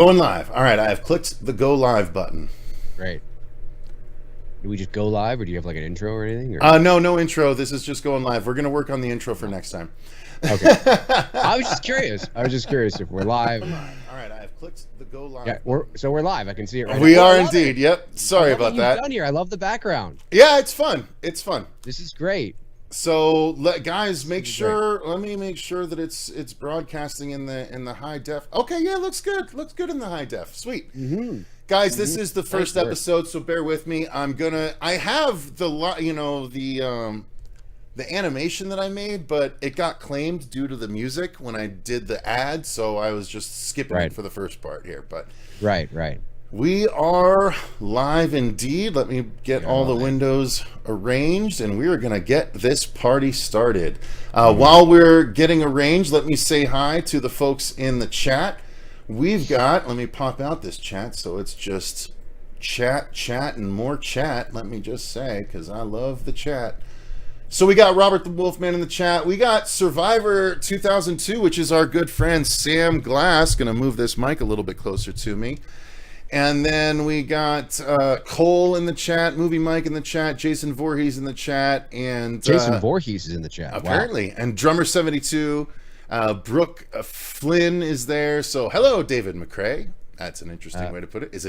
Going live. All right, I have clicked the go live button. Great. Do we just go live, or do you have like an intro or anything? Or? No intro. This is just going live. We're going to work on the intro for next time. Okay. I was just curious. If we're live. All right, I have clicked the go live. Yeah, we're live. I can see it right We now. are indeed. Yep. Sorry about that. Done here. I love the background. Yeah, it's fun. It's fun. This is great. So, guys, make sure. Let me make sure that it's broadcasting in the high def. Okay, yeah, looks good. Looks good in the high def. Sweet. Mm-hmm. Guys, this is the first episode, so bear with me. I have the animation that I made, but it got claimed due to the music when I did the ad, so I was just skipping it for the first part here. But right. We are live indeed. Let me get all the windows arranged, and we are going to get this party started. While we're getting arranged, let me say hi to the folks in the chat. We've got, let me pop out this chat so it's just chat, and more chat. Let me just say, because I love the chat. So we got Robert the Wolfman in the chat. We got Survivor 2002, which is our good friend Sam Glass. Going to move this mic a little bit closer to me. And then we got Cole in the chat, Movie Mike in the chat, Jason Voorhees in the chat, and Jason Voorhees is in the chat. Apparently, wow. And Drummer 72, Brooke Flynn is there. So hello, David McRae. That's an interesting way to put it. Is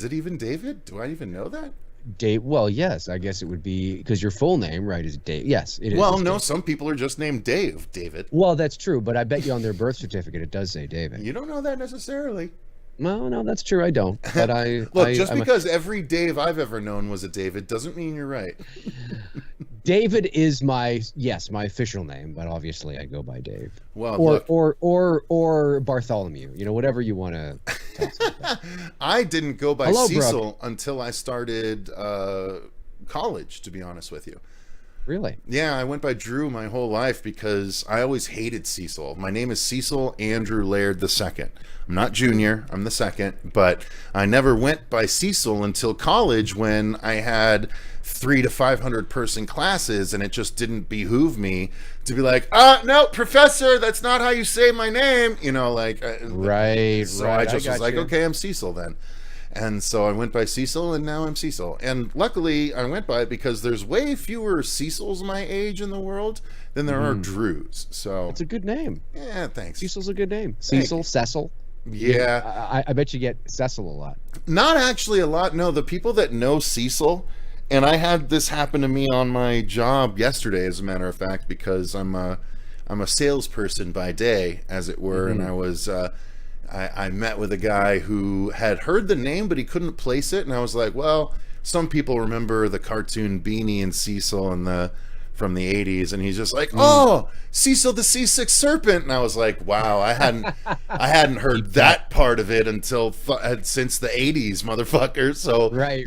it even David? Do I even know that? Dave. Well, yes, I guess it would be because your full name, right, is Dave. Yes, it is. Well, no, Dave. Some people are just named David. Well, that's true, but I bet you on their birth certificate it does say David. You don't know that necessarily. No, that's true. I don't. But I look. Because every Dave I've ever known was a David doesn't mean you're right. David is my official name, but obviously I go by Dave. Well, or Bartholomew. You know, whatever you want to tell us about. I didn't go by Cecil until I started college. To be honest with you. Really? Yeah, I went by Drew my whole life because I always hated Cecil. My name is Cecil Andrew Laird II. I'm not Junior, I'm the second, but I never went by Cecil until college when I had 300 to 500 person classes, and it just didn't behoove me to be like, no, professor, that's not how you say my name. You know, like, right. So I just was like, okay, I'm Cecil then. And so I went by Cecil, and now I'm Cecil. And luckily, I went by it because there's way fewer Cecils my age in the world than there are Drews. So it's a good name. Yeah, thanks. Cecil's a good name. Cecil, Cecil. Yeah. I bet you get Cecil a lot. Not actually a lot. No, the people that know Cecil, and I had this happen to me on my job yesterday, as a matter of fact, because I'm a salesperson by day, as it were, and I was... I met with a guy who had heard the name, but he couldn't place it. And I was like, well, some people remember the cartoon Beanie and Cecil from the 80s. And he's just like, oh, Cecil the Seasick Serpent. And I was like, wow, I hadn't heard that part of it until since the 80s, motherfucker. So right.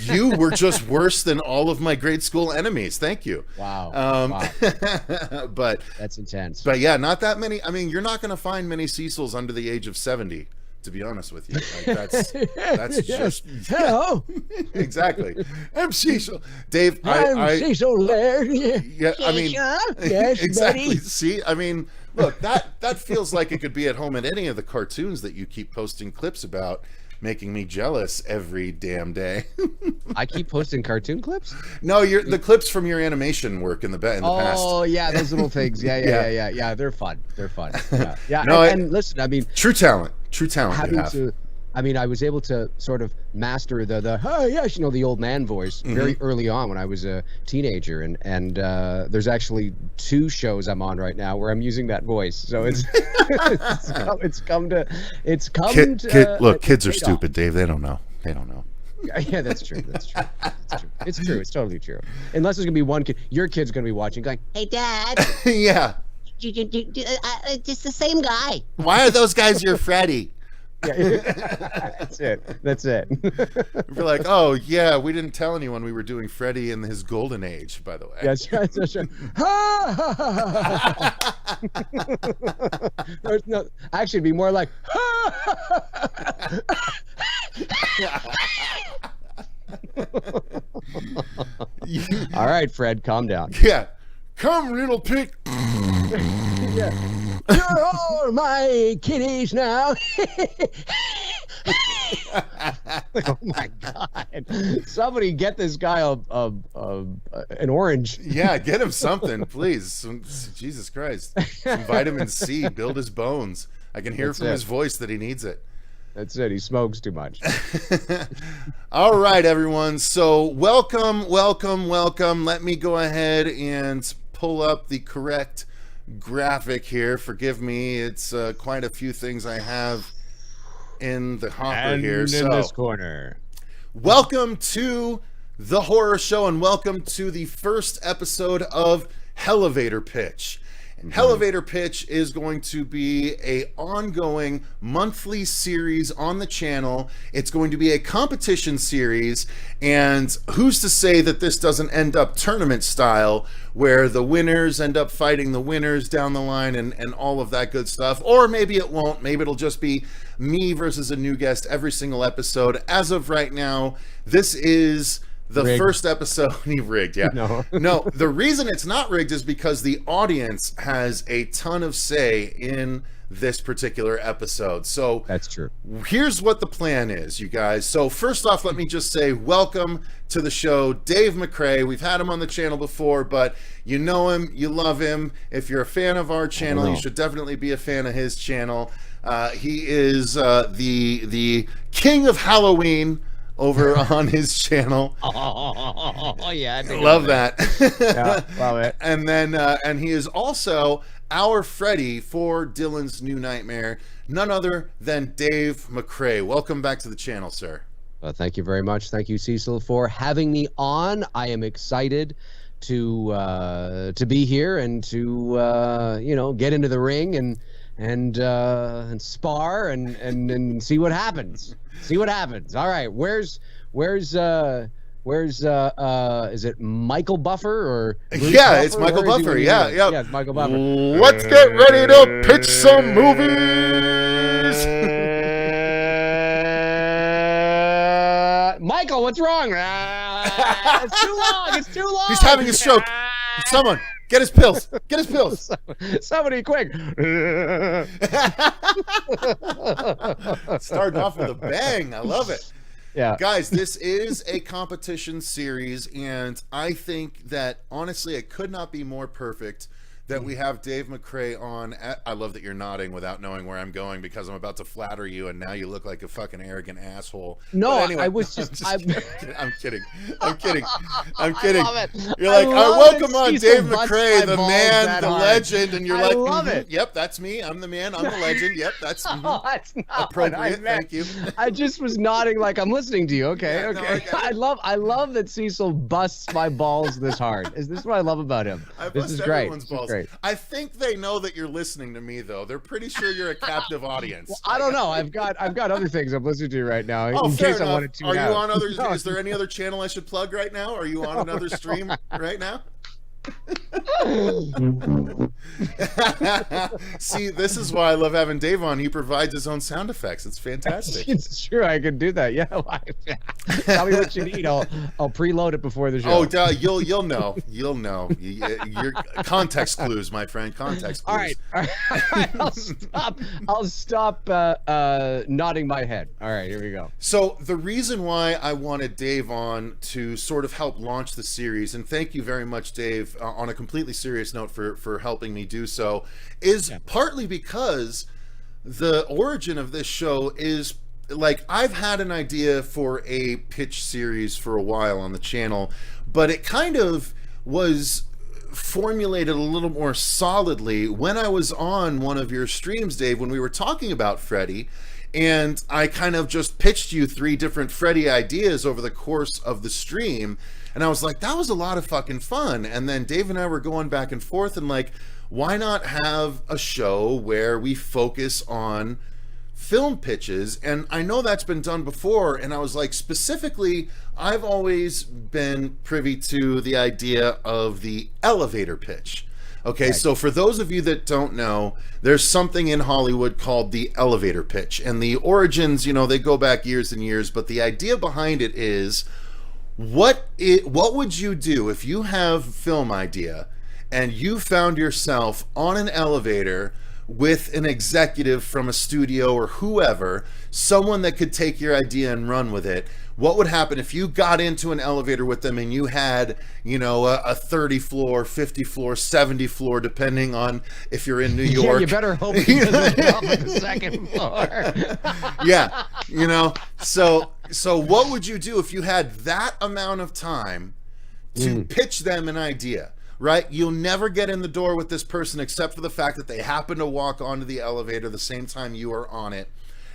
You were just worse than all of my grade school enemies. Thank you. Wow. But that's intense. But yeah, not that many. I mean, you're not going to find many Cecils under the age of 70. To be honest with you, like that's just hello. Exactly. I'm Cecil. Dave, I'm Cecil Laird. Yeah, I mean, yes, exactly. buddy. See, I mean, look, that feels like it could be at home in any of the cartoons that you keep posting clips about, making me jealous every damn day. I keep posting cartoon clips? No, the clips from your animation work in the past. Oh, yeah, those little things. Yeah. They're fun. Yeah. No, and listen, I mean, true talent. I was able to sort of master the oh yes, you know, the old man voice very early on when I was a teenager, and there's actually 2 shows I'm on right now where I'm using that voice. So it's look, kids are stupid, Dave. They don't know. Yeah, that's true. It's true. It's totally true. Unless there's gonna be one kid, your kid's gonna be watching, going, "Hey, Dad." Yeah. It's the same guy. Why are those guys your Freddy? Yeah. That's it. We're like, oh yeah, we didn't tell anyone we were doing Freddy in his golden age, by the way. Yes, right. No, actually, it'd be more like. All right, Fred, calm down. Yeah, come, little pig. Yeah. You're all my kitties now. Oh my God! Somebody get this guy an orange. Yeah, get him something, please. Jesus Christ. Some vitamin C, build his bones. I can hear from his voice that he needs it. That's it. He smokes too much. All right, everyone. So welcome. Let me go ahead and pull up the correct graphic here. Forgive me. It's quite a few things I have in the hopper here. In this corner. Welcome to the horror show, and welcome to the first episode of Hellevator Pitch. Hellevator Pitch is going to be a ongoing monthly series on the channel. It's going to be a competition series, and who's to say that this doesn't end up tournament style, where the winners end up fighting the winners down the line and all of that good stuff. Or maybe it won't. Maybe it'll just be me versus a new guest every single episode. As of right now, this is the rigged. First episode. Rigged, yeah. No, the reason it's not rigged is because the audience has a ton of say in this particular episode. So that's true. Here's what the plan is, you guys. So first off, let me just say welcome to the show, Dave McRae. We've had him on the channel before, but you know him, you love him. If you're a fan of our channel, you should definitely be a fan of his channel. He is the king of Halloween over on his channel. Oh yeah, I love that. Yeah, love it. And then and he is also our Freddy for Dylan's New Nightmare, none other than Dave McRae. Welcome back to the channel, sir. Thank you very much. Thank you, Cecil, for having me on. I am excited to be here and to get into the ring and spar and see what happens. See what happens. All right, where's is it Michael Buffer or Bruce yeah, Buffer? It's Michael Buffer. Yeah, it's Michael Buffer. Let's get ready to pitch some movies. Michael, what's wrong? It's too long. It's too long. He's having a stroke. Someone get his pills. Get his pills. Somebody quick. Starting off with a bang. I love it. Yeah. Guys, this is a competition series, and I think that, honestly, it could not be more perfect that we have Dave McRae on. I love that you're nodding without knowing where I'm going, because I'm about to flatter you, and now you look like a fucking arrogant asshole. No, anyway, I was just... I'm kidding. I'm kidding. You're I like, welcome on Cecil Dave McRae, the man, the hard. legend, and you're I like, love it. Yep, that's me. I'm the man. I'm the legend. Yep, that's that's not appropriate. Thank you. I just was nodding like I'm listening to you. Okay, Yeah, okay. no, I love that Cecil busts my balls this hard. Is this what I love about him? This is great. This is great. I think they know that you're listening to me, though. They're pretty sure you're a captive audience. Well, I don't know. I've got other things I'm listening to right now. Oh, in fair case enough. I wanted to. Are you on other? Is there any other channel I should plug right now? Are you on another stream right now? See, this is why I love having Dave on. He provides his own sound effects. It's fantastic. It's true. I could do that. Yeah. Tell me what you need. I'll preload it before the show. Oh, duh, you'll know. You'll know. Your context clues, my friend. Context clues. All right. I'll stop nodding my head. All right. Here we go. So the reason why I wanted Dave on to sort of help launch the series, and thank you very much, Dave, on a completely serious note for helping me do so, is partly because the origin of this show is, like, I've had an idea for a pitch series for a while on the channel, but it kind of was formulated a little more solidly when I was on one of your streams, Dave, when we were talking about Freddy, and I kind of just pitched you 3 different Freddy ideas over the course of the stream, and I was like, that was a lot of fucking fun. And then Dave and I were going back and forth, and like, why not have a show where we focus on film pitches? And I know that's been done before, and I was like, specifically, I've always been privy to the idea of the elevator pitch. Okay, right. So for those of you that don't know, there's something in Hollywood called the elevator pitch, and the origins, they go back years and years, but the idea behind it is, what would you do if you have a film idea and you found yourself on an elevator with an executive from a studio or whoever, someone that could take your idea and run with it, what would happen if you got into an elevator with them and you had, you know, a 30 floor, 50 floor, 70 floor, depending on if you're in New York. Yeah, you better hope you doesn't on the second floor. Yeah, you know, so what would you do if you had that amount of time to pitch them an idea? Right? You'll never get in the door with this person except for the fact that they happen to walk onto the elevator the same time you are on it.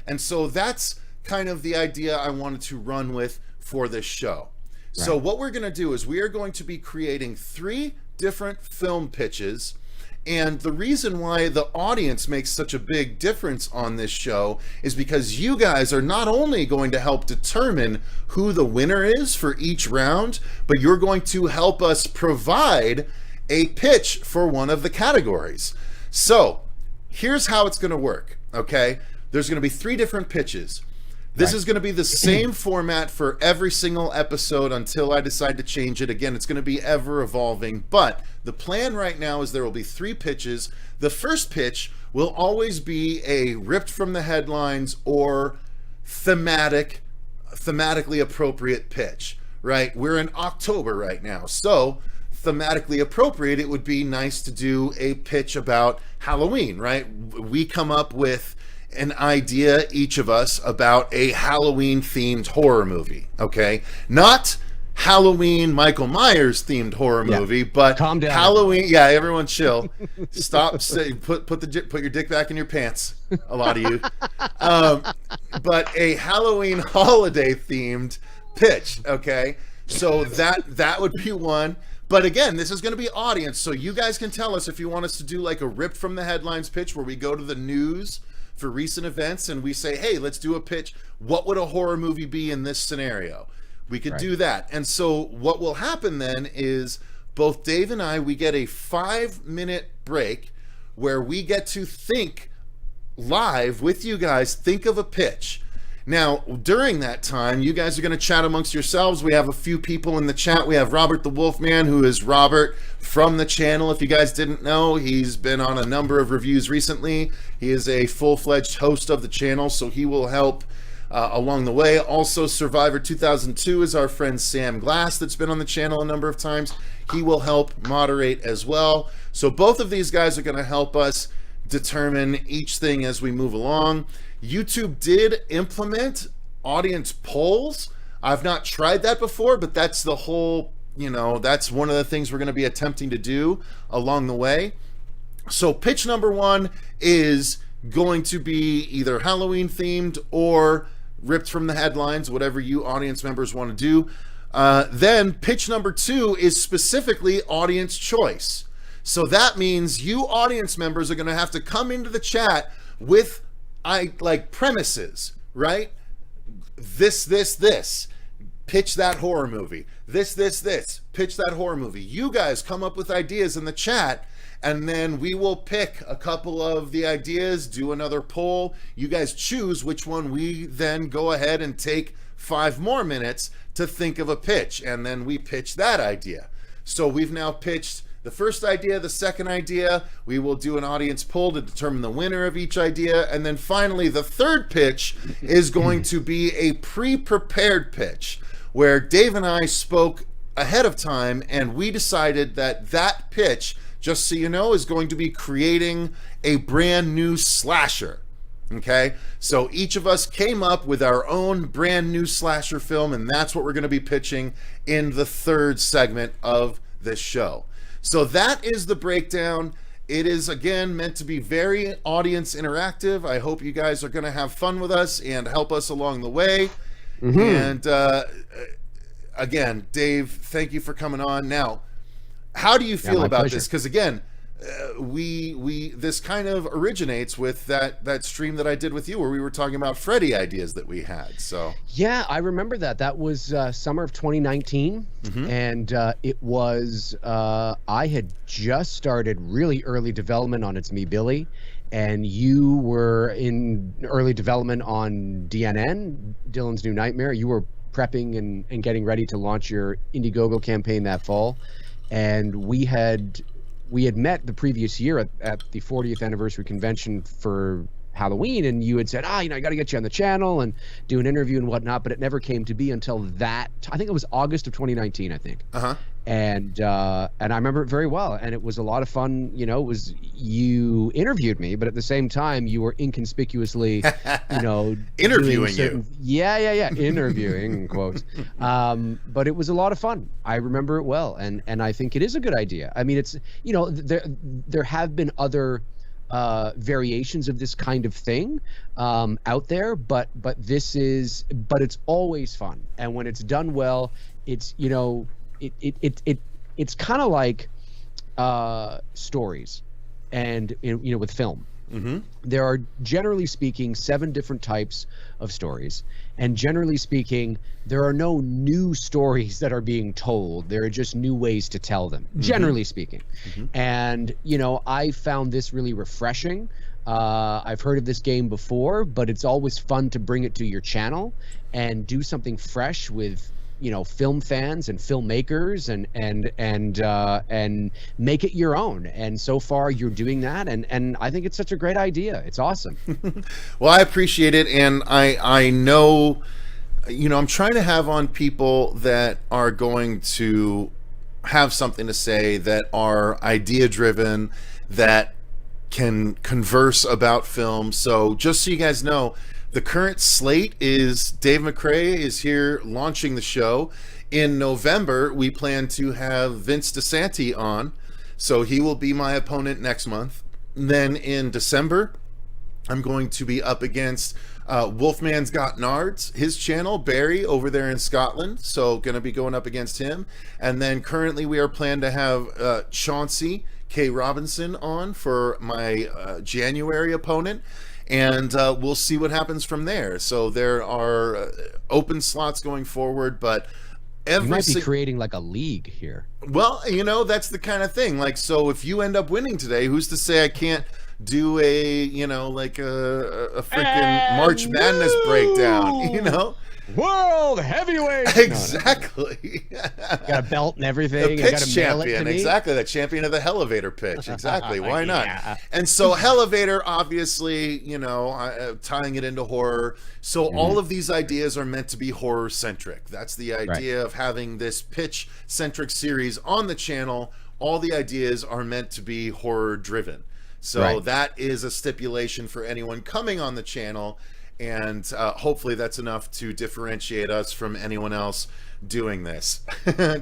And so that's kind of the idea I wanted to run with for this show. Right. So what we're going to do is we are going to be creating 3 different film pitches. And the reason why the audience makes such a big difference on this show is because you guys are not only going to help determine who the winner is for each round, but you're going to help us provide a pitch for one of the categories. So here's how it's going to work, okay? There's going to be 3 different pitches. This is going to be the same format for every single episode until I decide to change it. Again, it's going to be ever evolving, but the plan right now is there will be 3 pitches. The first pitch will always be a ripped from the headlines or thematically appropriate pitch, right? We're in October right now, so thematically appropriate, it would be nice to do a pitch about Halloween, right? We come up with an idea, each of us, about a Halloween themed horror movie, okay? Not Halloween Michael Myers themed horror movie, but calm down. Halloween. Yeah, everyone chill. Stop. Put your dick back in your pants. A lot of you. But a Halloween holiday themed pitch, okay? So that would be one. But again, this is going to be audience, so you guys can tell us if you want us to do like a ripped from the headlines pitch where we go to the news for recent events and we say, hey, let's do a pitch. What would a horror movie be in this scenario? We could do that. And so what will happen then is both Dave and I, we get a 5-minute break where we get to think live with you guys, think of a pitch. Now, during that time, you guys are going to chat amongst yourselves. We have a few people in the chat. We have Robert the Wolfman, who is Robert from the channel. If you guys didn't know, he's been on a number of reviews recently. He is a full-fledged host of the channel, so he will help along the way. Also, Survivor 2002 is our friend Sam Glass that's been on the channel a number of times. He will help moderate as well. So both of these guys are going to help us determine each thing as we move along. YouTube did implement audience polls. I've not tried that before, but that's the whole, you know, that's one of the things we're going to be attempting to do along the way. So pitch number 1 is going to be either Halloween themed or ripped from the headlines, whatever you audience members want to do. Then pitch number 2 is specifically audience choice. So that means you audience members are going to have to come into the chat with premises, right? This. Pitch that horror movie. This. Pitch that horror movie. You guys come up with ideas in the chat, and then we will pick a couple of the ideas, do another poll. You guys choose which one. We then go ahead and take 5 more minutes to think of a pitch, and then we pitch that idea. So we've now pitched the first idea, the second idea. We will do an audience poll to determine the winner of each idea. And then finally, the third pitch is going to be a pre-prepared pitch where Dave and I spoke ahead of time and we decided that that pitch, just so you know, is going to be creating a brand new slasher. Okay, so each of us came up with our own brand new slasher film, and that's what we're going to be pitching in the third segment of this show. So that is the breakdown. It is, again, meant to be very audience interactive. I hope you guys are going to have fun with us and help us along the way. And again, Dave, thank you for coming on. Now, how do you feel about pleasure. this? Because again, this kind of originates with that stream that I did with you where we were talking about Freddy ideas that we had. So yeah, I remember that. That was summer of 2019, and it was I had just started really early development on It's Me Billy, and you were in early development on DNN, Dylan's New Nightmare. You were prepping and getting ready to launch your Indiegogo campaign that fall, and we had we had met the previous year at the 40th anniversary convention for Halloween, and you had said, I got to get you on the channel and do an interview and whatnot, but it never came to be until I think it was August of 2019, I think. And I remember it very well, and it was a lot of fun. It was, you interviewed me, but at the same time you were inconspicuously, interviewing you. Yeah, interviewing in quotes. But it was a lot of fun. I remember it well, and I think it is a good idea. I mean, it's, there have been other variations of this kind of thing out there, but it's always fun, and when it's done well, it's it's kind of like stories, and with film. There are, generally speaking, 7 different types of stories, and generally speaking, there are no new stories that are being told. There are just new ways to tell them, generally speaking. And I found this really refreshing. I've heard of this game before, but it's always fun to bring it to your channel and do something fresh with film fans and filmmakers, and make it your own. And so far you're doing that, and I think it's such a great idea. It's awesome. Well, I appreciate it, and I know, I'm trying to have on people that are going to have something to say, that are idea driven, that can converse about film. So just so you guys know, the current slate is Dave McRae is here launching the show. In November, we plan to have Vince DeSanti on, so he will be my opponent next month. Then in December, I'm going to be up against Wolfman's Got Nards, his channel, Barry, over there in Scotland. So going to be going up against him. And then currently we are planned to have Chauncey K. Robinson on for my January opponent. And we'll see what happens from there. So there are open slots going forward, but you might be creating like a league here. Well, that's the kind of thing. Like, so if you end up winning today, who's to say I can't do a freaking March Madness breakdown, World heavyweight. Exactly. Got a belt and everything. The pitch champion. Exactly. The champion of the Hellevator pitch. Exactly. Why not? Yeah. And so Hellevator, obviously, tying it into horror. So all of these ideas are meant to be horror centric. That's the idea of having this pitch centric series on the channel. All the ideas are meant to be horror driven. So that is a stipulation for anyone coming on the channel. And hopefully that's enough to differentiate us from anyone else doing this.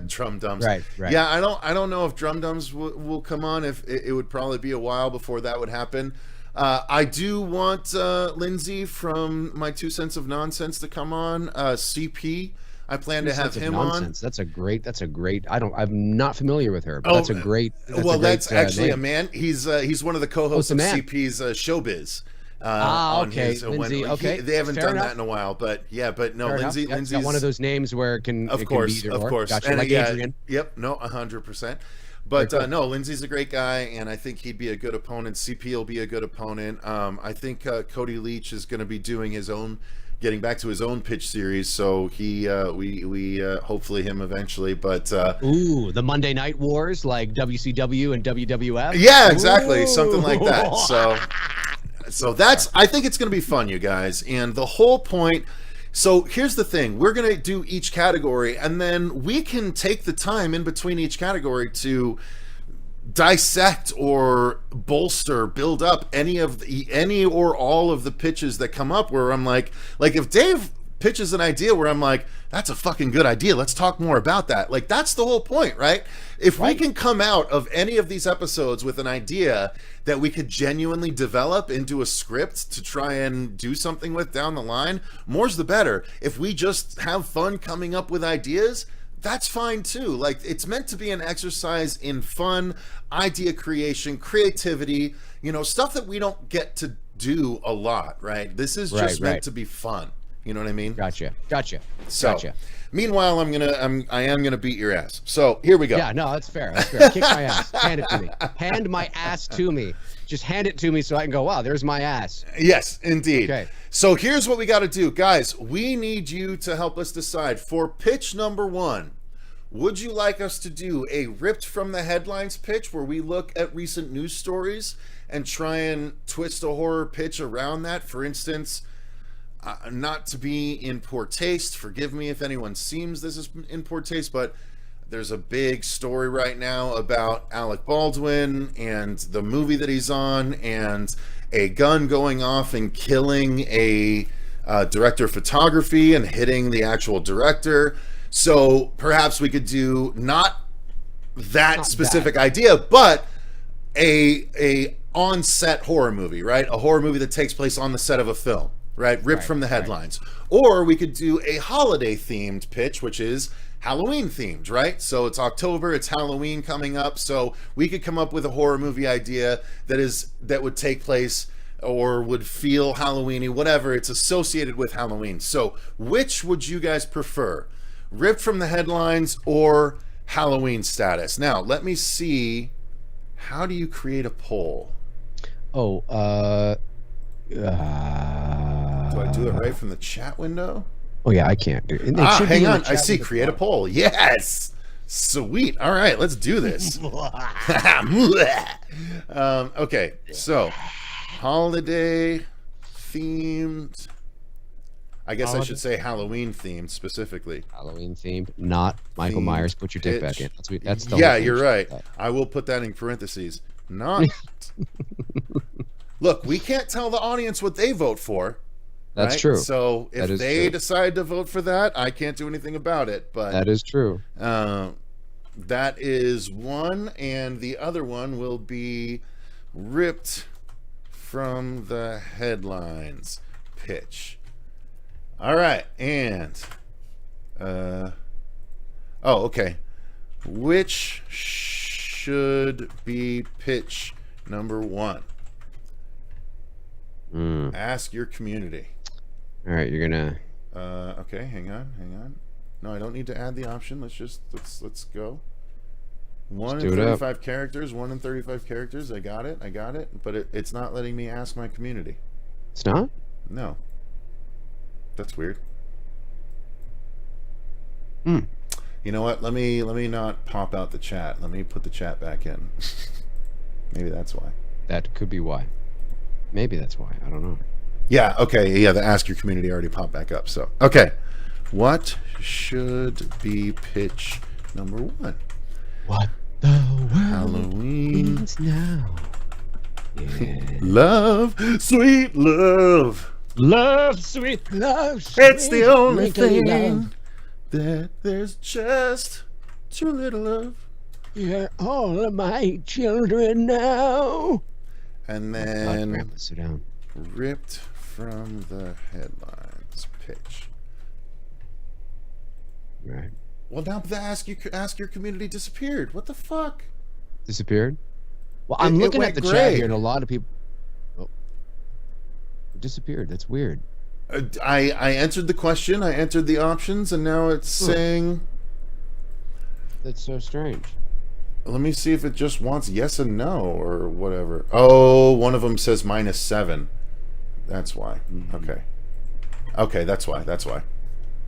Drum Dums. Right. Yeah, I don't know if Drum Dums will come on. If it would probably be a while before that would happen. I do want Lindsay from My 2 Cents of Nonsense to come on. CP, I plan to have him on. That's a great. I'm not familiar with her, but that's a great. That's actually name. A man. He's one of the co-hosts of CP's Showbiz. Okay, Lindsay. They haven't Fair done enough. that in a while, but no, Fair Lindsay's got one of those names where it can. Of course. Gotcha, And like Adrian. Yep. No, 100%. But no, Lindsay's a great guy, and I think he'd be a good opponent. CP will be a good opponent. I think Cody Leach is going to be doing getting back to his own pitch series. So we hopefully him eventually. But the Monday Night Wars, like WCW and WWF. Yeah, exactly, something like that. So I think it's going to be fun, you guys. And the whole point, so here's the thing. We're going to do each category, and then we can take the time in between each category to dissect or bolster, build up any or all of the pitches that come up where I'm like if Dave pitches an idea where I'm like, that's a fucking good idea, let's talk more about that. Like, that's the whole point, right? If we can come out of any of these episodes with an idea that we could genuinely develop into a script to try and do something with down the line, more's the better. If we just have fun coming up with ideas, that's fine too. Like, it's meant to be an exercise in fun, idea creation, creativity, stuff that we don't get to do a lot, right? This is just meant to be fun. You know what I mean? Gotcha. So, meanwhile, I am gonna beat your ass. So here we go. Yeah, no, that's fair. Kick my ass. Hand it to me. Hand my ass to me. Just hand it to me so I can go, wow, there's my ass. Yes, indeed. Okay. So here's what we got to do, guys. We need you to help us decide for pitch number 1. would you like us to do a ripped from the headlines pitch where we look at recent news stories and try and twist a horror pitch around that? For instance, not to be in poor taste, forgive me if anyone seems this is in poor taste, but there's a big story right now about Alec Baldwin and the movie that he's on, and a gun going off and killing a director of photography and hitting the actual director. So perhaps we could do not specific idea, but a on-set horror movie, right? A horror movie that takes place on the set of a film, right? Ripped from the headlines. Or we could do a holiday-themed pitch, which is Halloween-themed, right? So it's October, it's Halloween coming up, so we could come up with a horror movie idea that would take place or would feel Halloween-y, whatever. It's associated with Halloween. So which would you guys prefer? Ripped from the headlines or Halloween status? Now, let me see. How do you create a poll? Oh, do I do it right from the chat window? Oh, yeah, I can't do it. Hang on. I see. Create a poll. Yes. Sweet. All right, let's do this. Okay, so holiday themed. I guess I should say Halloween themed specifically. Halloween themed, not Michael Myers. Put your dick back in. That's the yeah, you're right. I will put that in parentheses. Not. Look, we can't tell the audience what they vote for. That's right? true. So if they decide to vote for that, I can't do anything about it. But that is true. That is one, and the other one will be ripped from the headlines pitch. All right, and okay. Which should be pitch number one? Ask your community. All right, you're gonna. Okay, hang on. No, I don't need to add the option. Let's go. 1 in 35 characters. 1 in 35 characters. I got it. But it's not letting me ask my community. It's not? No. That's weird. You know what? Let me not pop out the chat. Let me put the chat back in. Maybe that's why. That could be why. Maybe that's why. I don't know. Yeah, okay. Yeah, the ask your community already popped back up. So, okay. What should be pitch number one? What the world Halloween needs now. Yeah. Love, sweet love. Love, sweet love. Sweet It's the only thing love. that there's just too little of. You're all of my children now. And then Grandpa, sit down. ripped from the headlines pitch. Right. Well, now the ask your community disappeared. What the fuck? Disappeared? Well, I'm looking at the gray. chat here, and a lot of people. Oh, it disappeared. That's weird. I entered the question. I entered the options, and now it's saying. That's so strange. Let me see if it just wants yes and no or whatever. Oh, one of them says -7. That's why. Okay. Okay, that's why. That's why.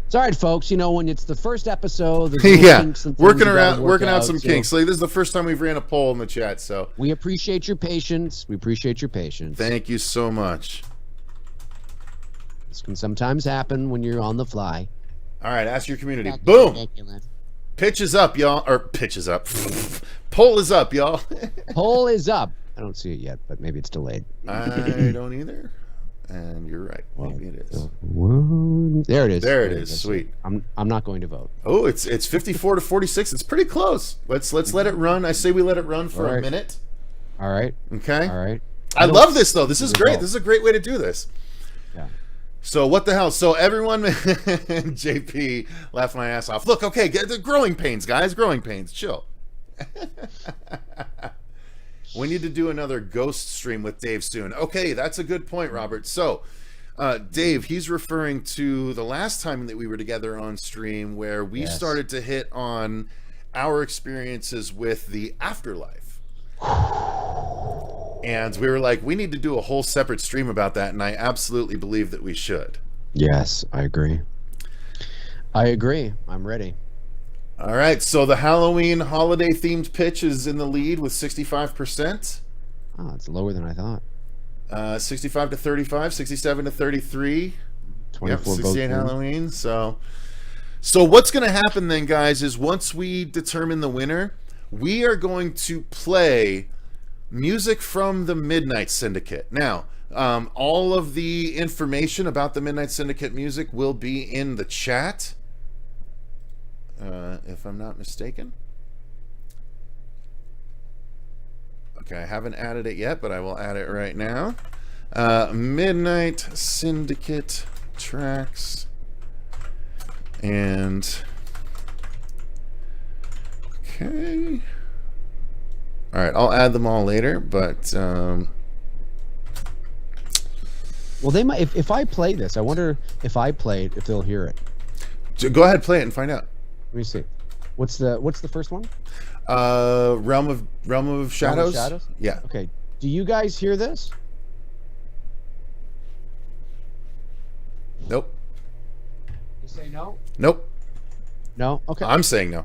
It's all right, folks. You know, when it's the first episode, there's yeah, kinks and things working you gotta work out out, some so kinks. Like, this is the first time we've ran a poll in the chat, so we appreciate your patience. We appreciate your patience. thank you so much. This can sometimes happen when you're on the fly. All right, ask your community. Fucking Boom. ridiculous. Pitch is up, y'all. Or pitch is up. Poll is up, y'all. Poll is up. I don't see it yet, but maybe it's delayed. I don't either. And you're right. Maybe it is. There it is. There it is. Sweet. I'm not going to vote. Oh, it's 54 to 46. It's pretty close. Let's let it run. I say we let it run for a minute. All right. Okay. All right. I love this though. This is great. This is a great way to do this. Yeah. So what the hell? So everyone, JP laughed my ass off. Look, okay, the growing pains, guys. Growing pains. Chill. We need to do another ghost stream with Dave soon. Okay, that's a good point, Robert. So, Dave, he's referring to the last time that we were together on stream where we started to hit on our experiences with the afterlife. And we were like, we need to do a whole separate stream about that, and I absolutely believe that we should. Yes, I agree. I agree. I'm ready. All right, so the Halloween holiday-themed pitch is in the lead with 65%. Oh, it's lower than I thought. 65 to 35, 67 to 33. 24 68 votes. Halloween. So what's going to happen then, guys, is once we determine the winner, we are going to play music from the Midnight Syndicate. Now, all of the information about the Midnight Syndicate music will be in the chat, if I'm not mistaken. Okay, I haven't added it yet, but I will add it right now. Midnight Syndicate tracks. And... okay. All right, I'll add them all later, but... well, they might. If I play this, I wonder if I play it, if they'll hear it. go ahead, play it and find out. Let me see. What's the first one? Realm of Shadows. Realm of Shadows? Yeah. Okay. Do you guys hear this? Nope. You say no? Nope. No? Okay. I'm saying no.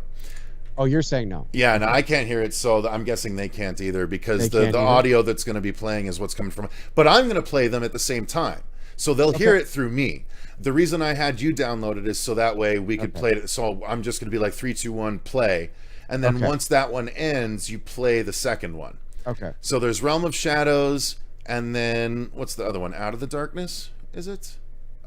Oh, you're saying no. Yeah, no, I can't hear it, so I'm guessing they can't either, because the audio that's going to be playing is what's coming from. But I'm going to play them at the same time, so they'll hear it through me. The reason I had you download it is so that way we could play it. So I'm just going to be like 3, 2, 1, play, and then once that one ends, you play the second one. Okay. So there's Realm of Shadows, and then what's the other one? Out of the Darkness, is it?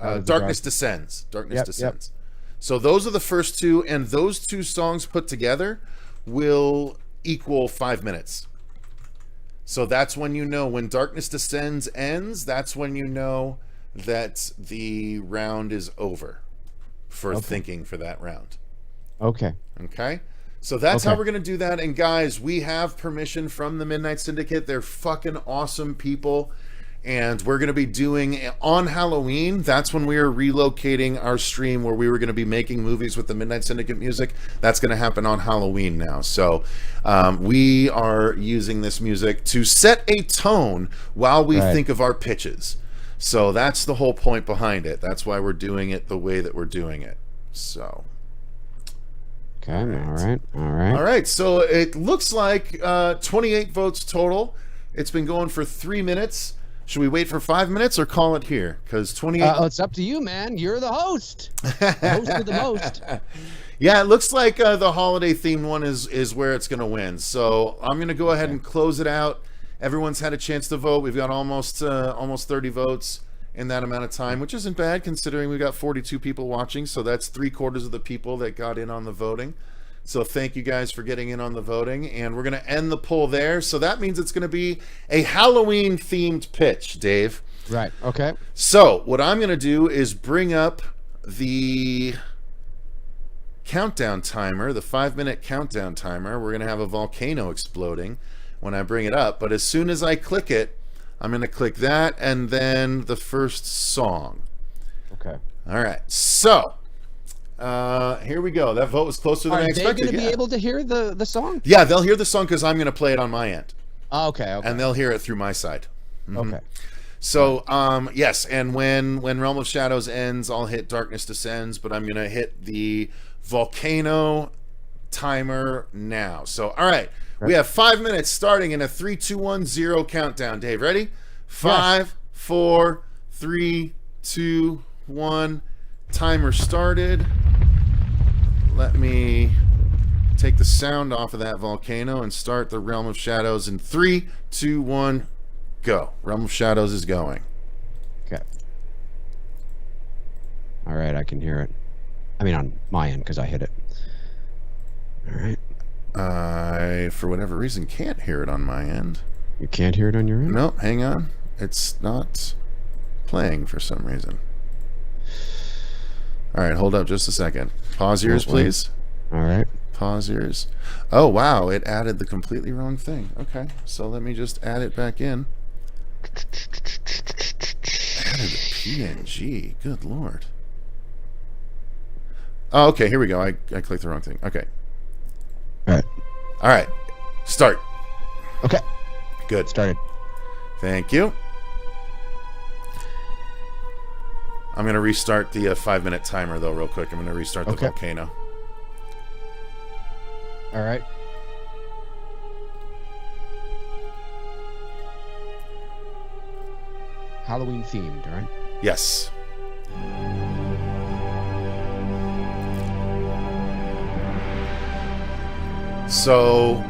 Darkness Descends. Darkness Descends. So those are the first two, and those two songs put together will equal 5 minutes. So that's when you know when Darkness Descends ends, that's when you know that the round is over for thinking for that round. Okay. So that's how we're going to do that. And guys, we have permission from the Midnight Syndicate. They're fucking awesome people. And we're going to be doing on Halloween. That's when we are relocating our stream where we were going to be making movies with the Midnight Syndicate music. That's going to happen on Halloween now. So we are using this music to set a tone while we think of our pitches. So that's the whole point behind it. That's why we're doing it the way that we're doing it. So. Okay. All right. So it looks like 28 votes total. It's been going for 3 minutes. Should we wait for 5 minutes or call it here? Because 28... it's up to you, man. You're the host. The host of the most. Yeah, it looks like the holiday-themed one is where it's going to win. So I'm going to go ahead and close it out. Everyone's had a chance to vote. We've got almost 30 votes in that amount of time, which isn't bad considering we've got 42 people watching. So that's 3/4 of the people that got in on the voting. So thank you guys for getting in on the voting, and we're going to end the poll there. So that means it's going to be a Halloween-themed pitch, Dave. Right, okay. So what I'm going to do is bring up the countdown timer, the 5-minute countdown timer. We're going to have a volcano exploding when I bring it up, but as soon as I click it, I'm going to click that and then the first song. Okay. All right, so... here we go. That vote was closer than I expected. Are they going to be able to hear the song? Yeah, they'll hear the song because I'm going to play it on my end. Oh, okay. And they'll hear it through my side. Okay. So, yes, and when Realm of Shadows ends, I'll hit Darkness Descends, but I'm going to hit the volcano timer now. So, all right. We have 5 minutes starting in a 3, 2, 1, 0 countdown. Dave, ready? 5, 4, 3, 2, 1. Timer started. Let me take the sound off of that volcano and start the Realm of Shadows in 3, 2, 1, go. Realm of Shadows is going. Okay. All right, I can hear it. I mean, on my end, because I hit it. All right. I, for whatever reason, can't hear it on my end. You can't hear it on your end? Nope, hang on. It's not playing for some reason. All right, hold up just a second. Pause yours, please. All right. Pause yours. Oh, wow, it added the completely wrong thing. Okay, so let me just add it back in. Added the PNG. Good Lord. Oh, okay, here we go. I clicked the wrong thing. Okay. All right. All right. Start. Okay. Good. Started. Thank you. I'm going to restart the 5-minute timer, though, real quick. I'm going to restart the volcano. All right. Halloween themed, all right? Yes. So,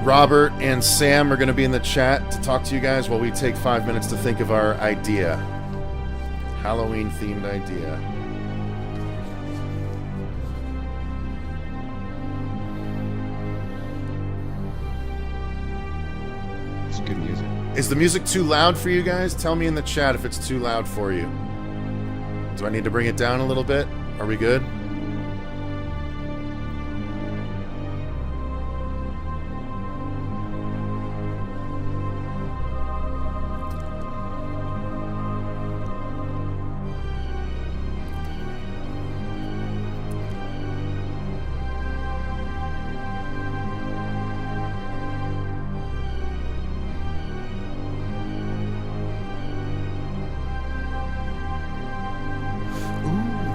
Robert and Sam are going to be in the chat to talk to you guys while we take 5 minutes to think of our idea. Halloween-themed idea. It's good music. Is the music too loud for you guys? Tell me in the chat if it's too loud for you. Do I need to bring it down a little bit? Are we good?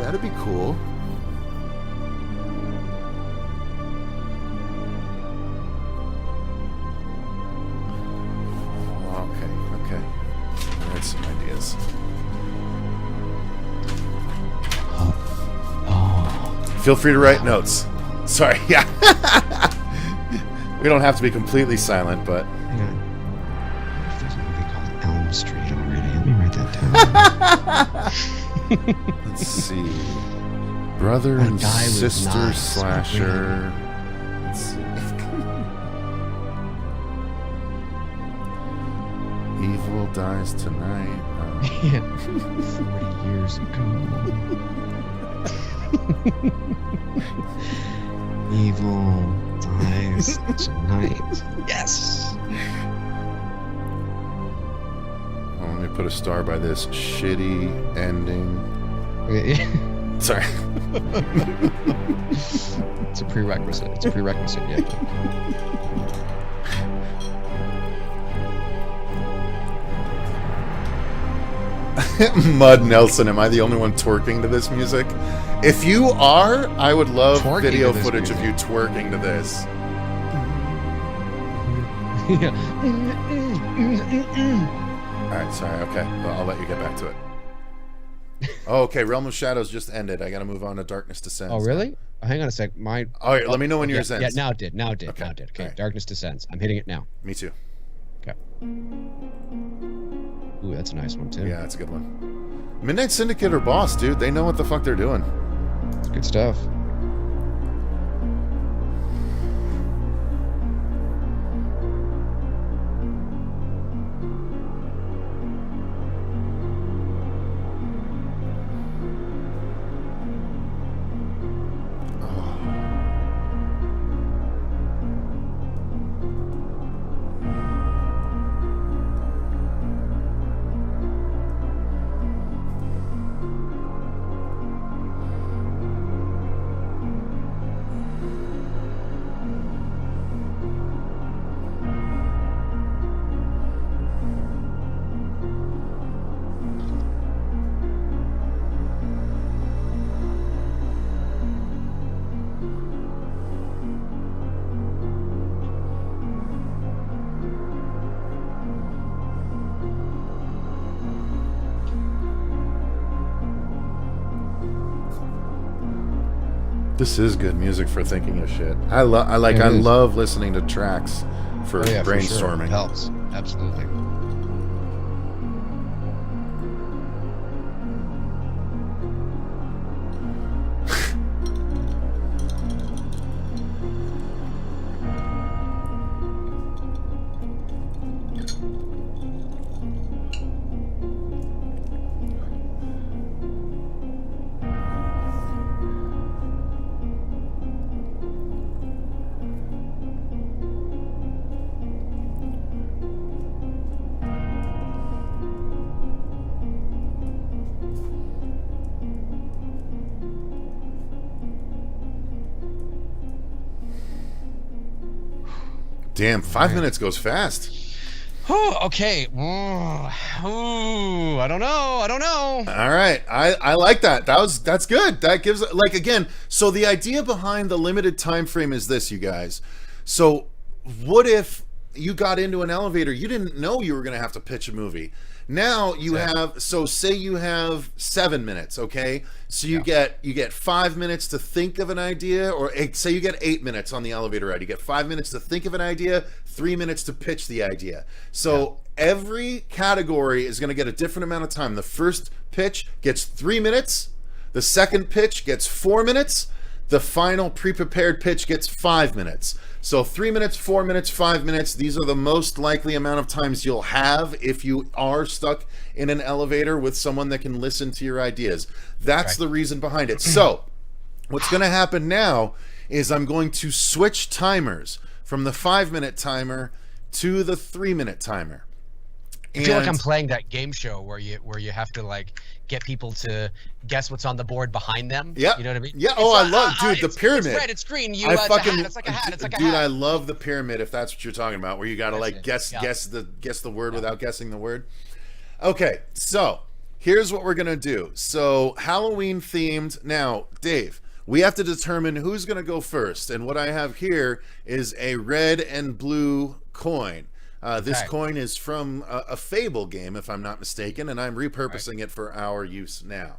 That'd be cool. Okay. I had some ideas. Feel free to write notes. Sorry, yeah. We don't have to be completely silent, but... Hang on. There's a movie called Elm Street already. Let me write that down. Let's see. Brother and sister slasher. Let's see. Evil dies tonight. Yeah. 40 years ago. Evil dies tonight. Yes. Let me put a star by this shitty ending. Sorry. It's a prerequisite. Yeah. Mud Nelson, am I the only one twerking to this music? If you are, I would love Twerking video to this footage music. of you twerking to this. Yeah. Alright, sorry, okay. Well, I'll let you get back to it. Oh, okay, Realm of Shadows just ended. I gotta move on to Darkness Descends. Oh, really? Oh, hang on a sec. Mine. All right, let me know when yours ends. Yeah, now it did. Okay, Alright. Darkness Descends. I'm hitting it now. Me too. Okay. Ooh, that's a nice one, too. Yeah, that's a good one. Midnight Syndicate are boss, dude. They know what the fuck they're doing. It's good stuff. This is good music for thinking of shit. I love listening to tracks for brainstorming. For sure. It helps. Absolutely. Damn, 5 minutes goes fast. Oh, okay. Ooh, I don't know. All right, I like that. That's good. That gives, like, again. So the idea behind the limited time frame is this, you guys. So what if you got into an elevator? You didn't know you were going to have to pitch a movie. Now you have, so say you have 7 minutes, okay? So you get 5 minutes to think of an idea, or say you get 8 minutes on the elevator ride. You get 5 minutes to think of an idea, 3 minutes to pitch the idea. So every category is going to get a different amount of time. The first pitch gets 3 minutes. The second pitch gets 4 minutes. The final pre-prepared pitch gets 5 minutes. So 3 minutes, 4 minutes, 5 minutes. These are the most likely amount of times you'll have if you are stuck in an elevator with someone that can listen to your ideas. That's the reason behind it. So what's going to happen now is I'm going to switch timers from the 5-minute timer to the 3-minute timer. I feel like I'm playing that game show where you have to like get people to guess what's on the board behind them. Yeah, you know what I mean. Yeah. Oh, I love, dude, the pyramid. It's red, it's green. You, it's like a hat. It's like a dude, hat. I love the pyramid. If that's what you're talking about, where you got to like guess the word without guessing the word. Okay, so here's what we're gonna do. So Halloween themed. Now, Dave, we have to determine who's gonna go first, and what I have here is a red and blue coin. This coin is from a Fable game, if I'm not mistaken, and I'm repurposing it for our use now.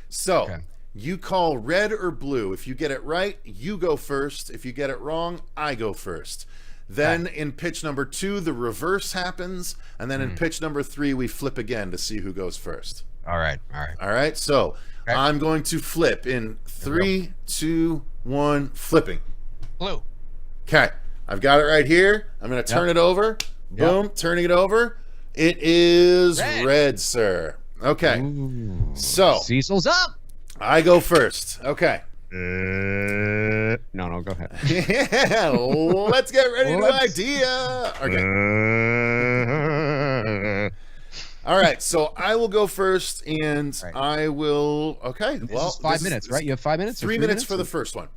So, you call red or blue. If you get it right, you go first. If you get it wrong, I go first. Then in pitch number 2, the reverse happens, and then in pitch number 3, we flip again to see who goes first. All right. So, I'm going to flip in 3, 2, 1, flipping. Blue. Okay, I've got it right here. I'm going to turn it over. Boom, turning it over. It is red, sir. Okay. Ooh. So Cecil's up. I go first. Okay. No, go ahead. Yeah, let's get ready to idea. Okay. All right, so I will go first, and I will. Okay. This well, is 5 minutes, right? You have 5 minutes. 3 minutes for the first one.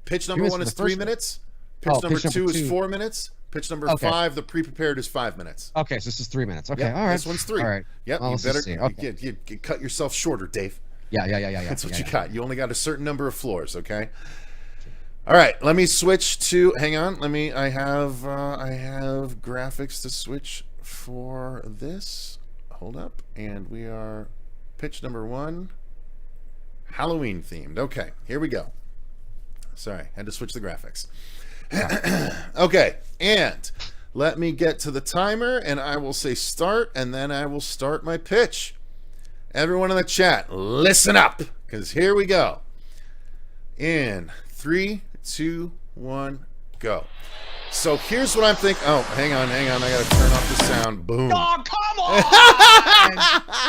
Pitch number 1 is 3 minutes. Pitch number 2 is 4 minutes. Pitch number 5, the pre-prepared, is 5 minutes. Okay, so this is 3 minutes. Okay, all right. This one's 3. All right. Yep, well, you better you cut yourself shorter, Dave. Yeah. That's what you got. You only got a certain number of floors, okay? All right, let me switch to. Hang on, I have graphics to switch for this. Hold up, and we are pitch number 1, Halloween themed. Okay, here we go. Sorry, had to switch the graphics. Okay, and let me get to the timer, and I will say start, and then I will start my pitch. Everyone in the chat, listen up, because here we go. In 3, 2, 1, go. So here's what I'm thinking. Oh, hang on. I gotta turn off the sound. Boom. Oh, come on!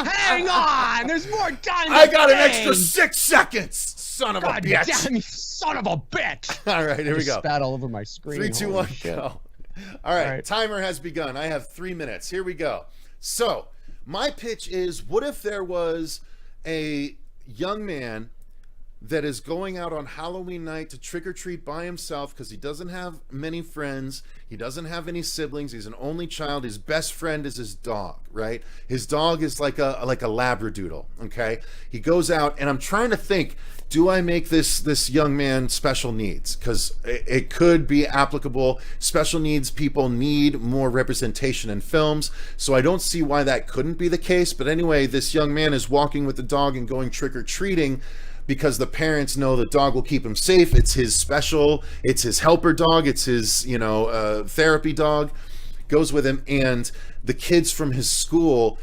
Hang on! There's more time. I got an extra 6 seconds. Son of a bitch. Damn you, son of a bitch! All right, here we go. Spat all over my screen. 3, 2, 1, go. All right, timer has begun. I have 3 minutes. Here we go. So, my pitch is, what if there was a young man that is going out on Halloween night to trick-or-treat by himself because he doesn't have many friends, he doesn't have any siblings, he's an only child, his best friend is his dog, right? His dog is like a labradoodle, okay? He goes out, and I'm trying to think, do I make this young man special needs? Because it could be applicable. Special needs people need more representation in films, so I don't see why that couldn't be the case. But anyway, this young man is walking with the dog and going trick-or-treating because the parents know the dog will keep him safe. It's his helper dog, it's his, therapy dog, goes with him, and the kids from his school.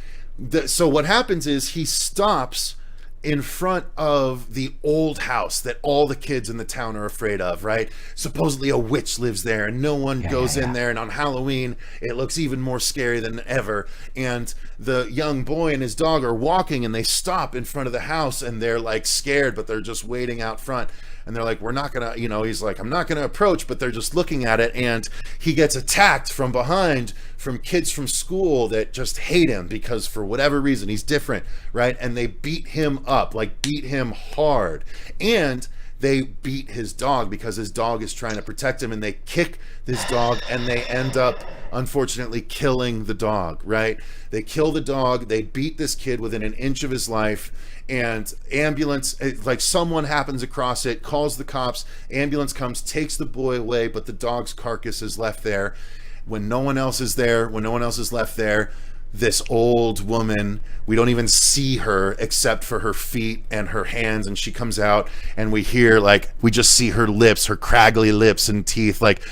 So what happens is he stops in front of the old house that all the kids in the town are afraid of, right? Supposedly a witch lives there, and no one goes in there, and on Halloween it looks even more scary than ever. And the young boy and his dog are walking, and they stop in front of the house, and they're like scared, but they're just waiting out front. And they're like, we're not gonna, he's like, I'm not gonna approach, but they're just looking at it. And he gets attacked from behind from kids from school that just hate him because for whatever reason he's different, right? And they beat him up, like beat him hard. And they beat his dog because his dog is trying to protect him, and they kick this dog, and they end up unfortunately killing the dog, right? They kill the dog, they beat this kid within an inch of his life, and ambulance, like someone happens across it, calls the cops, ambulance comes, takes the boy away, but the dog's carcass is left there. When no one else is there, when no one else is left there, this old woman, we don't even see her except for her feet and her hands, and she comes out, and we hear, like, we just see her lips, her craggly lips and teeth, like,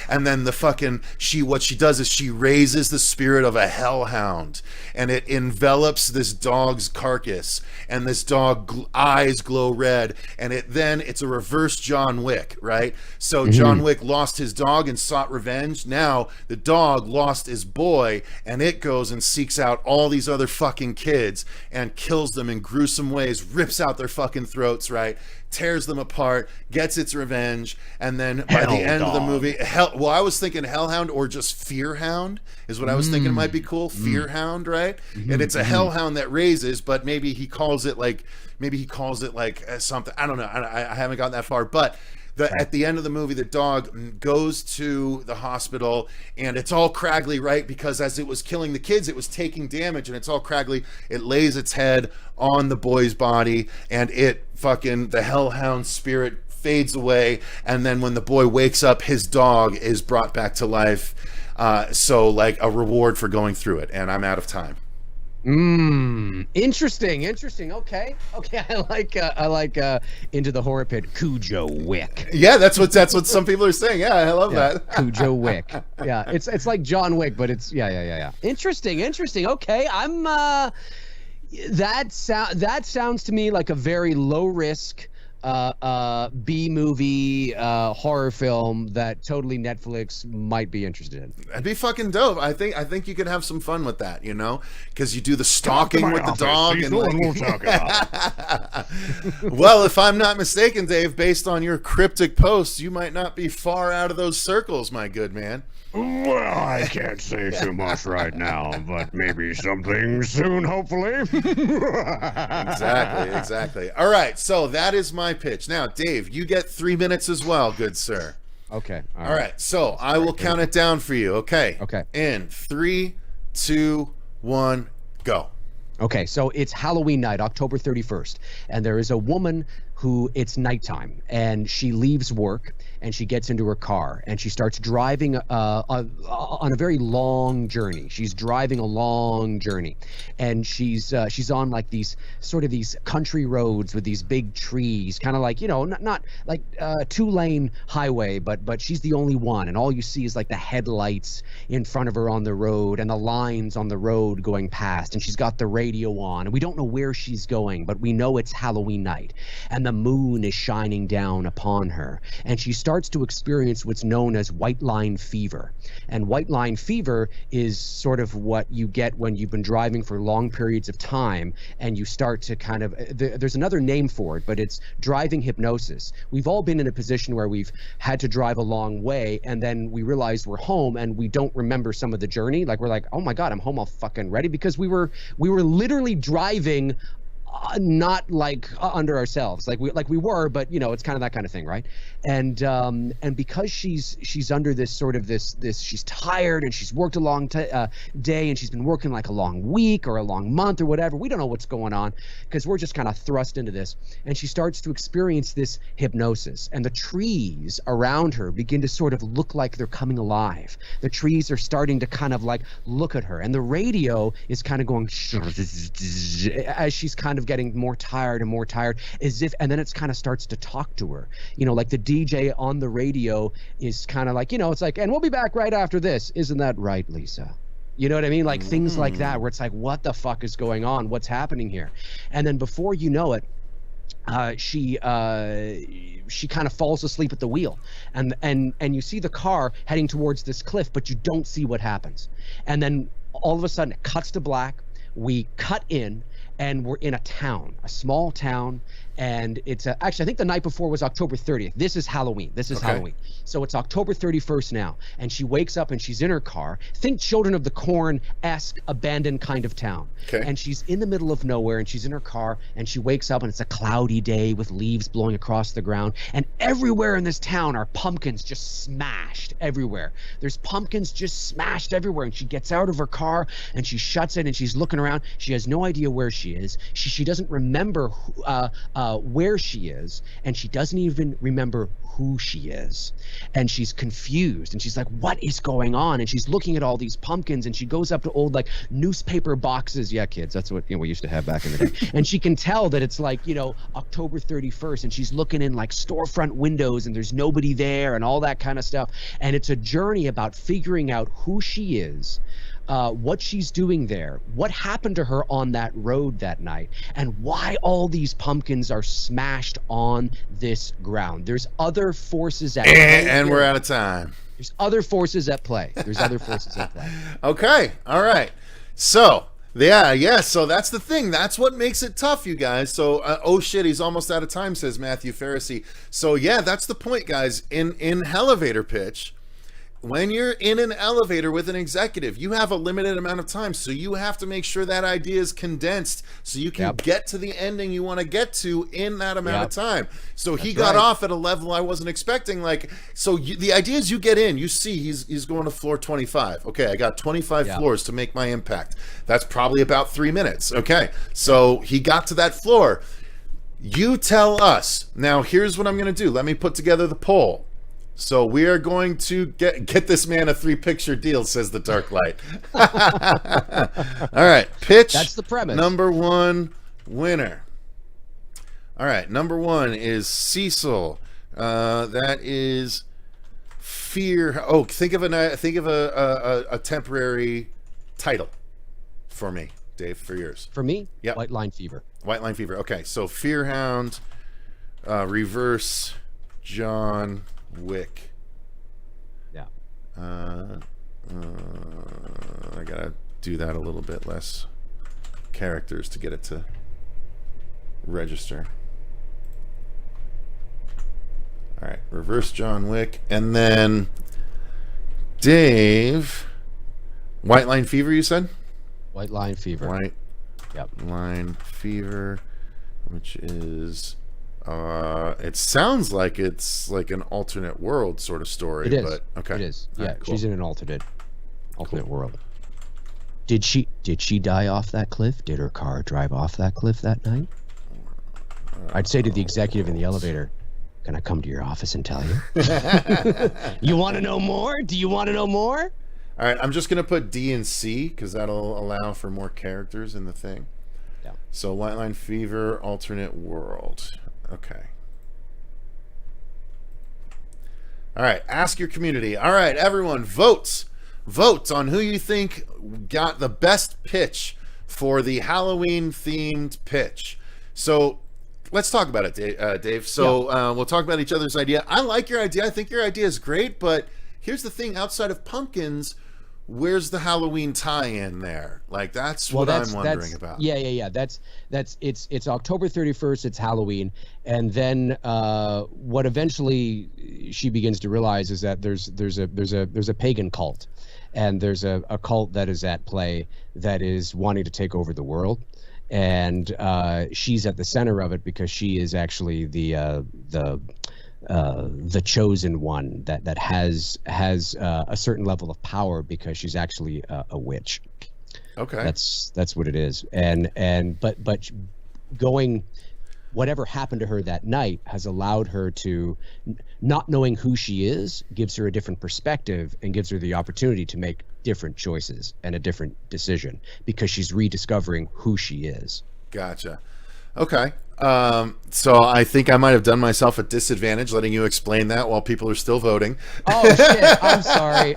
and then what she does is she raises the spirit of a hellhound, and it envelops this dog's carcass, and this dog eyes glow red, and it's a reverse John Wick, right? So John Wick lost his dog and sought revenge. Now the dog lost his boy, and it goes and seeks out all these other fucking kids and kills them in gruesome ways, rips out their fucking throats, right? Tears them apart, gets its revenge, and then by the end of the movie, I was thinking Hellhound or just Fearhound is what I was thinking might be cool. Fearhound, right? And it's a hellhound that raises, but maybe he calls it like something. I don't know. I haven't gotten that far, but at the end of the movie, the dog goes to the hospital, and it's all craggly, right? Because as it was killing the kids, it was taking damage, and it's all craggly. It lays its head on the boy's body, and the hellhound spirit fades away, and then when the boy wakes up, his dog is brought back to life. So like a reward for going through it, and I'm out of time. Interesting. Okay. I like Into the Horror Pit, Cujo Wick. Yeah, that's what some people are saying. Yeah, I love that. Cujo Wick. Yeah, it's like John Wick, but it's yeah. Interesting. Okay, I'm that sounds to me like a very low risk B movie horror film that totally Netflix might be interested in. That'd be fucking dope. I think you could have some fun with that, you know, because you do the stalking with the dog, Cecil, and we'll talk about it. Well, if I'm not mistaken, Dave, based on your cryptic posts, you might not be far out of those circles, my good man. Well, I can't say too much right now, but maybe something soon, hopefully. Exactly. All right, so that is my pitch. Now, Dave, you get 3 minutes as well, good sir. Okay. All right, so I will count it down for you, okay? Okay. In 3, 2, 1, go. Okay, so it's Halloween night, October 31st, and there is a woman who, it's nighttime, and she leaves work, and she gets into her car, and she starts driving on a very long journey. She's driving a long journey, and she's on like these country roads with these big trees, kind of like, you know, not like 2-lane highway, but she's the only one, and all you see is like the headlights in front of her on the road and the lines on the road going past, and she's got the radio on, and we don't know where she's going, but we know it's Halloween night, and the moon is shining down upon her, and she starts to experience what's known as white line fever. And white line fever is sort of what you get when you've been driving for long periods of time, and you start to kind of, there's another name for it, but it's driving hypnosis. We've all been in a position where we've had to drive a long way, and then we realize we're home and we don't remember some of the journey. Like, we're like, oh my God, I'm home all fucking ready, because we were literally driving not like under ourselves, like we were, but you know, it's kind of that kind of thing, right? And because she's under this sort of this she's tired, and she's worked a long day, and she's been working like a long week or a long month or whatever. We don't know what's going on, because we're just kind of thrust into this, and she starts to experience this hypnosis, and the trees around her begin to sort of look like they're coming alive. The trees are starting to kind of like look at her, and the radio is kind of going as she's kind of getting more tired and more tired, and then it's kind of starts to talk to her, you know, like the DJ on the radio is kind of like, you know, it's like, and we'll be back right after this, isn't that right, Lisa? You know what I mean? Like things like that, where it's like, what the fuck is going on? What's happening here? And then before you know it, she kind of falls asleep at the wheel, and you see the car heading towards this cliff, but you don't see what happens. And then all of a sudden it cuts to black. We cut in, and we're in a small town, and it's actually, I think the night before was October 30th. This is Halloween. Halloween. So it's October 31st now, and she wakes up and she's in her car. Think Children of the Corn-esque abandoned kind of town. Okay. And she's in the middle of nowhere, and she's in her car, and she wakes up, and it's a cloudy day with leaves blowing across the ground, and everywhere in this town are pumpkins just smashed everywhere. There's pumpkins just smashed everywhere, and she gets out of her car, and she shuts it, and she's looking around. She has no idea where she is. She doesn't remember where she is, and she doesn't even remember who she is, and she's confused, and she's like, what is going on? And she's looking at all these pumpkins, and she goes up to old like newspaper boxes. Yeah, kids, that's what we used to have back in the day. And she can tell that it's like, October 31st, and she's looking in like storefront windows, and there's nobody there, and all that kind of stuff. And it's a journey about figuring out who she is, what she's doing there, what happened to her on that road that night, and why all these pumpkins are smashed on this ground. There's other forces at play. And we're out of time. There's other forces at play. Okay. All right. So, yeah. So that's the thing. That's what makes it tough, you guys. So, oh shit, he's almost out of time, says Matthew Pharisee. So, yeah, that's the point, guys. In Hellevator pitch, when you're in an elevator with an executive, you have a limited amount of time, so you have to make sure that idea is condensed so you can get to the ending you want to get to in that amount of time. So he got off at a level I wasn't expecting. The idea is you get in, you see he's going to floor 25. Okay, I got 25 floors to make my impact. That's probably about 3 minutes. Okay, so he got to that floor. You tell us. Now, here's what I'm going to do. Let me put together the poll. So we are going to get this man a 3-picture deal, says the Dark Light. All right, pitch. That's the premise. Number 1 winner. All right, number 1 is Cecil. That is fear. Oh, think of a temporary title for me, Dave. For yours. For me, yep. White Line Fever. White Line Fever. Okay, so Fearhound, reverse John Wick. Yeah. I gotta do that a little bit less characters to get it to register. All right, reverse John Wick, and then Dave. White Line Fever, you said? White Line Fever. White Line Fever, which is it sounds like it's like an alternate world sort of story. It is. But okay. It is. Yeah, right, cool. She's in an alternate world. Did she die off that cliff? Did her car drive off that cliff that night? I'd say to the executive in the elevator, can I come to your office and tell you? You want to know more? Do you want to know more? All right, I'm just going to put D and C because that'll allow for more characters in the thing. Yeah. So White Line Fever, alternate world. Okay. All right, ask your community. All right, everyone, vote on who you think got the best pitch for the Halloween-themed pitch. So let's talk about it, Dave. So we'll talk about each other's idea. I like your idea. I think your idea is great, but here's the thing. Outside of pumpkins, where's the Halloween tie-in there? Like, that's what I'm wondering about. Yeah. It's October 31st. It's Halloween, and then what eventually she begins to realize is that there's a pagan cult, and there's a cult that is at play that is wanting to take over the world, and she's at the center of it because she is actually the chosen one that has a certain level of power because she's actually a witch. Okay, that's what it is. But going, whatever happened to her that night has allowed her to, not knowing who she is, gives her a different perspective and gives her the opportunity to make different choices and a different decision because she's rediscovering who she is. Gotcha. Okay. So I think I might have done myself a disadvantage letting you explain that while people are still voting. Oh shit! I'm sorry.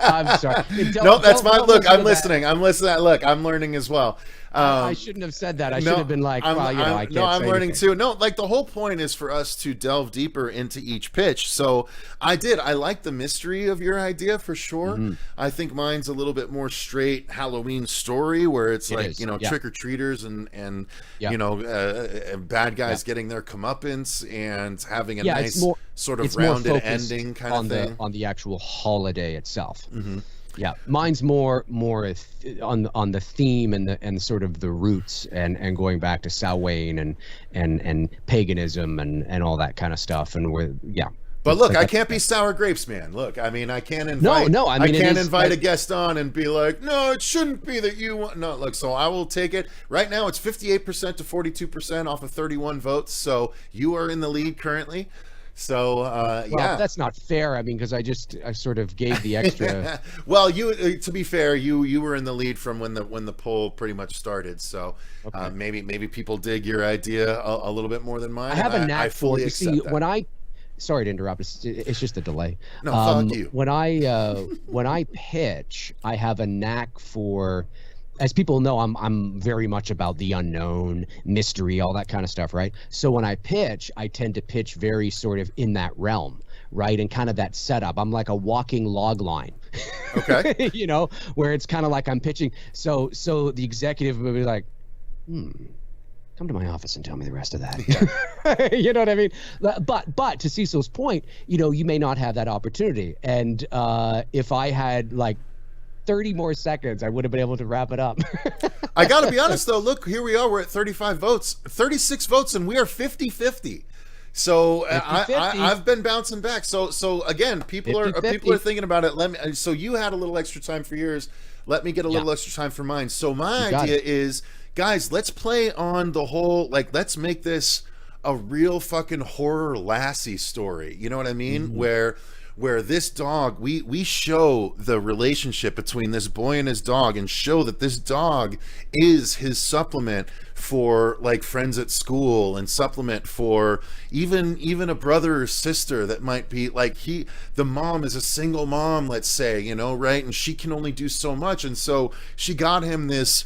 No, that's fine. Look, I'm listening. Look, I'm learning as well. I shouldn't have said that. I should have been like, well, you know, I can't say I'm learning anything. too. No, like the whole point is for us to delve deeper into each pitch. So I like the mystery of your idea for sure. Mm-hmm. I think mine's a little bit more straight Halloween story where it's like, is, you know, yeah. trick-or-treaters and Yeah. you know, bad guys getting their comeuppance and having a Yeah, nice sort of it's more rounded focused ending kind on of thing. on the actual holiday itself. Mm-hmm. Yeah, mine's more on the theme and sort of the roots and going back to Samhain and paganism and all that kind of stuff, and But look, I can't be sour grapes, man. Look, I mean, I can't invite. No, I mean, I can't it is, invite like, a guest on and be like, no, it shouldn't be that you want. No, look, so I will take it. Right now, it's 58% to 42% off of 31 votes. So you are in the lead currently. So yeah, that's not fair. I mean, because I sort of gave the extra. Well, you to be fair, you were in the lead from when the poll pretty much started. So Okay. maybe people dig your idea a little bit more than mine. I have a knack I fully for. You accept see, that. when I. Sorry to interrupt. It's just a delay. No, fuck you. When I pitch, I have a knack for, as people know, I'm very much about the unknown, mystery, all that kind of stuff, right? So when I pitch, I tend to pitch very sort of in that realm, right? And kind of that setup. I'm like a walking log line. Okay. You know, where it's kind of like I'm pitching. So the executive will be like, come to my office and tell me the rest of that. You know what I mean? But to Cecil's point, you know, you may not have that opportunity. And if I had like 30 more seconds, I would have been able to wrap it up. I got to be honest, though. Look, here we are. We're at 35 votes, 36 votes, and we are 50-50. So 50-50. I've been bouncing back. So again, people are 50-50. thinking about it. So you had a little extra time for yours. Let me get a little extra time for mine. So my idea is, guys, let's play on the whole, like, let's make this a real fucking horror Lassie story. You know what I mean? Mm-hmm. Where this dog, we show the relationship between this boy and his dog, and show that this dog is his supplement for like friends at school, and supplement for even a brother or sister that might be like, the mom is a single mom, let's say, you know, right? And she can only do so much. And so she got him this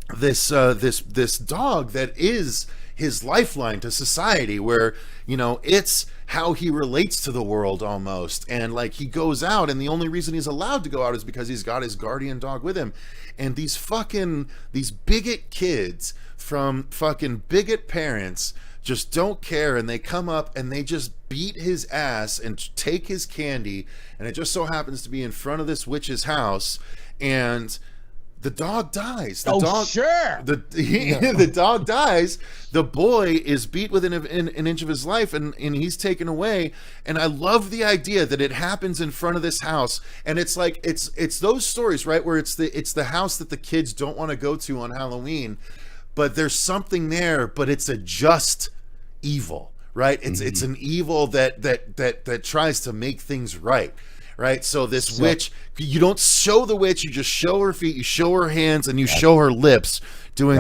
dog that is his lifeline to society, where, you know, it's how he relates to the world almost. And like, he goes out, and the only reason he's allowed to go out is because he's got his guardian dog with him. And these bigot kids from fucking bigot parents just don't care, and they come up and they just beat his ass and take his candy, and it just so happens to be in front of this witch's house, and the dog dies. The dog dies. The boy is beat within an inch of his life, and he's taken away. And I love the idea that it happens in front of this house. And it's like, it's those stories, right, where it's the house that the kids don't want to go to on Halloween, but there's something there, but it's a just evil, right? It's an evil that tries to make things right. Right, so this witch, you don't show the witch, you just show her feet, you show her hands, and you show her lips doing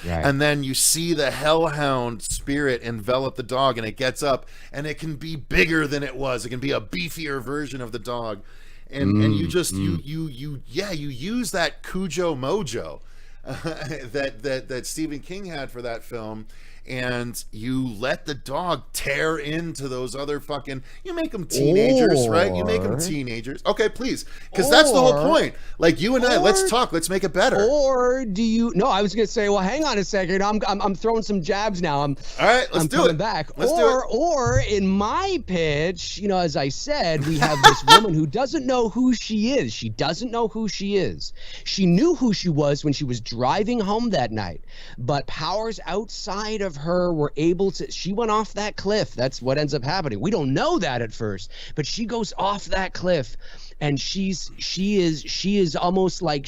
and then you see the hellhound spirit envelop the dog, and it gets up, and it can be bigger than it was. It can be a beefier version of the dog, and you just you use that Cujo mojo that Stephen King had for that film. And you let the dog tear into those other fucking, you make them teenagers, right? You make them teenagers. Okay, please. Because that's the whole point. Like, you and I, let's talk. Let's make it better. Or do you, no, I was going to say, well, hang on a second. I'm throwing some jabs now. All right, let's do it. Back. Let's do it. Or in my pitch, you know, as I said, we have this woman who doesn't know who she is. She doesn't know who she is. She knew who she was when she was driving home that night. But powers outside of her were able to, she went off that cliff. That's what ends up happening. We don't know that at first, but she goes off that cliff, and she is almost like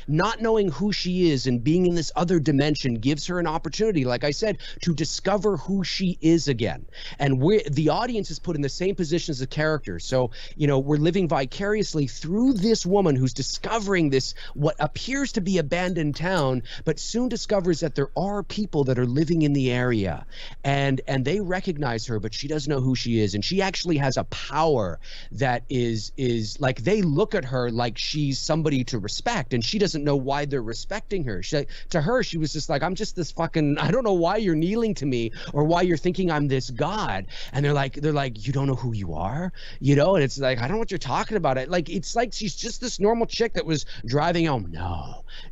not knowing who she is and being in this other dimension gives her an opportunity, like I said, to discover who she is again. And the audience is put in the same position as the character. So, you know, we're living vicariously through this woman who's discovering this what appears to be abandoned town, but soon discovers that there are people that are living in the area, and they recognize her, but she doesn't know who she is, and she actually has a power that is like, they look at her like she's somebody to respect, and she doesn't know why they're respecting her. To her, she was just like, I'm just this fucking, I don't know why you're kneeling to me or why you're thinking I'm this god. And they're like, you don't know who you are, you know? And it's like, I don't know what you're talking about. It's like she's just this normal chick that was driving home.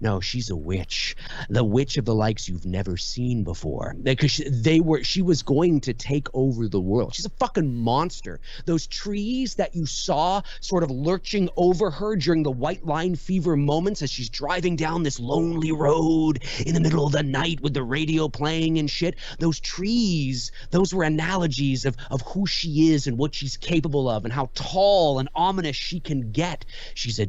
No, she's a witch, the witch of the likes you've never seen before. Because she was going to take over the world. She's a fucking monster. Those trees that you saw sort of lurching over her during the white line fever moments as she's driving down this lonely road in the middle of the night with the radio playing and shit, those trees, those were analogies of who she is and what she's capable of and how tall and ominous she can get. She's a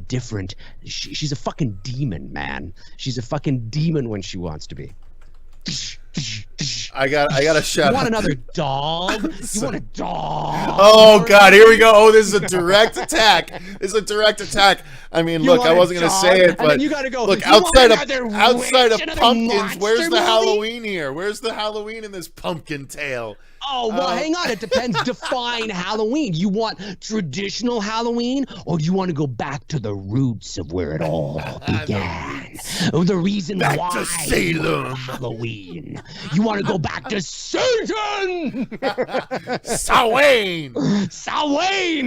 fucking demon, man. She's a fucking demon when she wants to be. I got a shout. You want another dog? You want a dog? Oh God, here we go. Oh, this is a direct attack. I mean, look, I wasn't gonna say it, but you gotta go. Look, outside of pumpkins, where's the Halloween here? Where's the Halloween in this pumpkin tale? Oh, well, hang on. It depends. Define Halloween. You want traditional Halloween, or do you want to go back to the roots of where it all began? The reason back why to Salem. Halloween. You want to go back to Satan? Samhain.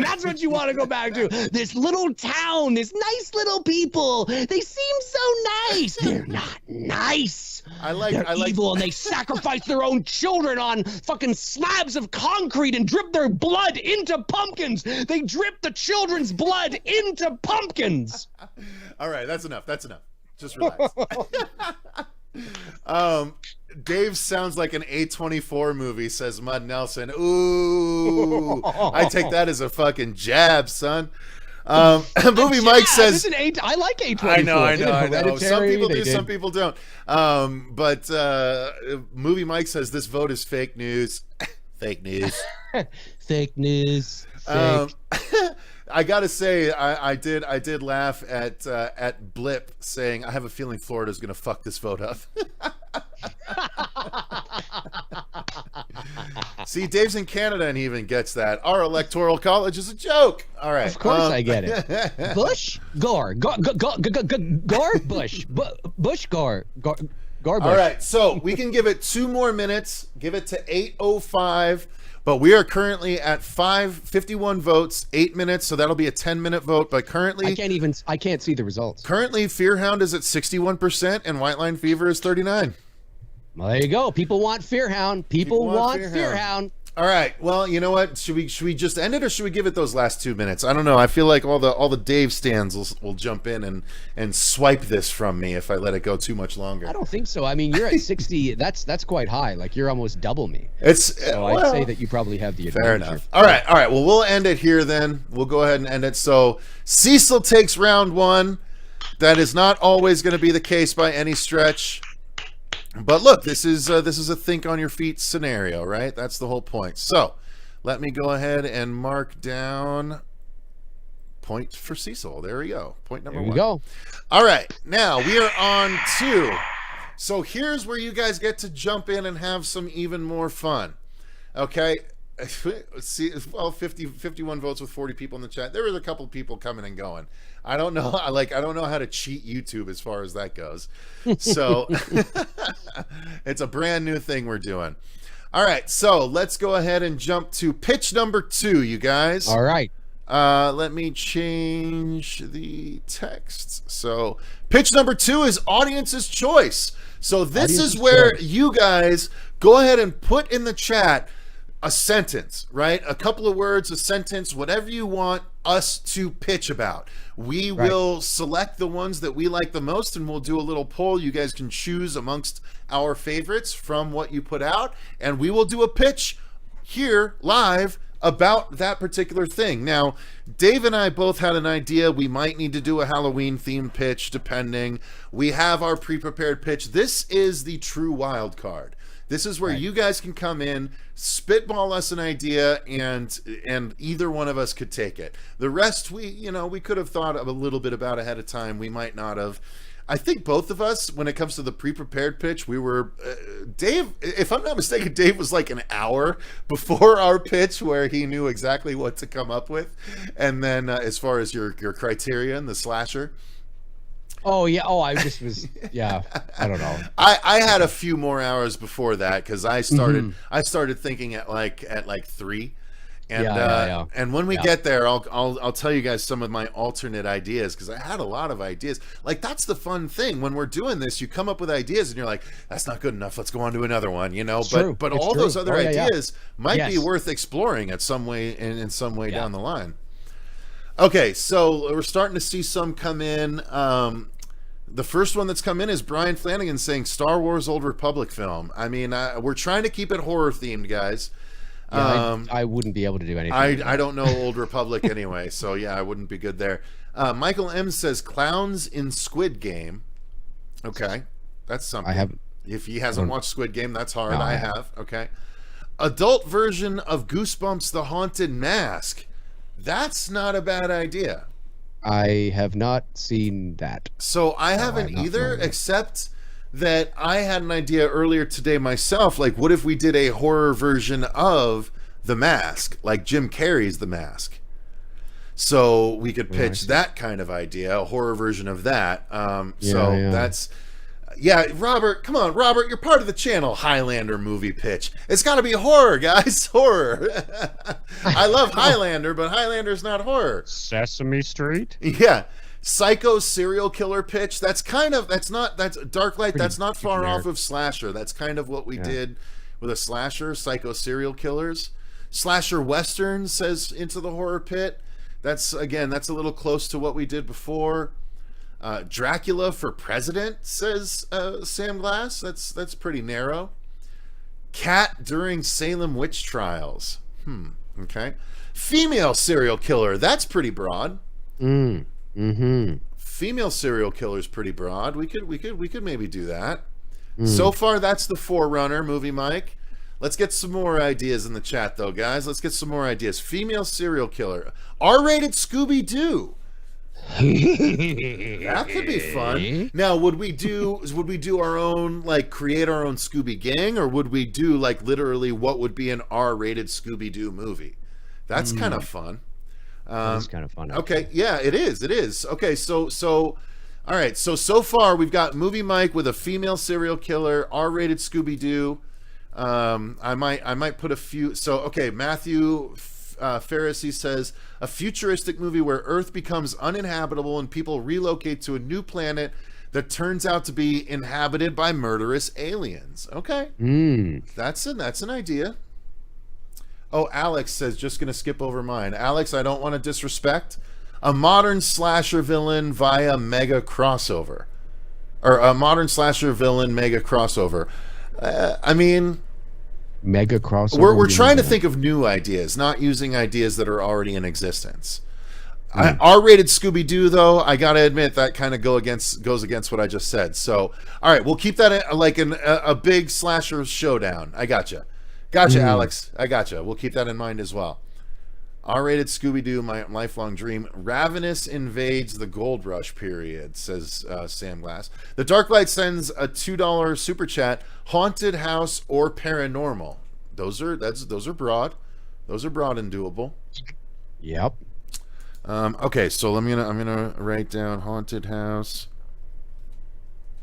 That's what you want to go back to. This little town, this nice little people. They seem so nice. They're not nice. They're evil, and they sacrifice their own children on fucking slabs of concrete and drip their blood into pumpkins. They drip the children's blood into pumpkins. All right, that's enough. Just relax. Dave sounds like an A24 movie, says Mud Nelson. Ooh, I take that as a fucking jab, son. Movie Mike says, I like A24. I know. Some people do, some people don't. But Movie Mike says this vote is fake news. Fake news. Fake news. I gotta say, I did laugh at Blip saying, "I have a feeling Florida's gonna fuck this vote up." See, Dave's in Canada and he even gets that. Our electoral college is a joke. All right. Of course I get it. Bush, Gore, Gore, Bush, Bush, Gore, Bush. All right, so we can give it 2 more minutes. Give it to 8:05. But we are currently at 51 votes, 8 minutes, so that'll be a 10-minute vote. But currently, I can't see the results. Currently, Fearhound is at 61% and White Line Fever is 39%. Well, there you go. People want Fearhound. People want Fearhound. All right. Well, you know what? Should we just end it, or should we give it those last 2 minutes? I don't know. I feel like all the Dave stands will jump in and swipe this from me if I let it go too much longer. I don't think so. I mean, you're at 60. That's quite high. Like, you're almost double me. So I'd say that you probably have the advantage. Fair enough. All right. Well, we'll end it here then. We'll go ahead and end it. So Cecil takes round 1. That is not always going to be the case by any stretch. But look, this is a think on your feet scenario, right? That's the whole point. So let me go ahead and mark down point for Cecil. There we go. Point number 1. There we go. All right. Now we are on 2. So here's where you guys get to jump in and have some even more fun. Okay. Let's see. Well, 51 votes with 40 people in the chat. There was a couple people coming and going. I don't know. I don't know how to cheat YouTube as far as that goes. So it's a brand new thing we're doing. All right. So let's go ahead and jump to pitch number 2, you guys. All right. Let me change the text. So pitch number 2 is audience's choice. So this is where you guys go ahead and put in the chat a sentence, right? A couple of words, a sentence, whatever you want us to pitch about. We will select the ones that we like the most, and we'll do a little poll. You guys can choose amongst our favorites from what you put out, and we will do a pitch here live about that particular thing. Now, Dave and I both had an idea. We might need to do a Halloween themed pitch, depending. We have our pre-prepared pitch. This is the true wild card. This is where Right. you guys can come in, spitball us an idea, and either one of us could take it. The rest, we could have thought of a little bit about ahead of time. We might not have. I think both of us, when it comes to the pre-prepared pitch, we were Dave. If I'm not mistaken, Dave was like an hour before our pitch, where he knew exactly what to come up with. And then, as far as your criterion, the slasher. Oh yeah. Oh, I just was. Yeah. I don't know. I had a few more hours before that because I started thinking at like 3. And Yeah. and when we get there, I'll tell you guys some of my alternate ideas, because I had a lot of ideas. Like, that's the fun thing when we're doing this. You come up with ideas and you're like, that's not good enough. Let's go on to another one. It's but true. but It's all true. those other ideas might be Yes. worth exploring at some way in some way down the line. Okay, so we're starting to see some come in. The first one that's come in is Brian Flanagan saying Star Wars Old Republic film. I mean, we're trying to keep it horror themed, guys. Yeah, I wouldn't be able to do anything. I don't know Old Republic anyway, so yeah, I wouldn't be good there. Michael M says clowns in Squid Game. Okay, that's something. I haven't. If he hasn't watched Squid Game, that's hard. No, I I have. Okay. Adult version of Goosebumps: The Haunted Mask. That's not a bad idea. I have not seen that. So I haven't I'm not either, familiar. except that I had an idea earlier today myself. Like, what if we did a horror version of The Mask, like Jim Carrey's The Mask? So we could pitch that kind of idea, a horror version of that. That's... Yeah, Robert, come on, Robert, you're part of the channel. Highlander movie pitch. It's got to be horror, guys. Horror. I love Highlander, but Highlander's not horror. Sesame Street? Yeah. Psycho serial killer pitch. That's Darklight. That's not far off of slasher. That's kind of what we did with a slasher. Psycho serial killers. Slasher Western says Into the Horror Pit. That's a little close to what we did before. Dracula for President, says Sam Glass. That's pretty narrow. Cat during Salem witch trials. Okay. Female serial killer. That's pretty broad. Female serial killer is pretty broad. We could maybe do that. So far, that's the forerunner movie, Mike. Let's get some more ideas in the chat, though, guys. Let's get some more ideas. Female serial killer. R-rated Scooby-Doo. That could be fun. Now, would we do our own, like, create our own Scooby Gang, or would we do, like, literally what would be an R-rated Scooby-Doo movie? That's kind of fun. That's kind of fun. Okay, yeah, it is. Okay, so all right, so far we've got Movie Mike with a female serial killer, R-rated Scooby-Doo. I might put a few. So okay, Matthew Pharisee says a futuristic movie where Earth becomes uninhabitable and people relocate to a new planet that turns out to be inhabited by murderous aliens. Okay, that's an idea. Oh, Alex says, just going to skip over mine. Alex, I don't want to disrespect. A modern slasher villain via mega crossover. Or a modern slasher villain mega crossover. I mean... Mega crossover? We're trying to think of new ideas, not using ideas that are already in existence. R-rated Scooby-Doo, though, I got to admit, that kind of goes against what I just said. So, all right, we'll keep that like a big slasher showdown. I gotcha. Gotcha, Alex. I gotcha. We'll keep that in mind as well. R-rated Scooby-Doo, my lifelong dream. Ravenous invades the Gold Rush period, says Sam Glass. The Darklight sends a $2 super chat. Haunted house or paranormal. Those are broad. Those are broad and doable. Yep. Okay, so I'm gonna write down haunted house,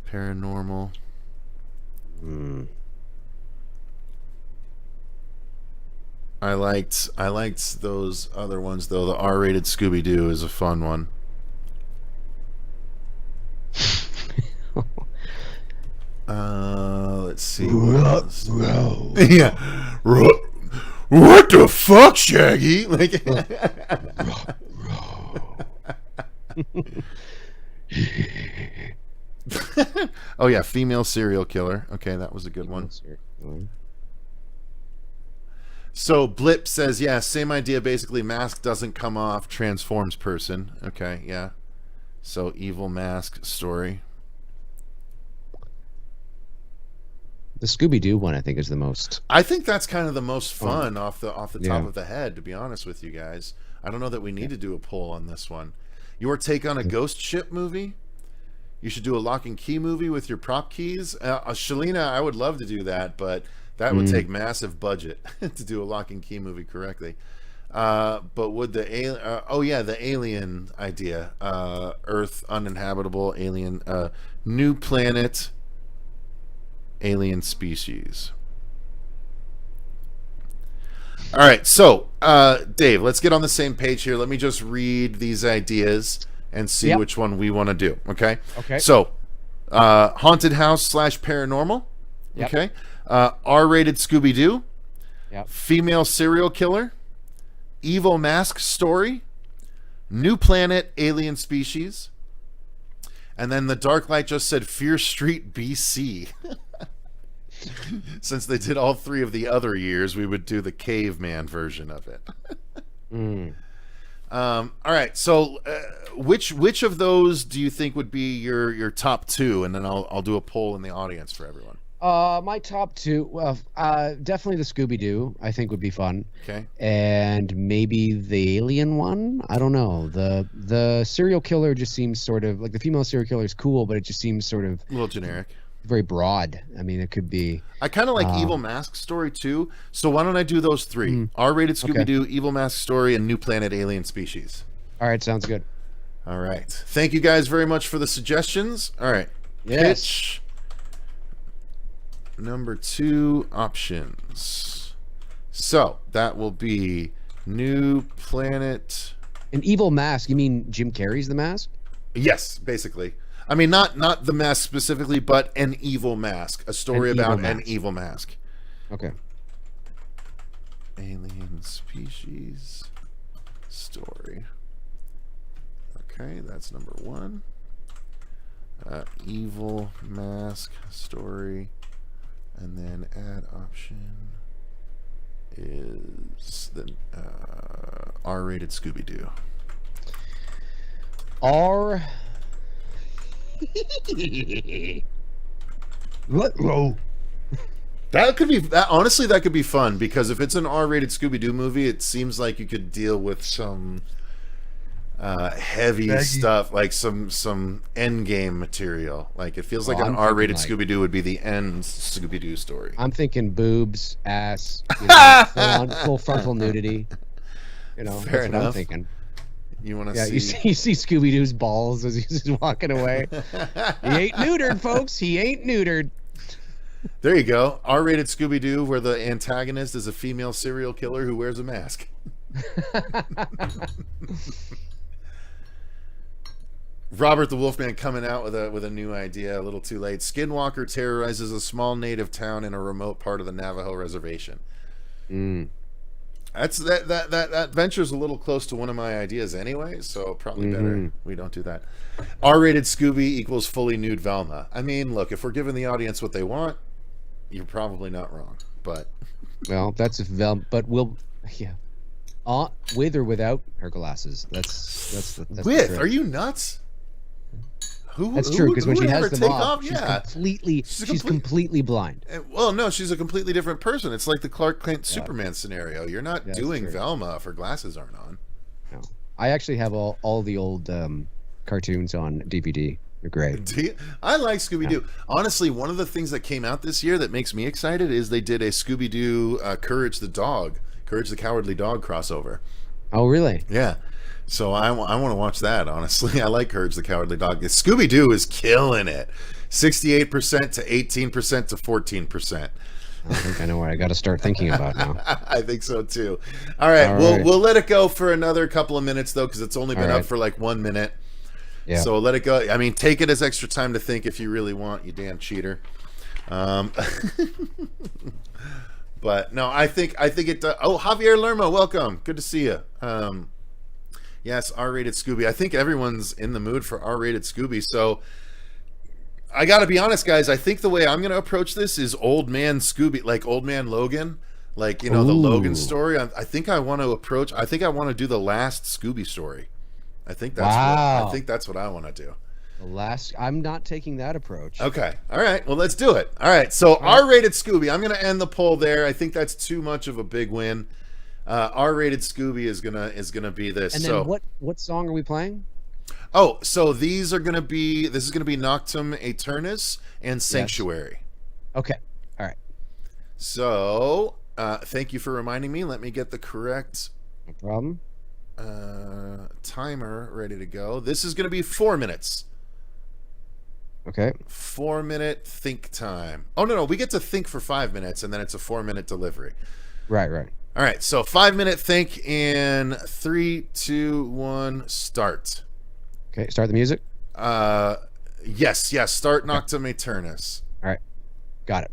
paranormal. I liked those other ones, though. The R-rated Scooby-Doo is a fun one. Let's see. Yeah. What the fuck, Shaggy? Like. Oh yeah, female serial killer. Okay, that was a good one. So Blip says, yeah, same idea. Basically, mask doesn't come off, transforms person. Okay, yeah. So evil mask story. The Scooby-Doo one, I think, is the most. I think that's kind of the most fun off the top Yeah. of the head, to be honest with you guys. I don't know that we need to do a poll on this one. Your take on a ghost ship movie? You should do a lock and key movie with your prop keys. Shalina, I would love to do that, but that would take massive budget to do a lock and key movie correctly. But would the the alien idea, Earth uninhabitable, alien, new planet, alien species. All right, so Dave, let's get on the same page here. Let me just read these ideas and see which one we want to do. Okay. Okay. So, haunted house / paranormal. Yep. Okay. R-rated Scooby-Doo. Yep. Female serial killer. Evil mask story. New planet, alien species. And then the Dark Light just said Fear Street, BC. Since they did all 3 of the other years, we would do the caveman version of it. All right, so which of those do you think would be your top 2? And then I'll do a poll in the audience for everyone. My top 2, well, definitely the Scooby-Doo, I think would be fun. Okay. And maybe the alien one. I don't know. The serial killer just seems sort of like the female serial killer is cool, but it just seems sort of A little generic. very broad. I mean, it could be. I kind of like Evil Mask Story too. So why don't I do those 3? R-rated Scooby-Doo, Evil Mask Story, and New Planet Alien Species. All right, sounds good. All right. Thank you guys very much for the suggestions. All right. Yes. Pitch number 2 options. So that will be New Planet. An evil mask. You mean Jim Carrey's The Mask? Yes, basically. I mean, not the mask specifically, but an evil mask. A story about an evil mask. Okay. Alien species story. Okay, that's number 1. Evil mask story. And then add option is the R-rated Scooby-Doo. R. That could be that. Honestly, that could be fun because if it's an R-rated Scooby-Doo movie, it seems like you could deal with some heavy stuff, like some Endgame material. Like it feels like an R-rated Scooby-Doo would be the end Scooby-Doo story. I'm thinking boobs, ass, you know, full frontal nudity. You know, Fair that's enough. what I'm thinking. You want to Yeah, see? you see Scooby-Doo's balls as he's walking away. He ain't neutered, folks. He ain't neutered. There you go. R-rated Scooby-Doo, where the antagonist is a female serial killer who wears a mask. Robert the Wolfman coming out with a new idea a little too late. Skinwalker terrorizes a small native town in a remote part of the Navajo reservation. That's that venture's a little close to one of my ideas anyway, so probably better we don't do that. R-rated Scooby equals fully nude Velma. I mean, look, if we're giving the audience what they want, you're probably not wrong. But well, that's if Velma, but we'll with or without her glasses. That's with? Are you nuts? That's true, because when she has them off, she's she's completely blind. Well, no, she's a completely different person. It's like the Clark Kent Superman scenario. You're not doing true. Velma if her glasses aren't on. No. I actually have all the old cartoons on DVD. They're great. I like Scooby-Doo. Honestly, one of the things that came out this year that makes me excited is they did a Scooby-Doo Courage the Cowardly Dog crossover. Oh, really? Yeah. So I want to watch that, honestly. I like Courage the Cowardly Dog. Scooby-Doo is killing it. 68% to 18% to 14%. I think I know what I got to start thinking about now. I think so, too. All right. We'll let it go for another couple of minutes, though, because it's only been up for like 1 minute. Yeah. So let it go. I mean, take it as extra time to think if you really want, you damn cheater. But, no, I think it does. Oh, Javier Lerma, welcome. Good to see you. Yes, R-rated Scooby. I think everyone's in the mood for R-rated Scooby. So I got to be honest, guys. I think the way I'm going to approach this is Old Man Scooby, like Old Man Logan, like, you know, the Logan story. I think I want to do the last Scooby story. I think that's what I want to do. I'm not taking that approach. Okay. All right. Well, let's do it. All right. So R-rated Scooby. I'm going to end the poll there. I think that's too much of a big win. R-rated Scooby is gonna be this. And then what song are we playing? Oh, so these are gonna be. This is gonna be NOCTEM, AETURNUS, and Sanctuary. Yes. Okay. All right. So, thank you for reminding me. Let me get the correct No problem. timer ready to go. This is gonna be 4 minutes. Okay. 4-minute think time. Oh no, we get to think for 5 minutes, and then it's a 4-minute delivery. Right. All right, so 5-minute think in 3, 2, 1, start. Okay, start the music. Yes. Start NOCTEM, AETURNUS. All right, got it.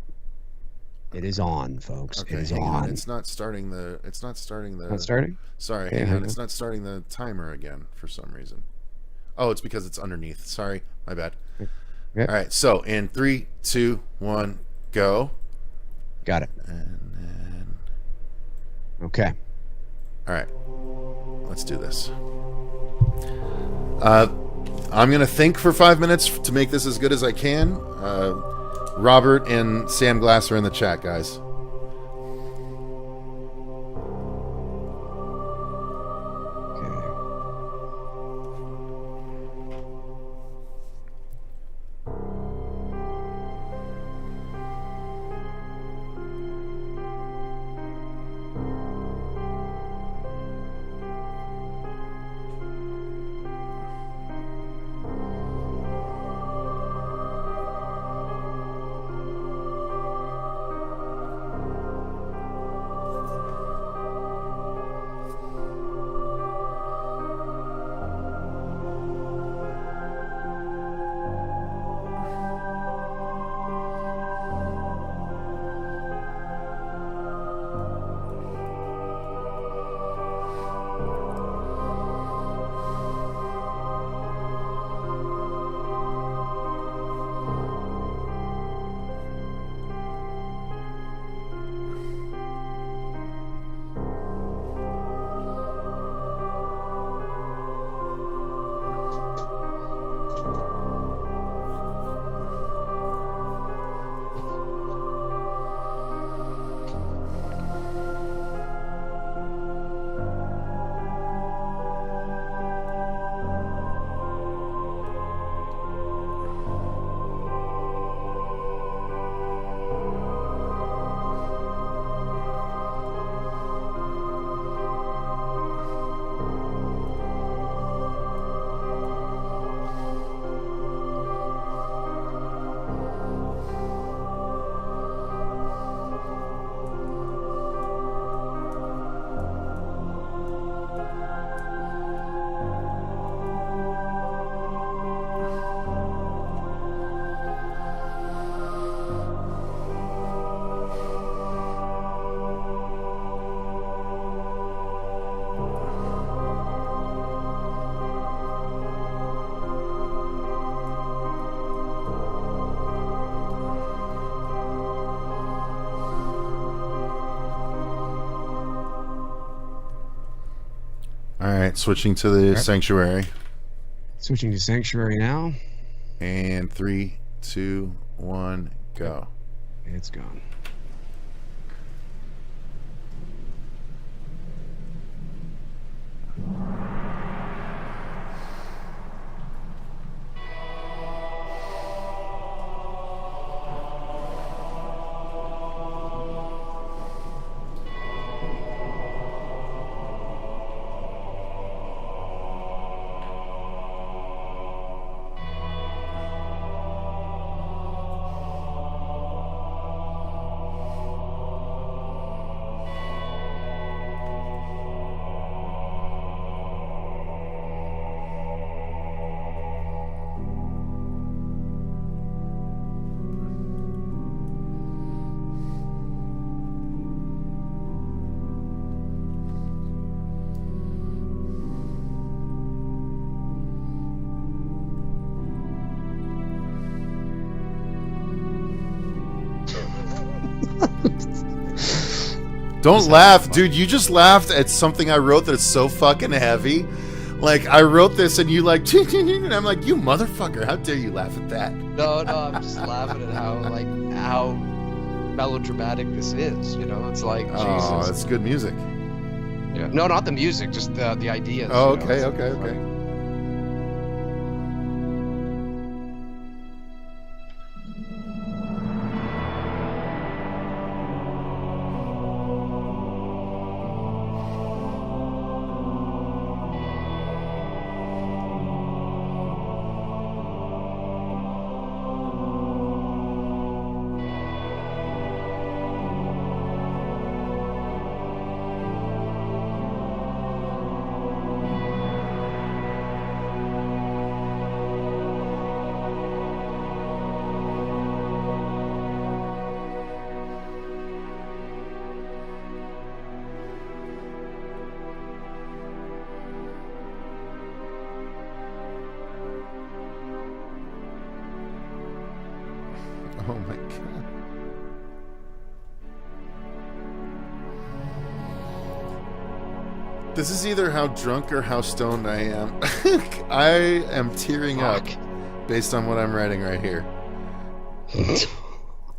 It is on, folks. Okay, it is hang on. It's not starting the. Not starting? Sorry, Okay, hang hang on. on. It's not starting the timer again for some reason. Oh, it's because it's underneath. Sorry, my bad. Okay. All right, so in 3, 2, 1, go. Got it. And then. Okay. All right, let's do this. I'm going to think for 5 minutes to make this as good as I can. Robert and Sam Glass are in the chat, guys. All right, switching to the Sanctuary. Switching to Sanctuary now. And 3, 2, 1, go. It's gone. Don't laugh, dude. You just laughed at something I wrote that is so fucking heavy. Like, I wrote this and you like, and I'm like, you motherfucker, how dare you laugh at that? No, I'm just laughing at how melodramatic this is. You know, it's like Oh, Jesus. it's good music. Yeah. No, not the music, just the ideas. Oh, you know, okay, it's okay, like- okay. Oh my god. This is either how drunk or how stoned I am. I am tearing up based on what I'm writing right here.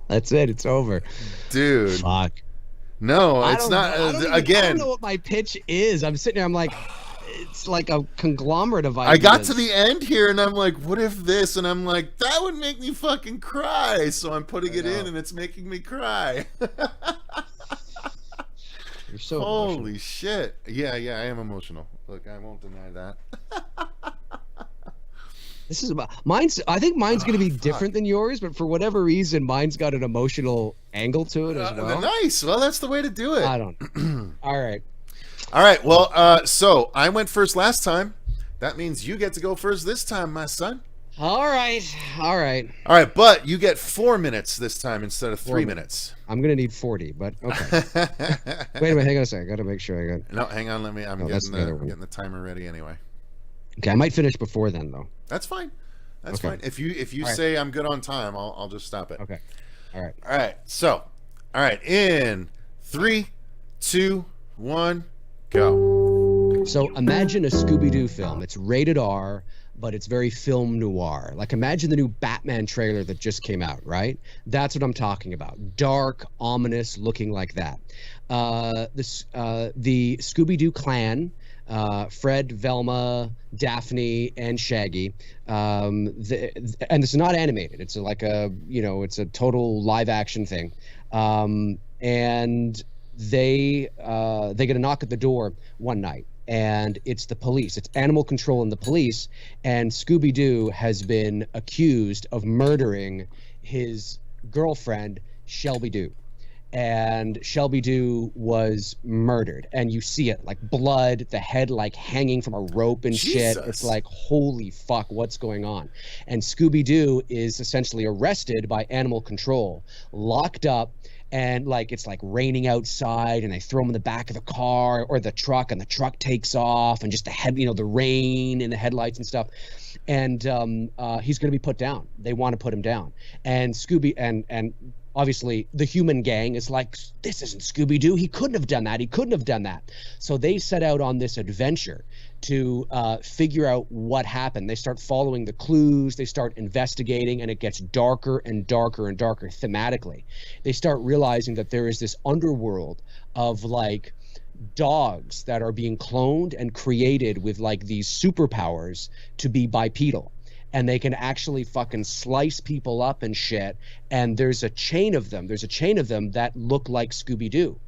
That's it. It's over. Dude. Fuck. No, I it's don't not. know- I don't even- I again, don't know what my pitch is. I'm sitting there. I'm like, it's like a conglomerate of I ideas. got to the end here and I'm like, what if this? And I'm like, that would make me fucking cry. So I'm putting it in and it's making me cry. You're so Holy emotional. shit. Yeah, I am emotional. Look, I won't deny that. This is about mine's. I think mine's going to be different than yours, but for whatever reason, mine's got an emotional angle to it as well. Nice. Well, that's the way to do it. I don't. All right. All right. Well, so I went first last time. That means you get to go first this time, my son. All right. All right, but you get 4 minutes this time instead of 3 minutes. I'm gonna need 40, but okay. Wait a minute. Hang on a second. I gotta make sure I got. No, hang on. I'm that's the other one. getting the timer ready anyway. Okay, I might finish before then, though. That's fine. That's Okay. fine. If you All right. say I'm good on time, I'll just stop it. Okay. All right. All right. So, all right. In 3, 2, 1, go. So imagine a Scooby-Doo film. It's rated R, but it's very film noir. Like imagine the new Batman trailer that just came out, right? That's what I'm talking about. Dark, ominous, looking like that. The Scooby-Doo clan, Fred, Velma, Daphne, and Shaggy. And it's not animated. It's like it's a total live action thing. And they get a knock at the door one night. And it's the police. It's animal control and the police. And Scooby-Doo has been accused of murdering his girlfriend, Shelby Doo. And Shelby Doo was murdered. And you see it, like blood, the head like hanging from a rope and shit. Jesus. It's like, holy fuck, what's going on? And Scooby-Doo is essentially arrested by animal control, locked up. And like it's like raining outside, and they throw him in the back of the car or the truck, and the truck takes off, and just the rain and the headlights and stuff. And he's going to be put down. They want to put him down. And Scooby and obviously the human gang is like, this isn't Scooby-Doo. He couldn't have done that. He couldn't have done that. So they set out on this adventure to figure out what happened. They start following the clues. They start investigating, and it gets darker and darker and darker thematically. They start realizing that there is this underworld of like dogs that are being cloned and created with like these superpowers to be bipedal. And they can actually fucking slice people up and shit. And there's a chain of them. There's a chain of them that look like Scooby-Doo.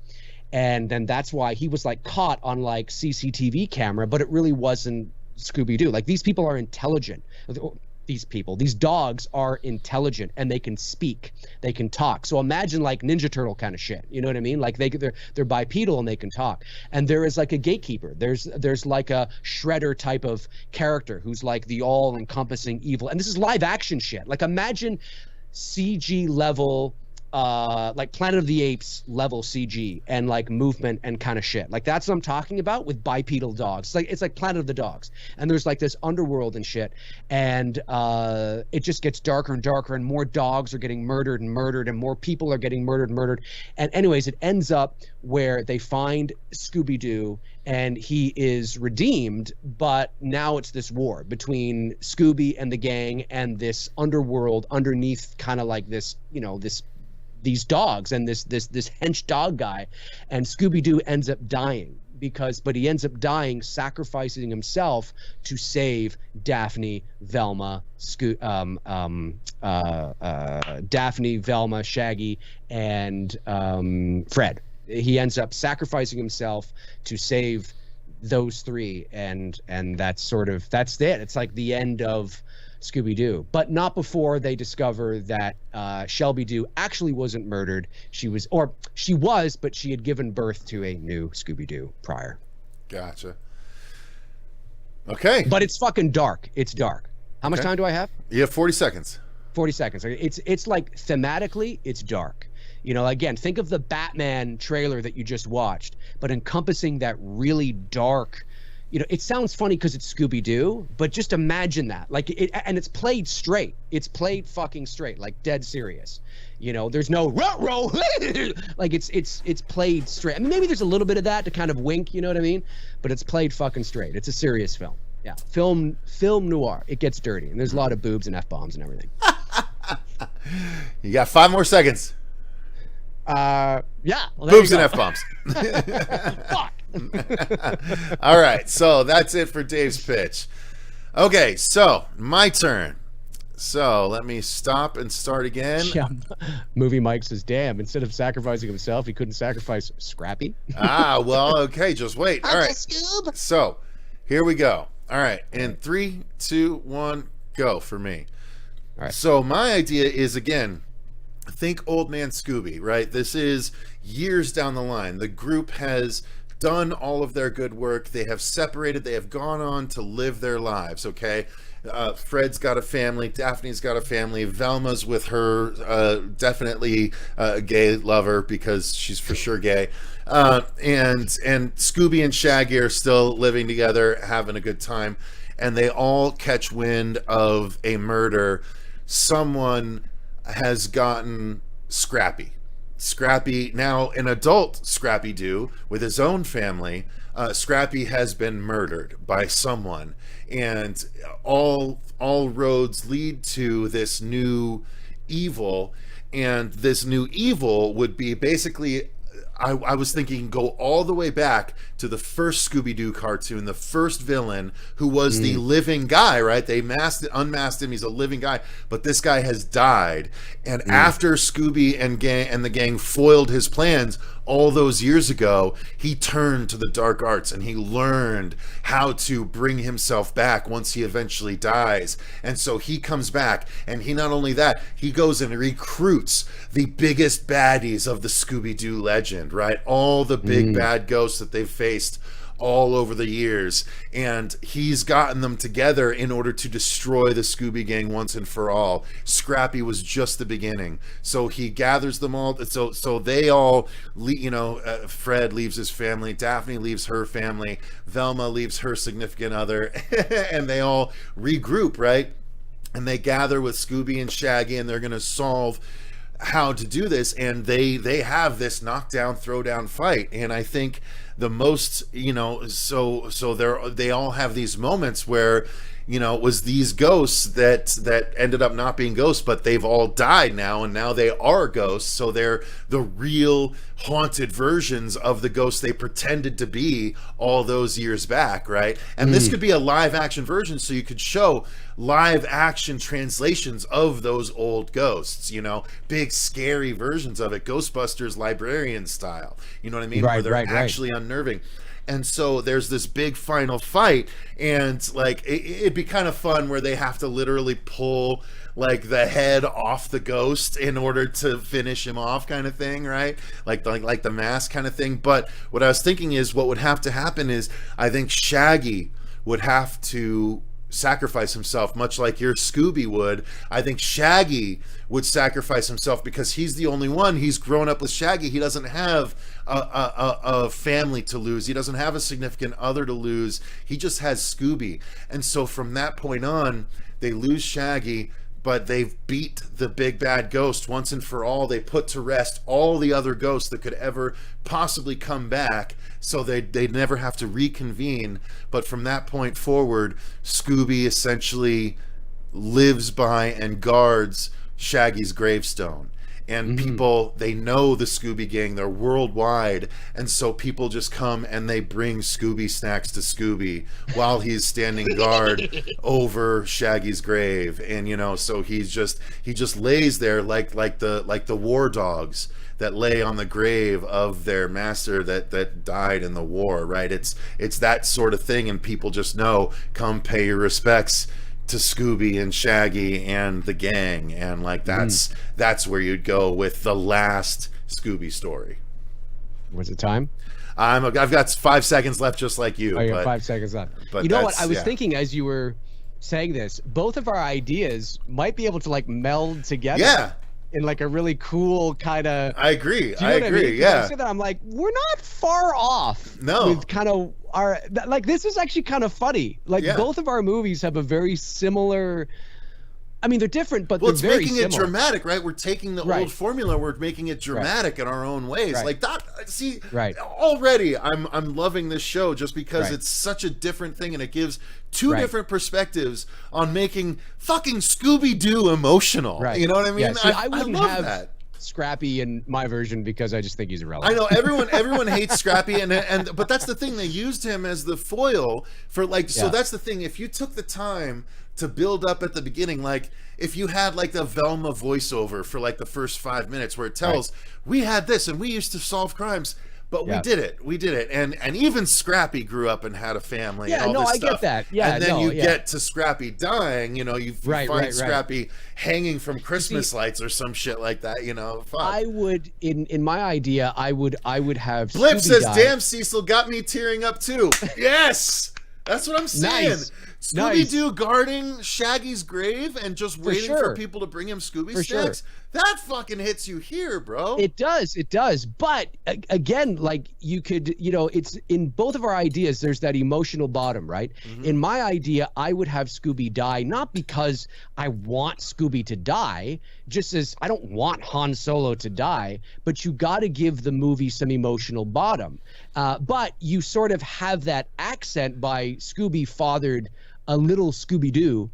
And then that's why he was like caught on like CCTV camera, but it really wasn't Scooby-Doo. Like these people are intelligent. These dogs are intelligent, and they can speak, they can talk. So imagine like Ninja Turtle kind of shit. You know what I mean? Like they're bipedal and they can talk. And there is like a gatekeeper. There's like a Shredder type of character who's like the all-encompassing evil. And this is live action shit. Like imagine CG level like Planet of the Apes level CG and like movement and kind of shit. Like that's what I'm talking about with bipedal dogs. It's like Planet of the Dogs, and there's like this underworld and shit, and it just gets darker and darker, and more dogs are getting murdered, and more people are getting murdered. And anyways, it ends up where they find Scooby-Doo and he is redeemed, but now it's this war between Scooby and the gang and this underworld underneath, kind of like this, these dogs and this hench dog guy, and Scooby-Doo ends up dying but he ends up dying sacrificing himself to save Daphne, Velma, Daphne, Velma, Shaggy, and Fred. He ends up sacrificing himself to save those three, and that's it. It's like the end of Scooby-Doo, but not before they discover that Shelby-Doo actually wasn't murdered. She was, but she had given birth to a new Scooby-Doo prior. Gotcha. Okay. But it's fucking dark. It's dark. How much time do I have? You have 40 seconds. 40 seconds. It's like thematically, it's dark. Again, think of the Batman trailer that you just watched, but encompassing that really dark. It sounds funny because it's Scooby-Doo, but just imagine that. And it's played straight. It's played fucking straight, like dead serious. There's no row. Like it's played straight. I mean, maybe there's a little bit of that to kind of wink, you know what I mean? But it's played fucking straight. It's a serious film. Yeah, film noir. It gets dirty, and there's a lot of boobs and F-bombs and everything. You got 5 more seconds. Yeah. Well, boobs and F-bombs. Fuck. All right, so that's it for Dave's pitch. Okay, so my turn. So let me stop and start again. Yeah. Movie Mike says, damn, instead of sacrificing himself, he couldn't sacrifice Scrappy. Well, okay, just wait. All right. Scoob. So here we go. All right, and 3, 2, 1, go for me. All right. So my idea is, again, think Old Man Scooby, right? This is years down the line. The group has done all of their good work. They have separated. They have gone on to live their lives, okay? Fred's got a family. Daphne's got a family. Velma's with her, definitely a gay lover because she's for sure gay. And Scooby and Shaggy are still living together, having a good time. And they all catch wind of a murder. Someone has gotten Scrappy. Scrappy, now an adult Scrappy-Doo with his own family. Scrappy has been murdered by someone, and all roads lead to this new evil, and this new evil would be basically, I was thinking, go all the way back to the first Scooby-Doo cartoon, the first villain, who was the living guy, right? They unmasked him, he's a living guy, but this guy has died. And after Scooby and the gang foiled his plans all those years ago, he turned to the dark arts and he learned how to bring himself back once he eventually dies. And so he comes back, and he, not only that, he goes and recruits the biggest baddies of the Scooby-Doo legend, right? All the big bad ghosts that they've faced all over the years, and he's gotten them together in order to destroy the Scooby Gang once and for all. Scrappy was just the beginning, so he gathers them all. So they all, Fred leaves his family, Daphne leaves her family, Velma leaves her significant other, and they all regroup, right? And they gather with Scooby and Shaggy, and they're going to solve how to do this, and they have this knockdown throwdown fight. And I think the most, so they all have these moments where, it was these ghosts that ended up not being ghosts, but they've all died now, and now they are ghosts. So they're the real haunted versions of the ghosts they pretended to be all those years back, right? And this could be a live action version, so you could show live action translations of those old ghosts, big scary versions of it, Ghostbusters Librarian style, you know what I mean? Right, where they're actually unnerving. And so there's this big final fight, and like it'd be kind of fun where they have to literally pull like the head off the ghost in order to finish him off, kind of thing, right? Like the mask kind of thing. But what I was thinking is, what would have to happen is, I think Shaggy would have to sacrifice himself, much like your Scooby would. I think Shaggy would sacrifice himself because he's the only one. He's grown up with Shaggy. He doesn't have a family to lose. He doesn't have a significant other to lose. He just has Scooby. And so from that point on, they lose Shaggy, but they've beat the big bad ghost once and for all. They put to rest all the other ghosts that could ever possibly come back, so they'd never have to reconvene. But from that point forward, Scooby essentially lives by and guards Shaggy's gravestone. And people, they know the Scooby Gang, they're worldwide, and so people just come and they bring Scooby snacks to Scooby while he's standing guard over Shaggy's grave. And so he just lays there like the war dogs that lay on the grave of their master that died in the war, right? It's that sort of thing, and people just know, come pay your respects to Scooby and Shaggy and the gang, and that's where you'd go with the last Scooby story. What's the time? I've got 5 seconds left, just like you. Oh, you got 5 seconds left. But you know what? I was thinking as you were saying this, both of our ideas might be able to meld together. Yeah. In a really cool kind of. I agree. I agree. I mean? Yeah. I said that, I'm like, we're not far off. No. With kind of our this is actually kind of funny. Both of our movies have a very similar. I mean, they're different, but they're very similar. It's making it dramatic, right? We're taking the old formula, we're making it dramatic in our own ways. Right. Like that. See, already I'm loving this show just because it's such a different thing, and it gives two different perspectives on making fucking Scooby-Doo emotional. Right. You know what I mean? Yeah, see, I love have that. Scrappy in my version because I just think he's irrelevant. I know everyone hates Scrappy, but that's the thing, they used him as the foil for so that's the thing, if you took the time to build up at the beginning, if you had the Velma voiceover for the first 5 minutes where it tells we had this and we used to solve crimes, but we did it, and even Scrappy grew up and had a family. Yeah, and all this I stuff. get that. Yeah, and then you get to Scrappy dying. You find Scrappy hanging from Christmas lights or some shit like that. Fuck. I would, in my idea, I would have. Blip Scooby says, die. "Damn, Cecil got me tearing up too." Yes, that's what I'm saying. Nice. Scooby-Doo guarding Shaggy's grave and just waiting for people to bring him Scooby snacks. Sure. That fucking hits you here, bro. It does. But again, you could, it's in both of our ideas, there's that emotional bottom, right? Mm-hmm. In my idea, I would have Scooby die, not because I want Scooby to die, just as I don't want Han Solo to die, but you got to give the movie some emotional bottom. But you sort of have that accent by Scooby fathered a little Scooby-Doo,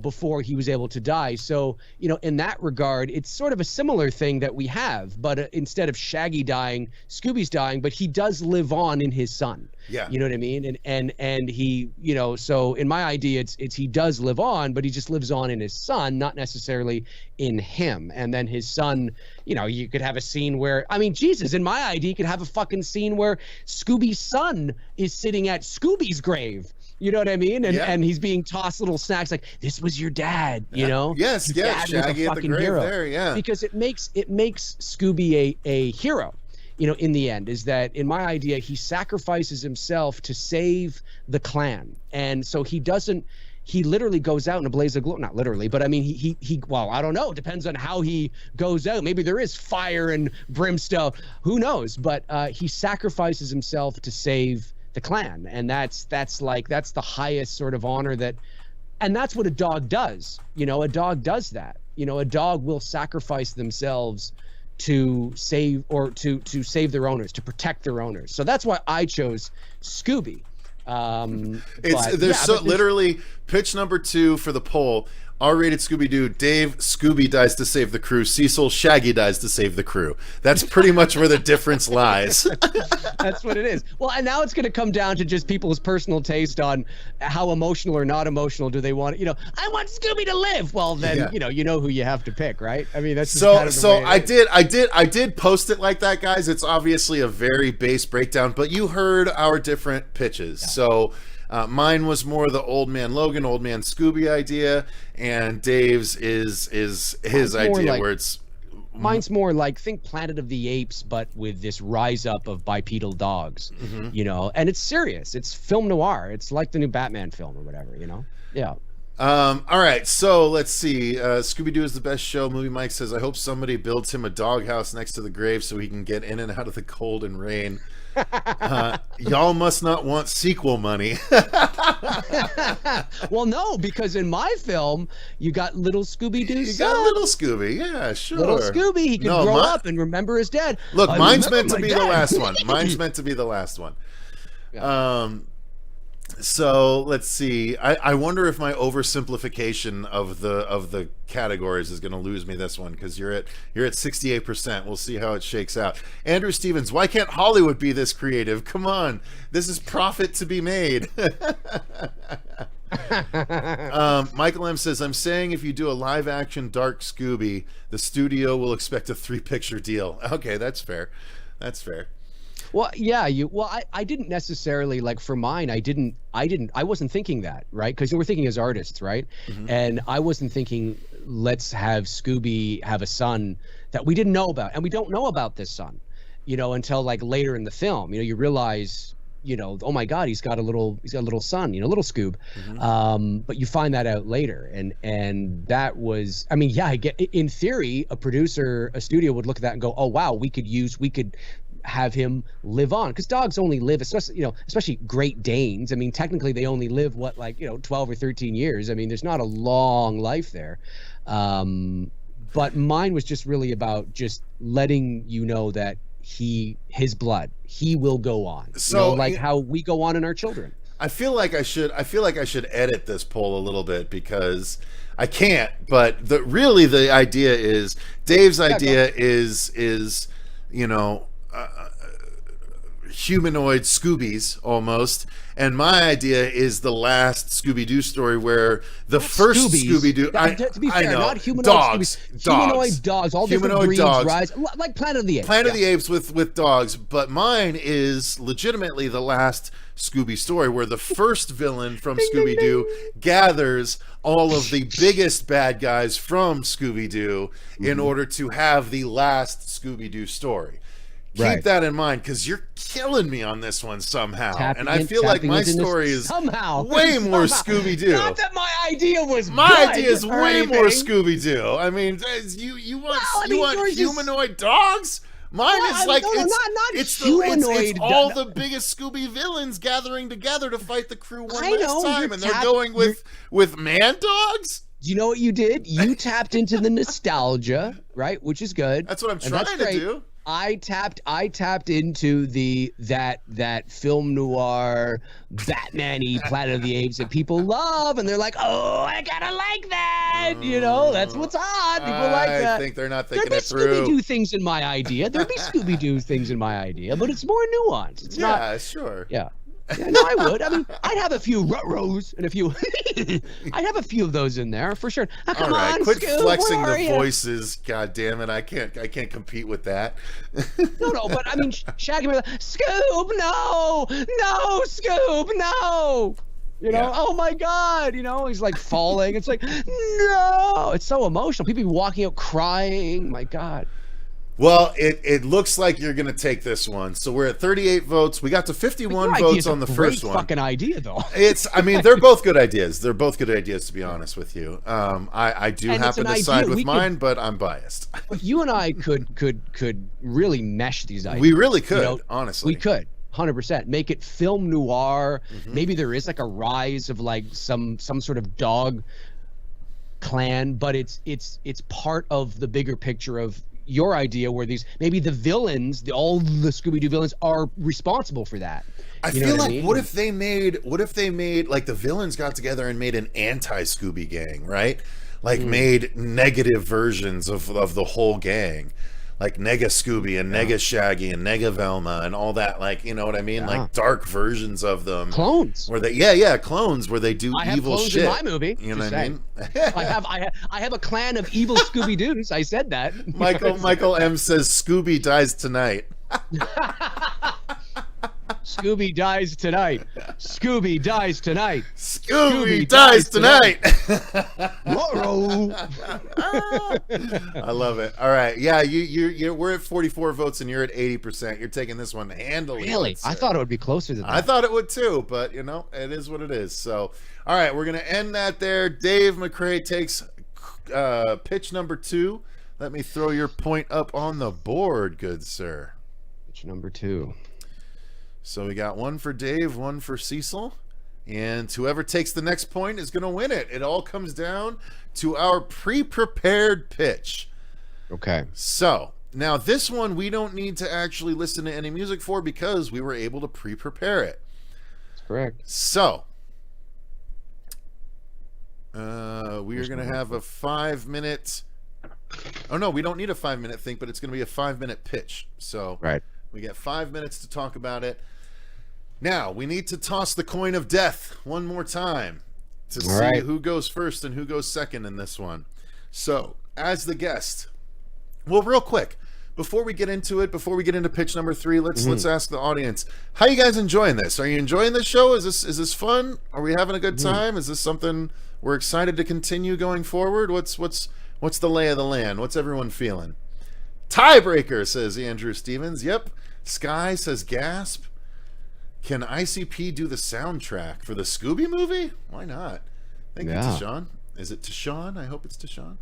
before he was able to die. So, in that regard, it's sort of a similar thing that we have, but instead of Shaggy dying, Scooby's dying, but he does live on in his son. Yeah. You know what I mean? And he, so in my idea, it's he does live on, but he just lives on in his son, not necessarily in him. And then his son, you could have a scene where, Jesus, in my idea, you could have a fucking scene where Scooby's son is sitting at Scooby's grave. You know what I mean? And he's being tossed little snacks like, this was your dad, Yes, your dad Shaggy at the grave hero. there, yeah. Because it makes Scooby a hero, in the end, is that in my idea, he sacrifices himself to save the clan. And so he literally goes out in a blaze of glory. Not literally, but well, I don't know. It depends on how he goes out. Maybe there is fire and brimstone. Who knows? But he sacrifices himself to save the clan, and that's the highest sort of honor and that's what a dog does. A dog does that. A dog will sacrifice themselves to save to save their owners, to protect their owners. So that's why I chose Scooby. Literally pitch number 2 for the poll. R-rated Scooby-Doo. Dave, Scooby dies to save the crew. Cecil, Shaggy dies to save the crew. That's pretty much where the difference lies. That's what it is. Well, and now it's going to come down to just people's personal taste on how emotional or not emotional do they want. I want Scooby to live. Well, then you know who you have to pick, right? That's just kind of the way I did post it like that, guys. It's obviously a very base breakdown, but you heard our different pitches. Yeah. So. Mine was more the Old Man Logan, Old Man Scooby idea, and Dave's is his idea where it's Mine's more like, think Planet of the Apes, but with this rise up of bipedal dogs, you know, and it's serious. It's film noir. It's like the new Batman film or whatever, you know? Yeah. All right, so let's see. Scooby-Doo is the best show. Movie Mike says, I hope somebody builds him a doghouse next to the grave so he can get in and out of the cold and rain. Y'all must not want sequel money. Well, no, because in my film, you got little Scooby-Doo's You got little Scooby, yeah, sure. Little Scooby, he could grow up and remember his dad. Look, mine's meant to be the last one. Mine's meant to be the last one. Yeah. So let's see. I wonder if my oversimplification of the categories is going to lose me this one, because you're at 68%. We'll see how it shakes out. Andrew Stevens, why can't Hollywood be this creative? Come on, this is profit to be made. Michael M says, I'm saying if you do a live action Dark Scooby, the studio will expect a 3-picture deal. Okay, that's fair. That's fair. Well, yeah, I didn't necessarily, like, for mine, I wasn't thinking that, right? Because we're thinking as artists, right? And I wasn't thinking, let's have Scooby have a son that we didn't know about. And we don't know about this son, you know, until like later in the film. You know, you realize, you know, oh my God, he's got a little son, you know, little Scoob. But you find that out later. And that was, I mean, yeah, I get, in theory, a studio would look at that and go, oh wow, we could have him live on, because dogs only live, especially Great Danes. I mean, technically they only live 12 or 13 years. I mean, there's not a long life there. But mine was just really about just letting you know that his blood, he will go on. So, you know, like how we go on in our children. I feel like I should edit this poll a little bit, because I can't. But the idea is, Dave's idea is you know, humanoid Scoobies almost, and my idea is the last Scooby-Doo story, where the first Scooby-Doo, to be fair, I know, not humanoid dogs, humanoid dogs, all humanoid different breeds dogs. rise, like Planet of the Apes. Planet of the Apes with dogs, but mine is legitimately the last Scooby story, where the first villain from Scooby-Doo gathers all of the biggest bad guys from Scooby-Doo in order to have the last Scooby-Doo story. Keep that in mind, because you're killing me on this one somehow. And I feel like my story is way more Scooby-Doo. Not that my idea was My idea is way more Scooby-Doo. I mean, you want humanoid dogs? Mine is like, it's all the biggest Scooby villains gathering together to fight the crew one last time, and they're going with man dogs? You know what you did? You tapped into the nostalgia, right? Which is good. That's what I'm trying to do. I tapped into that film noir, Batman-y Planet of the Apes that people love, and they're like, oh, I gotta like that. You know, that's what's hot. People like that. I think they're not thinking it through. There'd be Scooby-Doo things in my idea. There'd be Scooby-Doo things in my idea, but it's more nuanced. It's not. Yeah, sure. Yeah. Yeah, no, I would. I mean, I'd have a few rut-rows and a few. I'd have a few of those in there for sure. Now, come on, quit Scoob, flexing the voices. God damn it! I can't compete with that. No, but I mean, Shaggy, Scoob, no, Scoob, no. You know, oh my God, you know, he's like falling. It's like, no, it's so emotional. People be walking out crying. My God. Well, it looks like you're going to take this one. So we're at 38 votes. We got to 51 votes on the first one. Fucking idea, though. I mean, they're both good ideas. They're both good ideas, to be honest with you. I do happen to side with mine, but I'm biased. You and I could really mesh these ideas. We really could, honestly. We could. 100%. Make it film noir. Maybe there is like a rise of like some sort of dog clan, but it's part of the bigger picture of your idea, where maybe the villains, all the Scooby-Doo villains, are responsible for that. I feel like, what if they made like the villains got together and made an anti-Scooby gang, right? Like made negative versions of the whole gang. Like Nega Scooby and Nega Shaggy and Nega Velma and all that, like, you know what I mean? Like dark versions of them. Clones. Where they clones where they do evil shit. I have clones in my movie. You know what I mean? I have a clan of evil Scooby-Doos. I said that. Michael M says Scooby dies tonight. Scooby dies tonight. Scooby dies tonight. Scooby dies tonight. Rolo. I love it. All right, yeah, you we're at 44 votes and you're at 80%. You're taking this one handily. Really? I thought it would be closer than that. I thought it would too, but you know, it is what it is. So, all right, we're gonna end that there. Dave McRae takes pitch number 2. Let me throw your point up on the board, good sir. Pitch number 2. So we got one for Dave, one for Cecil, and whoever takes the next point is going to win it. It all comes down to our pre-prepared pitch. Okay. So now this one we don't need to actually listen to any music for because we were able to pre-prepare it. That's correct. So we are going to have a 5-minute. Oh no, we don't need a 5-minute thing, but it's going to be a 5-minute pitch. So right. We get 5 minutes to talk about it. Now, we need to toss the coin of death one more time to see who goes first and who goes second in this one. So, as the guest, well, real quick, before we get into it, before we get into pitch number 3, let's ask the audience, how you guys enjoying this? Are you enjoying this show? Is this fun? Are we having a good time? Is this something we're excited to continue going forward? What's the lay of the land? What's everyone feeling? Tiebreaker, says Andrew Stevens. Yep. Sky says gasp. Can ICP do the soundtrack for the Scooby movie? Why not? Thank you, Tashawn. Is it Tashawn? I hope it's Tashawn.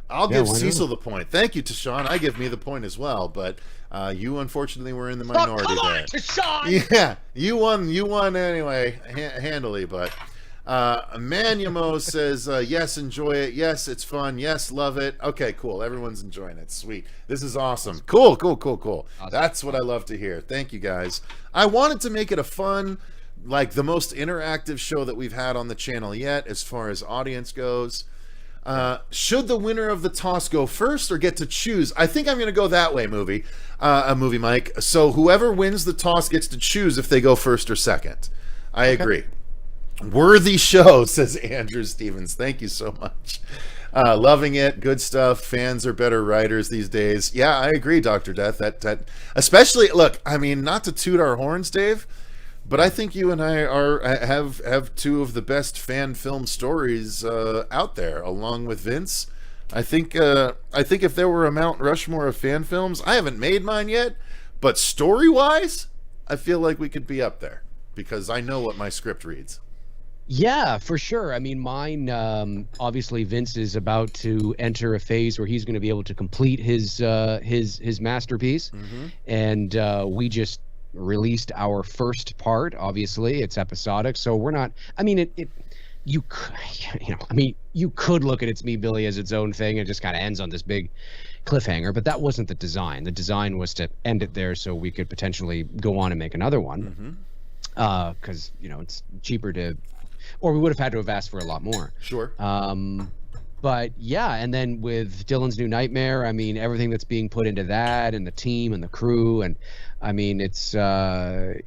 I'll give Cecil the point. Thank you, Tashawn. I give me the point as well, but you unfortunately were in the minority there. Come on, Tashawn! Yeah, you won anyway, handily, but Manumo says, yes, enjoy it. Yes, it's fun. Yes, love it. Okay, cool. Everyone's enjoying it. Sweet. This is awesome. Cool. Awesome. That's what I love to hear. Thank you, guys. I wanted to make it a fun, like the most interactive show that we've had on the channel yet as far as audience goes. Should the winner of the toss go first or get to choose? I think I'm going to go that way, movie Mike. So whoever wins the toss gets to choose if they go first or second. I agree. Worthy show, says Andrew Stevens. Thank you so much. Loving it. Good stuff. Fans are better writers these days. Yeah, I agree, Dr. Death. That especially, look, I mean, not to toot our horns, Dave, but I think you and I have two of the best fan film stories out there, along with Vince. I think if there were a Mount Rushmore of fan films, I haven't made mine yet, but story-wise, I feel like we could be up there because I know what my script reads. Yeah, for sure. I mean, mine, obviously Vince is about to enter a phase where he's going to be able to complete his masterpiece. Mm-hmm. And we just released our first part. Obviously, it's episodic, so we're not, I mean, you could look at It's Me, Billy as its own thing and it just kind of ends on this big cliffhanger, but that wasn't the design. The design was to end it there so we could potentially go on and make another one. Mm-hmm. Because, it's cheaper to, or we would have had to have asked for a lot more. Sure. But yeah, and then with Dylan's New Nightmare, I mean, everything that's being put into that and the team and the crew. And I mean, it's, I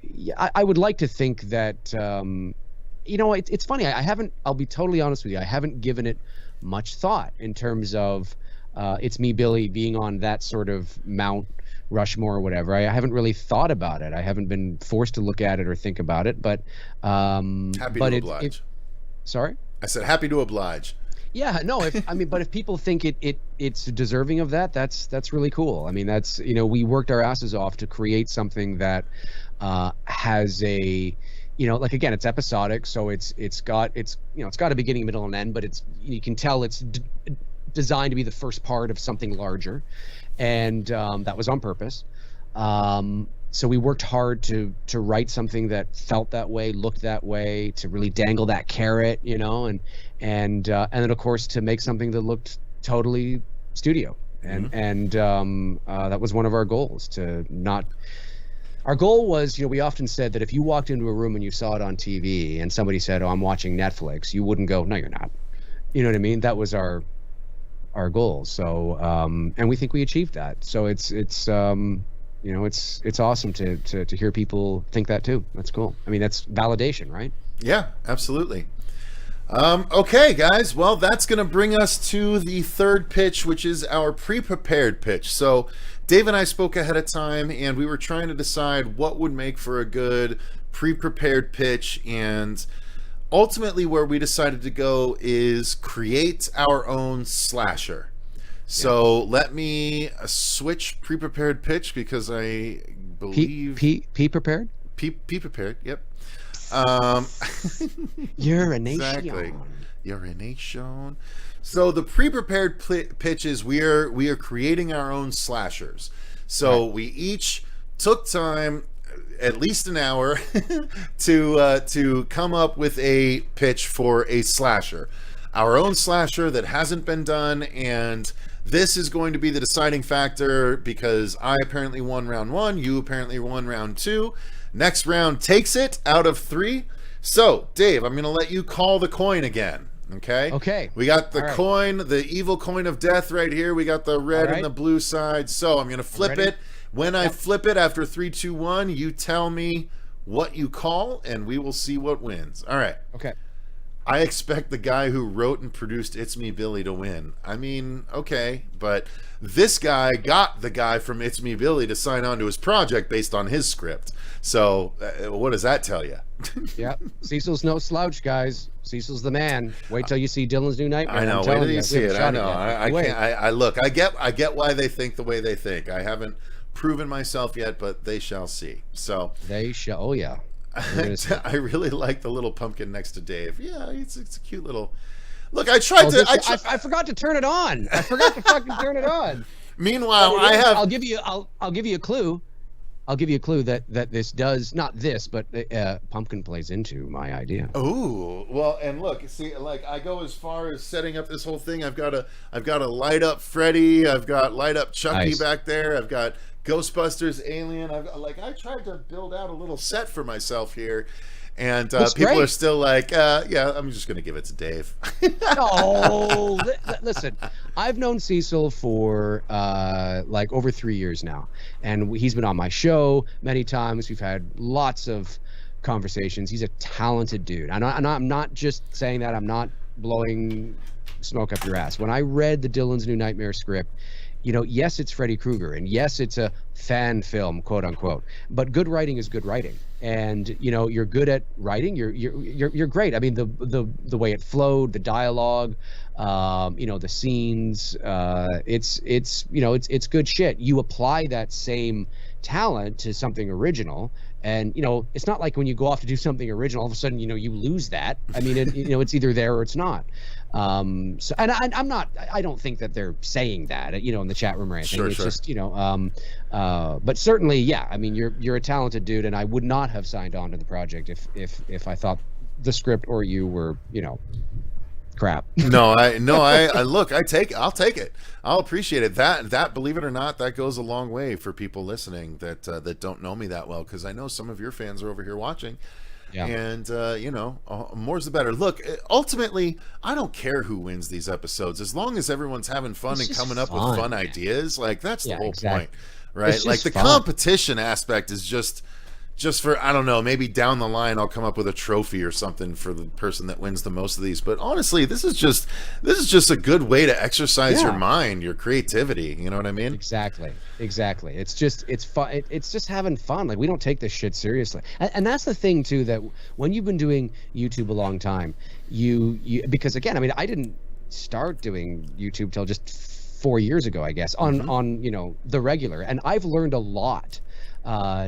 would like to think that, it's funny. I'll be totally honest with you. I haven't given it much thought in terms of It's Me, Billy being on that sort of Mount Rushmore or whatever. I haven't really thought about it. I haven't been forced to look at it or think about it, but happy to oblige. Sorry? I said happy to oblige. Yeah, no, but if people think it's deserving of that, that's really cool. I mean, that's, we worked our asses off to create something that has a, like, again, it's episodic, so it's got a beginning, middle, and end, but you can tell it's designed to be the first part of something larger. And that was on purpose. So we worked hard to write something that felt that way, looked that way, to really dangle that carrot, and then of course to make something that looked totally studio. And that was one of our goals. Our goal was, we often said that if you walked into a room and you saw it on TV and somebody said, "Oh, I'm watching Netflix," you wouldn't go, "No, you're not." You know what I mean? That was our goal. So and we think we achieved that. So it's awesome to hear people think that too. That's cool. I mean, that's validation, right? Yeah, absolutely. Okay, guys. Well, that's going to bring us to the third pitch, which is our pre-prepared pitch. So, Dave and I spoke ahead of time, and we were trying to decide what would make for a good pre-prepared pitch, and ultimately where we decided to go is create our own slasher. So let me switch pre-prepared pitch because I believe... Prepared? Prepared, yep. Urination. Exactly. Urination. So the pre-prepared pitch is we are creating our own slashers. So we each took time, at least an hour, to come up with a pitch for a slasher. Our own slasher that hasn't been done, and this is going to be the deciding factor because I apparently won round 1, you apparently won round 2. Next round takes it out of 3. So, Dave, I'm going to let you call the coin again. Okay. We got the coin, the evil coin of death right here. We got the red and the blue side. So I'm going to flip it. When I flip it after 3, 2, 1, you tell me what you call, and we will see what wins. All right. Okay. I expect the guy who wrote and produced It's Me Billy to win. I mean, okay, but this guy got the guy from It's Me Billy to sign on to his project based on his script. So what does that tell you? Yeah, Cecil's no slouch, guys. Cecil's the man. Wait till you see Dylan's New Nightmare. I know. Wait till you see it. I know. I can't. I look. I get why they think the way they think. I haven't proven myself yet, but they shall see. So they shall. Oh yeah. I really like the little pumpkin next to Dave. Yeah, it's a cute little. Look, I tried to. I forgot to turn it on. I forgot to fucking turn it on. Meanwhile, I have. I'll give you a clue. I'll give you a clue that this does not this, but pumpkin plays into my idea. Oh well, and look, see, like I go as far as setting up this whole thing. I've got to light up Freddy. I've got light up Chucky back there. I've got Ghostbusters, Alien. I tried to build out a little set for myself here, and people are still like, yeah, I'm just gonna give it to Dave. No, listen, I've known Cecil for like over 3 years now, and he's been on my show many times. We've had lots of conversations. He's a talented dude, and I'm not just saying that. I'm not blowing smoke up your ass. When I read the Dylan's New Nightmare script, you know, yes, it's Freddy Krueger, and yes, it's a fan film, quote unquote. But good writing is good writing, and you know, you're good at writing. You're great. I mean, the way it flowed, the dialogue, you know, the scenes. It's good shit. You apply that same talent to something original, and you know, it's not like when you go off to do something original, all of a sudden, you know, you lose that. I mean, it's either there or it's not. So, and I don't think that they're saying that, you know, in the chat room or anything. It's just, you know, but certainly, yeah, I mean, you're a talented dude, and I would not have signed on to the project if I thought the script or you were, you know, crap. I look, I'll take it. I'll appreciate it. That believe it or not, that goes a long way for people listening that don't know me that well, because I know some of your fans are over here watching. Yeah. And, you know, more's the better. Look, ultimately, I don't care who wins these episodes. As long as everyone's having fun and coming up with fun ideas, like, that's the whole point, right? Like, the competition aspect is just for, I don't know, maybe down the line I'll come up with a trophy or something for the person that wins the most of these. But honestly, this is just a good way to exercise your mind, your creativity. You know what I mean? Exactly. It's fun. It's just having fun. Like, we don't take this shit seriously. And that's the thing too, that when you've been doing YouTube a long time, you because again, I mean, I didn't start doing YouTube till just 4 years ago, I guess, on you know, the regular, and I've learned a lot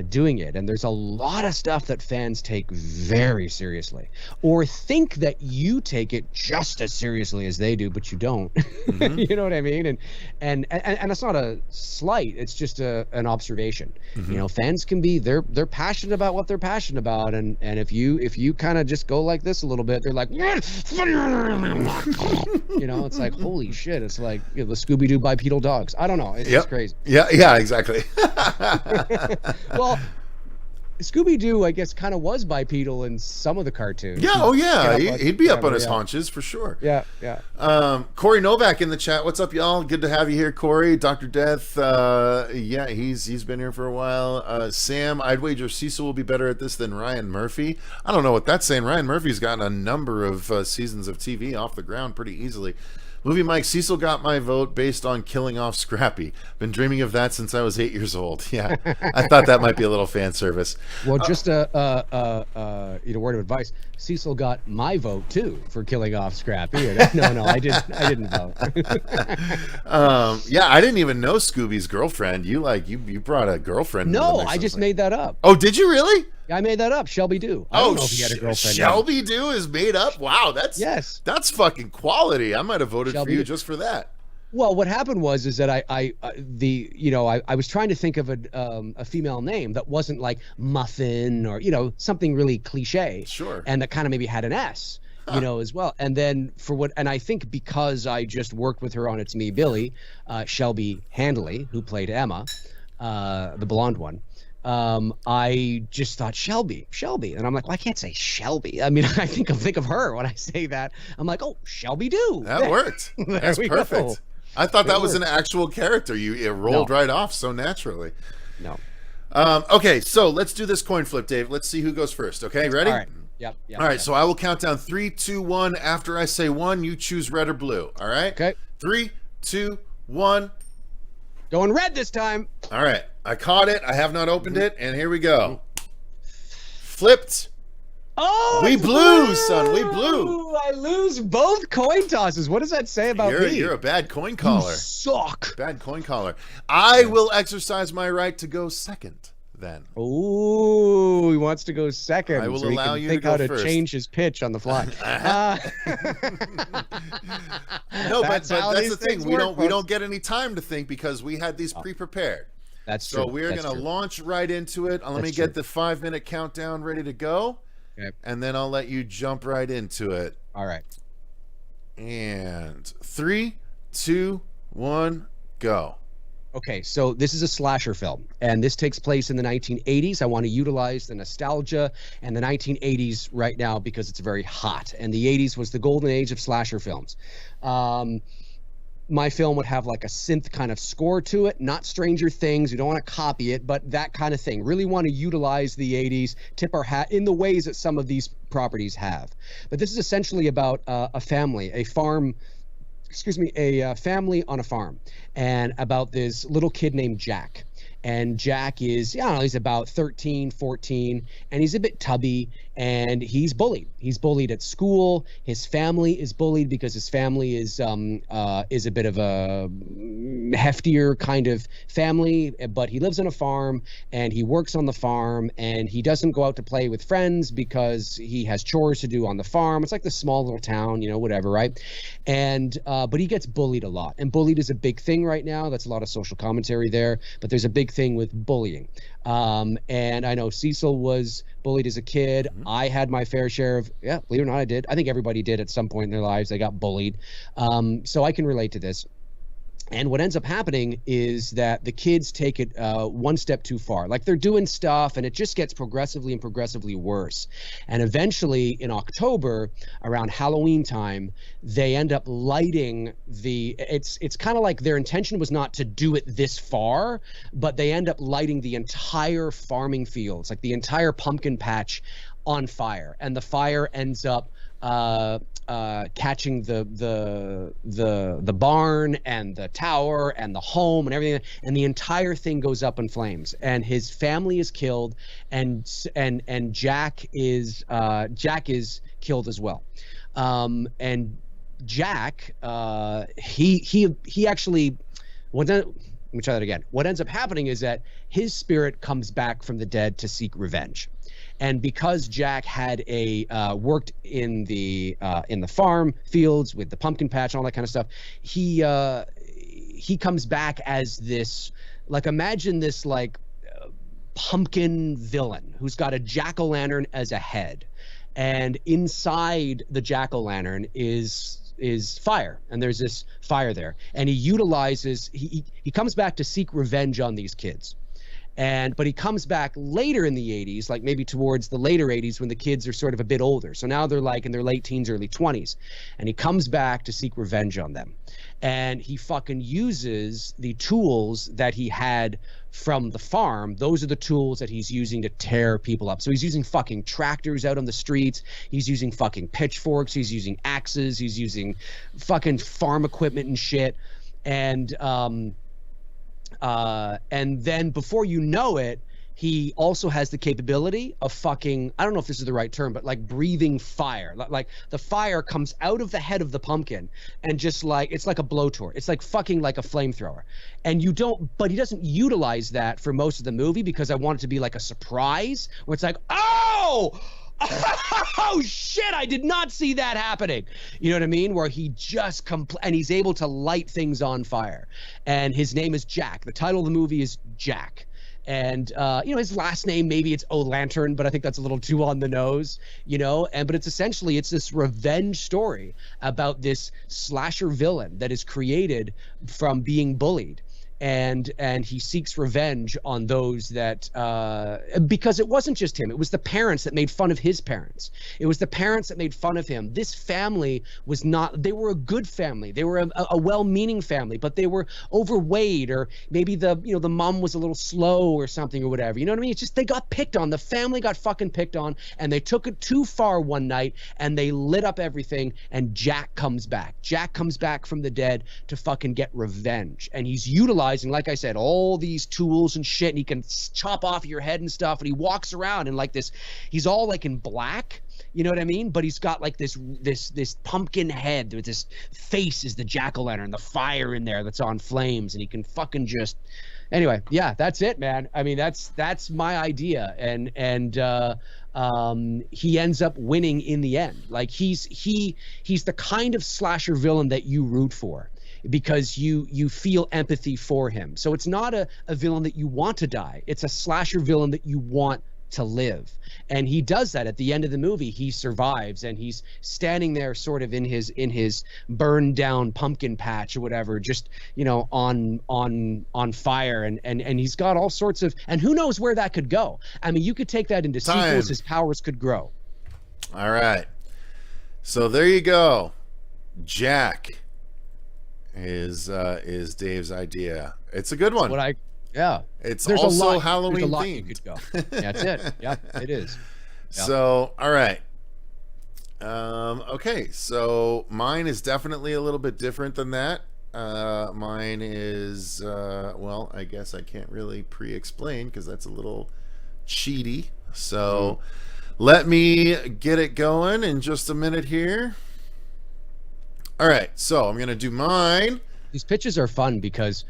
doing it, and there's a lot of stuff that fans take very seriously, or think that you take it just as seriously as they do, but you don't. You know what I mean? And it's not a slight, it's just an observation. You know, fans can be, they're passionate about what they're passionate about, and if you kind of just go like this a little bit, they're like, you know, it's like, holy shit, it's like, you know, the Scooby-Doo bipedal dogs. I don't know, it's just crazy. Yeah, exactly. Well, Scooby-Doo, I guess, kind of was bipedal in some of the cartoons. Yeah, oh yeah, he'd be up on his haunches for sure. Yeah. Corey Novak in the chat. What's up, y'all? Good to have you here, Corey. Dr. Death, yeah, he's been here for a while. Sam, I'd wager Cecil will be better at this than Ryan Murphy. I don't know what that's saying. Ryan Murphy's gotten a number of seasons of TV off the ground pretty easily. Movie Mike, Cecil got my vote based on killing off Scrappy. Been dreaming of that since I was 8 years old. Yeah, I thought that might be a little fan service. Well, just a word of advice. Cecil got my vote too for killing off Scrappy. No, I didn't vote. Yeah, I didn't even know Scooby's girlfriend. You brought a girlfriend. No, I just made that up. Oh, did you really? Yeah, I made that up. Shelby Dew. I don't know if he had a girlfriend. Shelby Dew is made up. Wow, that's fucking quality. I might have voted for you just for that. Well, what happened was that I was trying to think of a female name that wasn't like Muffin or something really cliche. Sure. And that kind of maybe had an S. As well. And then I think because I just worked with her on It's Me, Billy, Shelby Handley, who played Emma, the blonde one, I just thought Shelby. And I'm like, well, I can't say Shelby. I mean, I think of her when I say that. I'm like, oh, Shelby Dew. That worked. That's perfect. Go. I thought that was an actual character. It rolled right off so naturally. No. Okay, so let's do this coin flip, Dave. Let's see who goes first. Okay, ready? All right. Yep. All right, so I will count down 3, 2, 1. After I say 1, you choose red or blue. All right? Okay. 3, 2, 1. Going red this time. All right. I caught it. I have not opened it, and here we go. Flipped. Oh, we blew, son. We blew. I lose both coin tosses. What does that say about me? You're a bad coin caller. You suck. Bad coin caller. I will exercise my right to go second then. Oh, he wants to go second. I will so allow he you can think to go how first. to change his pitch on the fly. No, but that's the thing. We work, don't get any time to think because we had these pre-prepared. That's true. So we're going to launch right into it. Let me get the 5-minute countdown ready to go. Okay. And then I'll let you jump right into it. All right. And 3, 2, 1, go. Okay, so this is a slasher film, and this takes place in the 1980s. I want to utilize the nostalgia and the 1980s right now because it's very hot, and the 80s was the golden age of slasher films. My film would have like a synth kind of score to it, not Stranger Things. We don't want to copy it, but that kind of thing. Really want to utilize the 80s, tip our hat in the ways that some of these properties have. But this is essentially about a family, a family on a farm, and about this little kid named Jack. And Jack is, he's about 13, 14, and he's a bit tubby, and he's bullied. He's bullied at school. His family is bullied because his family is a bit of a heftier kind of family, but he lives on a farm, and he works on the farm, and he doesn't go out to play with friends because he has chores to do on the farm. It's like the small little town, whatever, right? And but he gets bullied a lot, and bullied is a big thing right now. That's a lot of social commentary there, but there's a big thing with bullying. And I know Cecil was bullied as a kid. Mm-hmm. I had my fair share of, believe it or not, I did. I think everybody did at some point in their lives. They got bullied. So I can relate to this. And what ends up happening is that the kids take it one step too far. Like they're doing stuff and it just gets progressively worse. And eventually in October, around Halloween time, they end up lighting it's kind of like their intention was not to do it this far, but they end up lighting the entire farming fields, like the entire pumpkin patch on fire. And the fire ends up catching the barn and the tower and the home and everything, and the entire thing goes up in flames. And his family is killed, and Jack is killed as well. And Jack, he actually, let me try that again. What ends up happening is that his spirit comes back from the dead to seek revenge. And because Jack had worked in the farm fields with the pumpkin patch and all that kind of stuff, he comes back as this, like, imagine this like pumpkin villain who's got a jack-o'-lantern as a head, and inside the jack-o'-lantern is fire, and there's this fire there, and he comes back to seek revenge on these kids. But he comes back later in the 80s, like maybe towards the later 80s when the kids are sort of a bit older. So now they're like in their late teens, early 20s. And he comes back to seek revenge on them. And he fucking uses the tools that he had from the farm. Those are the tools that he's using to tear people up. So he's using fucking tractors out on the streets. He's using fucking pitchforks. He's using axes. He's using fucking farm equipment and shit. And then before you know it, he also has the capability of fucking, I don't know if this is the right term, but like breathing fire. Like the fire comes out of the head of the pumpkin and just like, it's like a blowtorch. It's like fucking like a flamethrower. And but he doesn't utilize that for most of the movie because I want it to be like a surprise where it's like, oh shit, I did not see that happening. You know what I mean? Where he just and he's able to light things on fire. And his name is Jack. The title of the movie is Jack. And, his last name, maybe it's O'Lantern, but I think that's a little too on the nose, but it's essentially, it's this revenge story about this slasher villain that is created from being bullied. And he seeks revenge on those that because it wasn't just him, it was the parents that made fun of his parents. It was the parents that made fun of him. This family was not, they were a good family, they were a well-meaning family, but they were overweight, or maybe the mom was a little slow or something or whatever. You know what I mean? It's just they got picked on. The family got fucking picked on, and they took it too far one night and they lit up everything. And Jack comes back from the dead to fucking get revenge. And he's utilizing, like I said, all these tools and shit, and he can chop off your head and stuff, and he walks around in like this, he's all like in black, you know what I mean? But he's got like this pumpkin head with this face is the jack-o'-lantern, the fire in there that's on flames, and he can fucking just, anyway, yeah, that's it, man. I mean, that's my idea. And he ends up winning in the end. Like he's the kind of slasher villain that you root for, because you feel empathy for him. So it's not a villain that you want to die. It's a slasher villain that you want to live. And he does that at the end of the movie. He survives, and he's standing there sort of in his burned down pumpkin patch or whatever, just, on fire. And he's got all sorts of, and who knows where that could go. I mean, you could take that into sequels. His powers could grow. All right. So there you go. Jack is Dave's idea. It's a good one. It's There's also Halloween There's a lot themed. You could go. Yeah, that's it. Yeah, it is. Yeah. So, all right. Okay, so mine is definitely a little bit different than that. Mine is, I guess I can't really pre-explain because that's a little cheaty. So let me get it going in just a minute here. All right, so I'm going to do mine. These pitches are fun because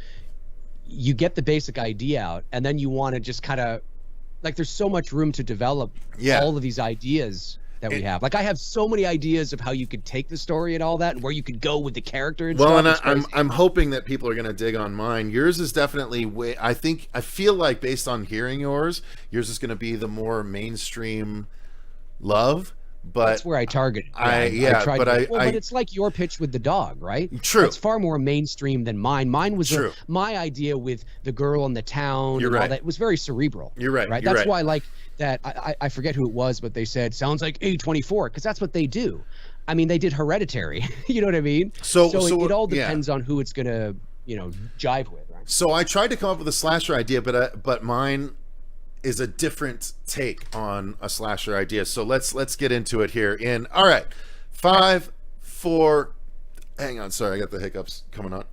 you get the basic idea out, and then you want to just kind of, like, there's so much room to develop all of these ideas that we have. Like, I have so many ideas of how you could take the story and all that, and where you could go with the character and stuff. And I'm hoping that people are going to dig on mine. Yours is definitely I feel like, based on hearing yours is going to be the more mainstream love. But that's where I targeted. But it's like your pitch with the dog, right? True. It's far more mainstream than mine. Mine was my idea with the girl in the town. You're and right. all that. It was very cerebral. You're right. Right. That's why I like that. I forget who it was, but they said sounds like A24 because that's what they do. I mean, they did Hereditary. You know what I mean? So it all depends on who it's gonna jive with, right? So I tried to come up with a slasher idea, but mine is a different take on a slasher idea. So let's get into it here. All right, 5, 4. Hang on, sorry, I got the hiccups coming on.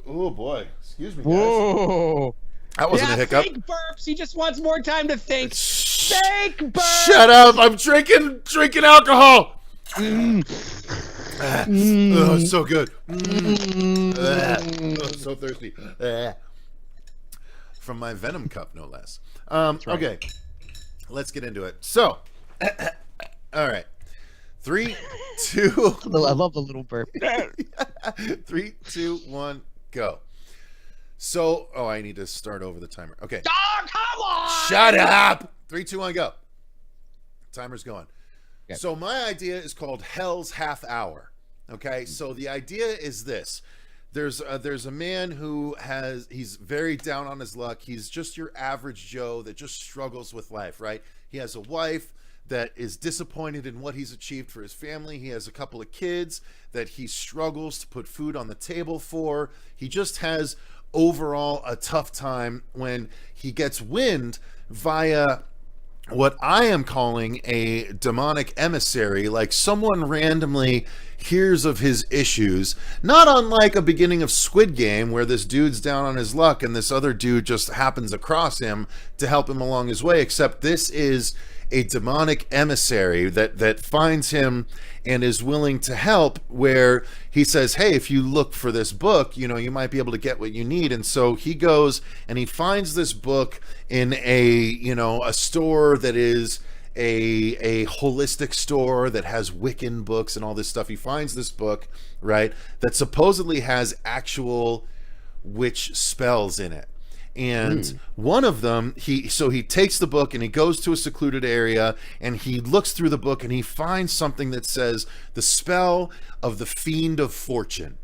Oh boy, excuse me, guys. Whoa, that wasn't a hiccup. Fake burps. He just wants more time to think. Fake burps. Shut up! I'm drinking alcohol. Oh, it's so good. Oh, so thirsty. From my Venom cup, no less. Right. Okay, let's get into it. So, all right, 3, 2. I love the little burp. 3, 2, 1, go. So, I need to start over the timer. Okay. Oh, come on! Shut up. 3, 2, 1, go. Timer's going. Okay. So my idea is called Hell's Half Hour. Okay, so the idea is this. there's a man who he's very down on his luck. He's just your average Joe that just struggles with life, right? He has a wife that is disappointed in what he's achieved for his family. He has a couple of kids that he struggles to put food on the table for. He just has overall a tough time when he gets wind via what I am calling a demonic emissary, like someone randomly hears of his issues, not unlike a beginning of Squid Game where this dude's down on his luck and this other dude just happens across him to help him along his way, except this is a demonic emissary that finds him and is willing to help, where he says, hey, if you look for this book, you might be able to get what you need. And so he goes and he finds this book in a store that is a holistic store that has Wiccan books and all this stuff. He finds this book, right, that supposedly has actual witch spells in it. And one of them, he takes the book and he goes to a secluded area and he looks through the book and he finds something that says the spell of the Fiend of Fortune.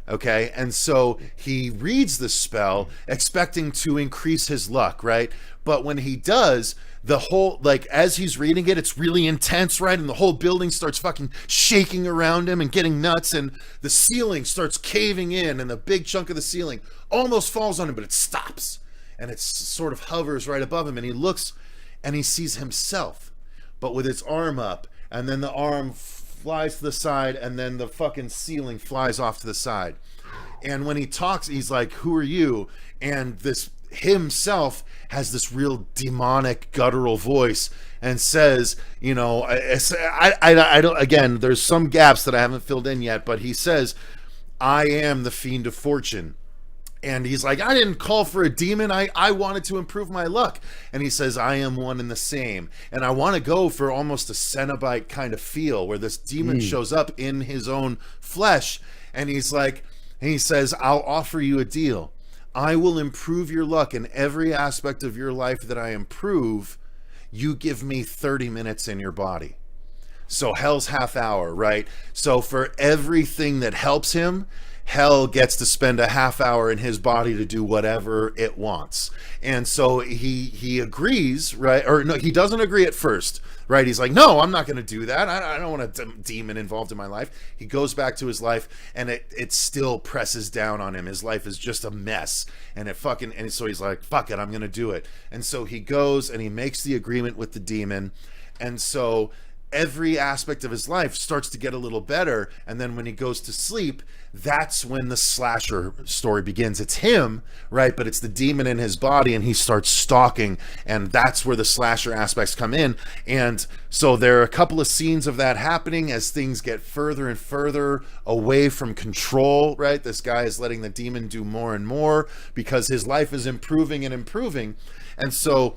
Okay, and so he reads the spell expecting to increase his luck, right? But when he does, the whole, like, as he's reading it, it's really intense, right? And the whole building starts fucking shaking around him and getting nuts, and the ceiling starts caving in, and the big chunk of the ceiling almost falls on him, but it stops. And it sort of hovers right above him, and he looks and he sees himself, but with its arm up, and then the arm flies to the side, and then the fucking ceiling flies off to the side. And when he talks, he's like, who are you? And this himself has this real demonic guttural voice and says, I don't, again, there's some gaps that I haven't filled in yet, but he says, I am the Fiend of Fortune. And he's like, I didn't call for a demon. I wanted to improve my luck. And he says, I am one and the same. And I want to go for almost a Cenobite kind of feel where this demon shows up in his own flesh. And he's like, and he says, I'll offer you a deal. I will improve your luck in every aspect of your life that I improve. You give me 30 minutes in your body. So hell's half hour, right? So for everything that helps him, hell gets to spend a half hour in his body to do whatever it wants. And so he agrees, right? Or no, he doesn't agree at first, right? He's like, no, I'm not going to do that. I don't want a demon involved in my life. He goes back to his life, and it still presses down on him. His life is just a mess. And so he's like, fuck it, I'm going to do it. And so he goes and he makes the agreement with the demon. And so every aspect of his life starts to get a little better. And then when he goes to sleep, that's when the slasher story begins. It's him, right? But it's the demon in his body, and he starts stalking, and that's where the slasher aspects come in. And so there are a couple of scenes of that happening as things get further and further away from control, right? This guy is letting the demon do more and more because his life is improving and improving. And so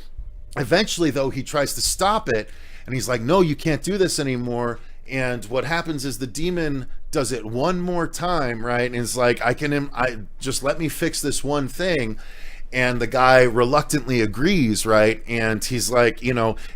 eventually, though, he tries to stop it, and he's like, no, you can't do this anymore. And what happens is the demon does it one more time, right? And it's like, I just let me fix this one thing. And the guy reluctantly agrees, right? And he's like,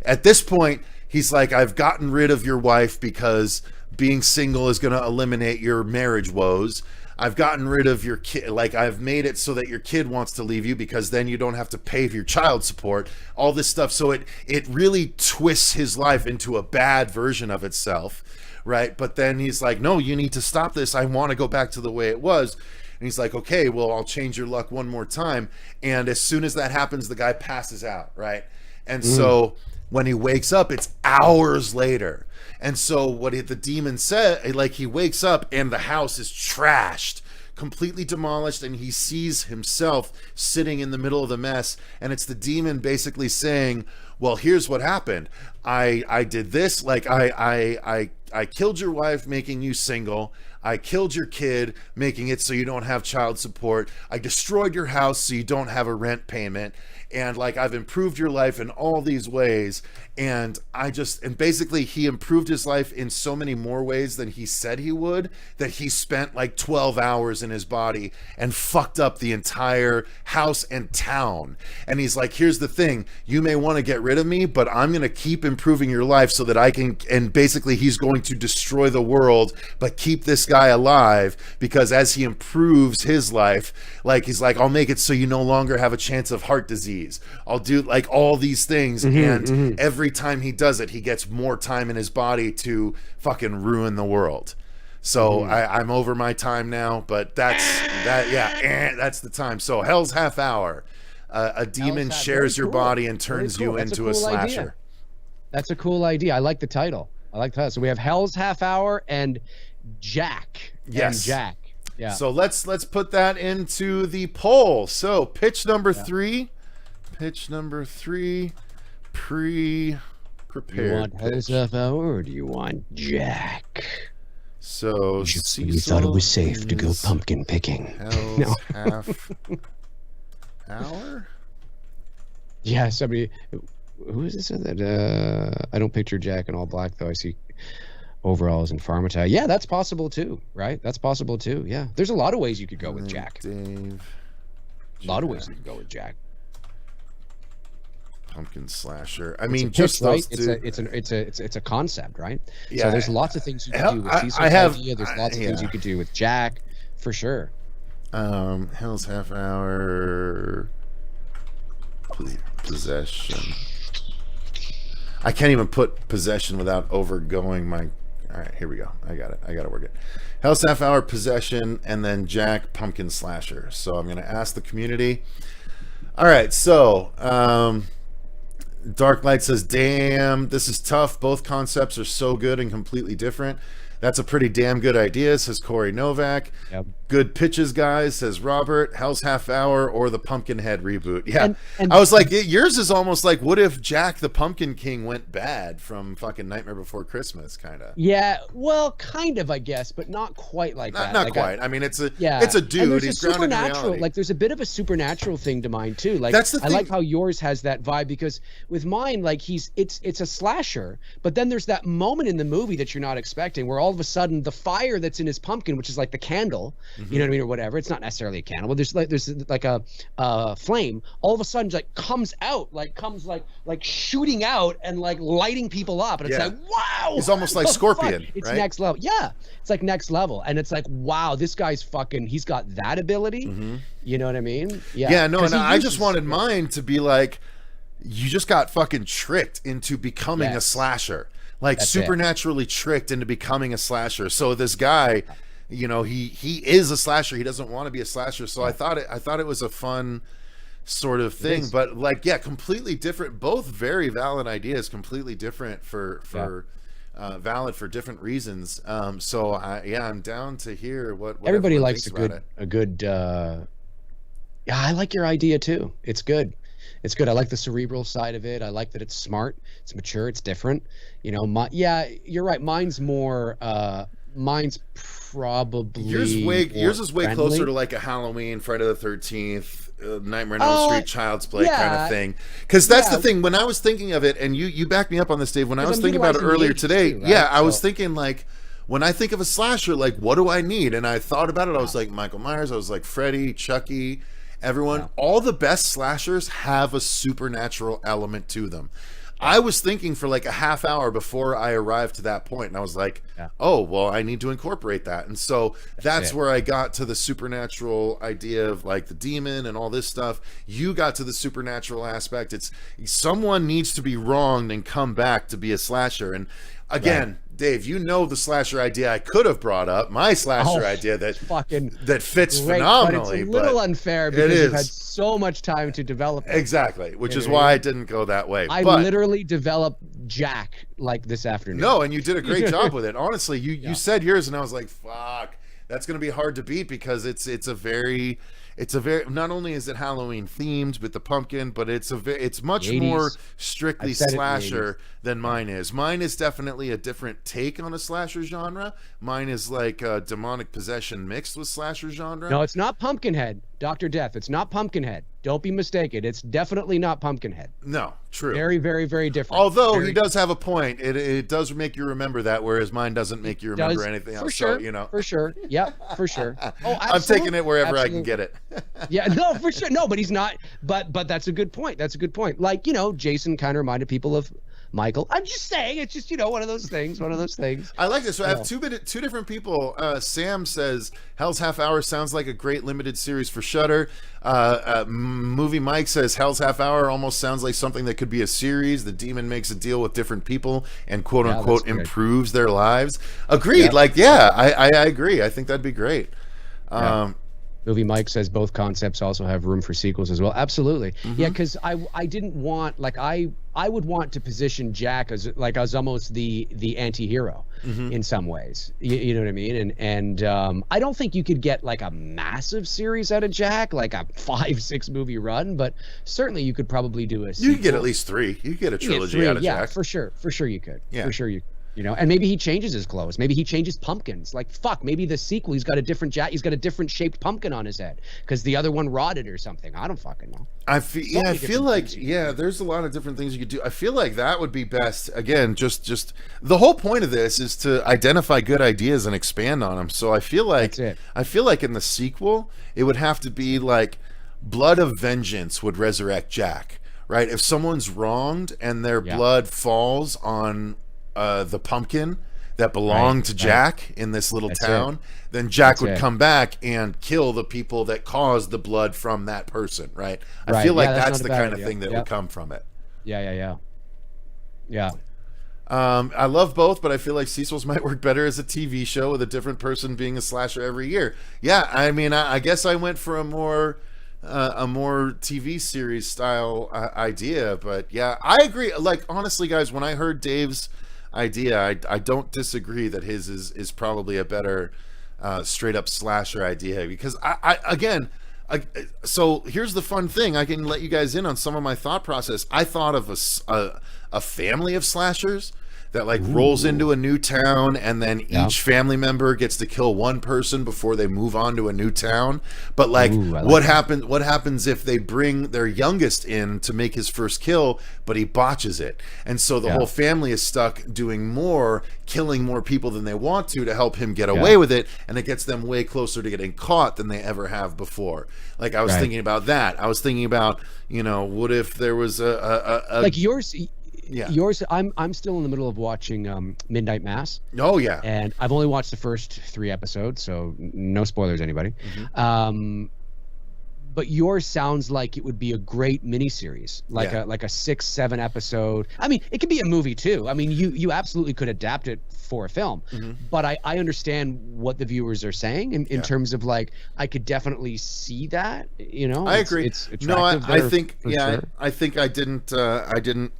at this point, he's like, I've gotten rid of your wife because being single is going to eliminate your marriage woes. I've gotten rid of your kid, like I've made it so that your kid wants to leave you because then you don't have to pay for your child support, all this stuff. So it really twists his life into a bad version of itself, right? But then he's like, no, you need to stop this. I want to go back to the way it was. And he's like, okay, well, I'll change your luck one more time. And as soon as that happens, the guy passes out, right? And so when he wakes up, it's hours later. And so what the demon said, like, he wakes up and the house is trashed, completely demolished, and he sees himself sitting in the middle of the mess. And it's the demon basically saying, well, here's what happened. I did this, like I killed your wife, making you single. I killed your kid, making it so you don't have child support. I destroyed your house so you don't have a rent payment. And like, I've improved your life in all these ways. And basically he improved his life in so many more ways than he said he would, that he spent like 12 hours in his body and fucked up the entire house and town. And he's like, here's the thing, you may want to get rid of me, but I'm going to keep improving your life so that I can, and basically he's going to destroy the world, but keep this guy alive, because as he improves his life, like he's like, I'll make it so you no longer have a chance of heart disease. I'll do like all these things. And every time he does it, he gets more time in his body to fucking ruin the world. So I'm over my time now, but that's the time. So Hell's Half Hour. A demon shares your body and turns you into a slasher. Idea. That's a cool idea. I like the title. So we have Hell's Half Hour and Jack. Yes. And Jack. Yeah. So let's put that into the poll. So pitch number 3. Pitch number 3. Pre-prepared. Do you want Hell's Half Hour or do you want Jack? So you thought it was safe to go pumpkin picking. Hell's Half Hour? Yeah, somebody. Who is this? That I don't picture Jack in all black though. I see overalls and farmer tie. Yeah, that's possible too, right? That's possible too. Yeah, there's a lot of ways you could go with Jack. Dave. A lot of ways you could go with Jack. Pumpkin slasher. I It's mean, a just pitch, right? those It's a concept, right? Yeah. So there's lots of things you could do with Cecil's idea. There's lots of things you could do with Jack, for sure. Hell's Half Hour. Possession. I can't even put possession without overgoing my. All right, here we go. I got it. I got to work it. Hell's Half Hour, possession, and then Jack, pumpkin slasher. So I'm going to ask the community. All right, so Dark Light says, damn, this is tough. Both concepts are so good and completely different. That's a pretty damn good idea, says Corey Novak. Yep. Good pitches, guys, says Robert. Hell's Half Hour or the Pumpkinhead reboot. Yeah, and I was like, yours is almost like, what if Jack the Pumpkin King went bad from fucking Nightmare Before Christmas, kind of. Yeah, well, kind of, I guess, but not quite like that. Not like quite. I mean, it's a dude. And He's grounded in reality. Like, there's a bit of a supernatural thing to mine too. Like, That's the I thing. like how yours has that vibe, because with mine, like, it's a slasher, but then there's that moment in the movie that you're not expecting, where all of a sudden the fire that's in his pumpkin, which is like the candle, you know what I mean, or whatever. It's not necessarily a candle, but there's like a flame. All of a sudden, like comes shooting out and like lighting people up, and it's like, wow. He's almost like Scorpion. It's right? next level. Yeah, it's like next level, and it's like, wow, this guy's fucking. He's got that ability. You know what I mean? Yeah. Yeah. No, and I just wanted mine to be like, you just got fucking tricked into becoming a slasher. Like That's supernaturally tricked into becoming a slasher. So this guy, you know, he is a slasher. He doesn't want to be a slasher. So I thought it was a fun sort of thing. But like, yeah, completely different. Both very valid ideas. Completely different for valid for different reasons. So I'm down to hear what everybody likes a good. Yeah, I like your idea too. It's good. It's good. I like the cerebral side of it. I like that it's smart, it's mature, it's different. You know, you're right. Mine's more. Mine's probably yours is way friendly. closer to like a Halloween, Friday the 13th, Nightmare on Elm Street, Child's Play kind of thing. Because that's the thing. When I was thinking of it, and you backed me up on this, Dave. When I was thinking about it earlier today, too, right? I was thinking like, when I think of a slasher, like, what do I need? And I thought about it. I was like, Michael Myers. I was like, Freddy, Chucky. Everyone, all the best slashers have a supernatural element to them. I was thinking for like a half hour before I arrived to that point, and I was like, oh, well, I need to incorporate that. And so that's where I got to the supernatural idea of like the demon and all this stuff. You got to the supernatural aspect. It's someone needs to be wronged and come back to be a slasher. And again, Dave, you know the slasher idea I could have brought up, my slasher idea that fits phenomenally. But it's a little unfair because you've had so much time to develop it. Exactly, which is why I didn't go that way. I literally developed Jack like this afternoon. No, and you did a great job with it. Honestly, you said yours, and I was like, fuck, that's going to be hard to beat because it's a very not only is it Halloween themed with the pumpkin, but it's much more strictly slasher than mine is. Mine is definitely a different take on a slasher genre. Mine is like demonic possession mixed with slasher genre. No, it's not Pumpkinhead, Dr. Death. It's not Pumpkinhead. Don't be mistaken. It's definitely not Pumpkinhead. No, true. Very, very, very different. Although he does have a point. It does make you remember that, whereas mine doesn't make you remember anything else. For sure. So, you know. For sure. Yep, for sure. Oh, I'm taking it wherever I can get it. Yeah, no, for sure. No, but he's not. But that's a good point. That's a good point. Like, Jason kind of reminded people of Michael. I'm just saying, it's just, one of those things. One of those things. I like this. So I have two different people. Sam says Hell's Half Hour sounds like a great limited series for Shudder. Movie Mike says Hell's Half Hour almost sounds like something that could be a series. The demon makes a deal with different people and quote unquote improves their lives. Agreed. Yeah. I agree. I think that'd be great. Movie Mike says both concepts also have room for sequels as well. Absolutely. Mm-hmm. Yeah, because I didn't want, like, I would want to position Jack as almost the anti-hero in some ways. You know what I mean? And I don't think you could get like a massive series out of Jack, like a 5-6 movie run, but certainly you could probably do a sequel. You could get at least 3. You could get a trilogy out of Jack. Yeah, for sure. For sure you could. Yeah. For sure you could. And maybe he changes his clothes. Maybe he changes pumpkins. Like, fuck, maybe the sequel, he's got a different he's got a different shaped pumpkin on his head because the other one rotted or something. I don't fucking know. I feel like there's a lot of different things you could do. I feel like that would be best. Again, just the whole point of this is to identify good ideas and expand on them. So I feel like in the sequel, it would have to be like Blood of Vengeance would resurrect Jack, right? If someone's wronged and their blood falls on the pumpkin that belonged to Jack in this little town, then Jack would come back and kill the people that caused the blood from that person, right? I feel like that's the kind of thing that would come from it. Yeah. I love both, but I feel like Cecil's might work better as a TV show with a different person being a slasher every year. Yeah, I mean, I guess I went for a more TV series style idea, but yeah, I agree. Like, honestly, guys, when I heard Dave's idea, I don't disagree that his is probably a better straight up slasher idea, because so here's the fun thing. I can let you guys in on some of my thought process. I thought of a family of slashers that rolls into a new town, and then each family member gets to kill one person before they move on to a new town. But what happens if they bring their youngest in to make his first kill, but he botches it, and so the whole family is stuck killing more people than they want to help him get away with it, and it gets them way closer to getting caught than they ever have before. Like, I was thinking about that. I was thinking about, what if there was a like yours. Yeah. Yours, I'm still in the middle of watching Midnight Mass. Oh yeah. And I've only watched the first 3 episodes, so no spoilers, anybody. But yours sounds like it would be a great miniseries, like a 6-7 episode. I mean, it could be a movie too. I mean, you absolutely could adapt it for a film. But I understand what the viewers are saying in terms of, like, I could definitely see that. I agree. It's I think sure. I think I didn't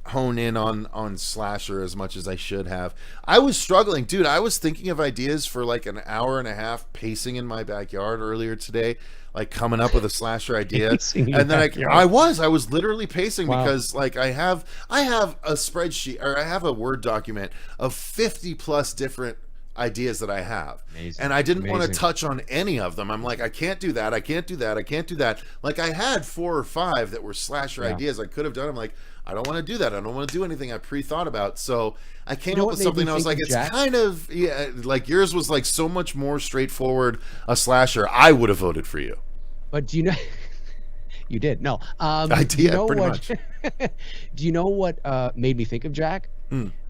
hone in on slasher as much as I should have. I was struggling, dude. I was thinking of ideas for like an hour and a half pacing in my backyard earlier today, like coming up with a slasher idea. And then I was literally pacing because like I have a spreadsheet, or I have a Word document of 50 plus different ideas that I have. Amazing. And I didn't want to touch on any of them. I'm like, I can't do that. I can't do that. Like, I had 4 or 5 that were slasher ideas I could have done. I'm like, I don't want to do that. I don't want to do anything I pre-thought about. So I came up with something. I was like, it's kind of, like yours was like so much more straightforward a slasher. I would have voted for you. But do you know, you did. No. I did, pretty much. Do you know what made me think of Jack?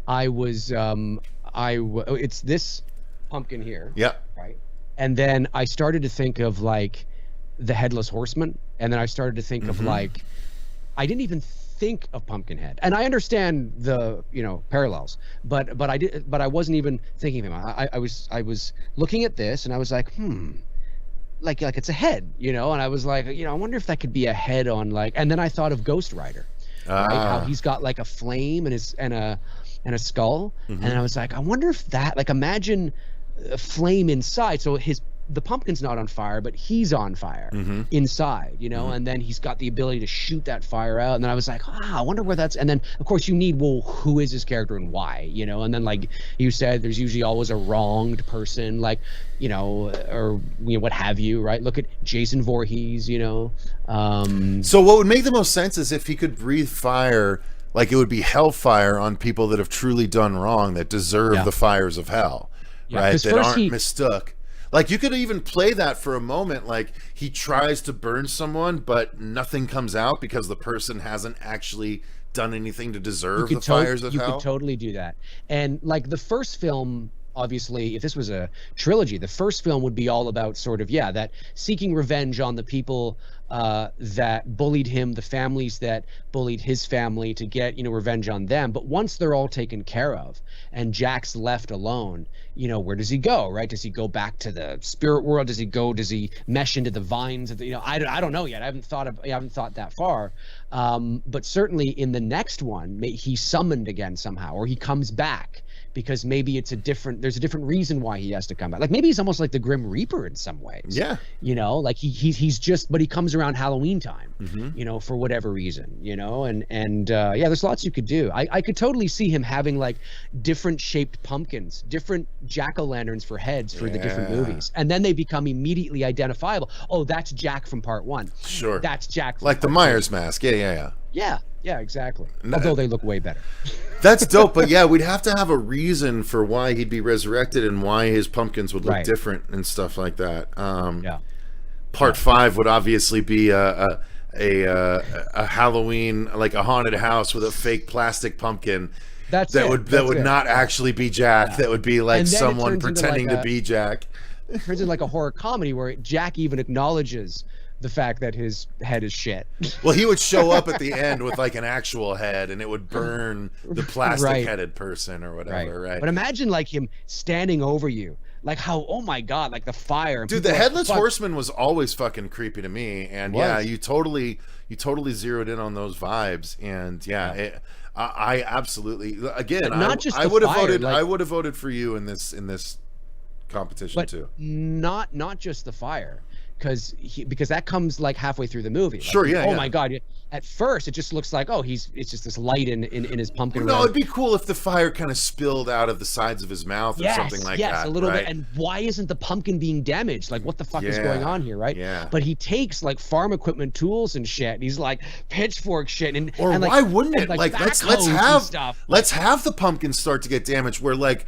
I was, it's this pumpkin here. Yeah. Right. And then I started to think of like the Headless Horseman. And then I started to think of like, I didn't even think of Pumpkinhead, and I understand the parallels, but I wasn't even thinking of him. I was looking at this and I was like, like it's a head, and I was like, I wonder if that could be a head on, like, and then I thought of Ghost Rider, right? How he's got like a flame and a skull, and I was like, I wonder if that, like, imagine a flame inside, so the pumpkin's not on fire, but he's on fire inside, and then he's got the ability to shoot that fire out. And then I was like, I wonder where that's, and then of course you need, well, who is this character and why, and then like you said, there's usually always a wronged person, like, or what have you, right? Look at Jason Voorhees, So what would make the most sense is if he could breathe fire, like it would be hellfire on people that have truly done wrong, that deserve the fires of hell, right? That aren't mistook. Like, you could even play that for a moment. Like, he tries to burn someone, but nothing comes out because the person hasn't actually done anything to deserve the fires of hell. You could totally do that. And like the first film, obviously, if this was a trilogy, the first film would be all about sort of, that seeking revenge on the people that bullied him, the families that bullied his family, to get, revenge on them. But once they're all taken care of and Jack's left alone, where does he go, right? Does he go back to the spirit world? Does he mesh into the vines of the, I don't know yet. I haven't thought that far. But certainly in the next one, he's summoned again somehow, or he comes back, because maybe there's a different reason why he has to come back. Like maybe he's almost like the Grim Reaper in some ways. Yeah. Like he's just, but he comes around Halloween time, for whatever reason, and there's lots you could do. I could totally see him having like different shaped pumpkins, different jack-o'-lanterns for heads for the different movies. And then they become immediately identifiable. Oh, that's Jack from part 1. Sure. That's Jack from like the part Myers 2. mask. Yeah. Yeah, exactly. Although they look way better. That's dope, but yeah, we'd have to have a reason for why he'd be resurrected and why his pumpkins would look different and stuff like that. Part 5 would obviously be a Halloween, like a haunted house with a fake plastic pumpkin. That would not actually be Jack. Yeah. That would be like someone pretending to be Jack. It turns into like a horror comedy where Jack even acknowledges the fact that his head is shit. Well, he would show up at the end with like an actual head, and it would burn the plastic-headed person or whatever, right? But imagine like him standing over you, like how, oh my god, like the fire. Dude, the Headless Horseman was always fucking creepy to me, and you totally zeroed in on those vibes, and I absolutely, again, I would have voted for you in this competition too. Not just the fire. Because that comes like halfway through the movie. Like, sure, yeah. Oh my god! At first, it just looks like it's just this light in his pumpkin. No, it'd be cool if the fire kind of spilled out of the sides of his mouth or something like that. Yes, a little bit. And why isn't the pumpkin being damaged? Like, what the fuck is going on here, right? Yeah. But he takes like farm equipment tools and shit. And he's like pitchfork shit and why wouldn't it? Like let's have the pumpkin start to get damaged where like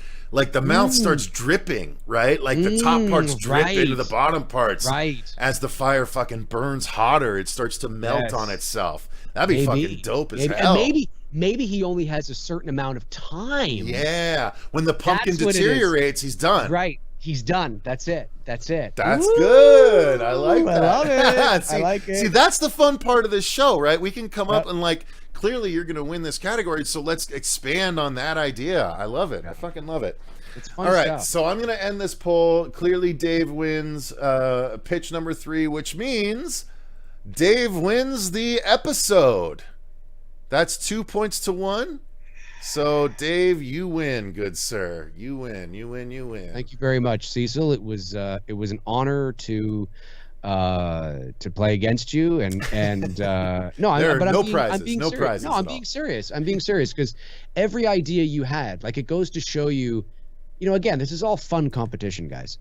the mouth starts dripping, right? Like the top parts drip into the bottom parts. Right. As the fire fucking burns hotter, it starts to melt on itself. That'd be fucking dope as hell. And maybe he only has a certain amount of time. Yeah. When the pumpkin deteriorates, he's done. Right. He's done. That's it. That's good. I like that. I love it. See, I like it. See, that's the fun part of this show, right? We can come up and like, clearly you're going to win this category, so let's expand on that idea. I love it. I fucking love it. It's fun All right, stuff. so I'm going to end this poll. Clearly, Dave wins pitch number 3, which means Dave wins the episode. That's 2 points to 1. So, Dave, you win, good sir. You win. Thank you very much, Cecil. It was an honor to play against you, and no prizes. I'm being serious. I'm being serious because every idea you had, like, it goes to show you. Again, this is all fun competition, guys.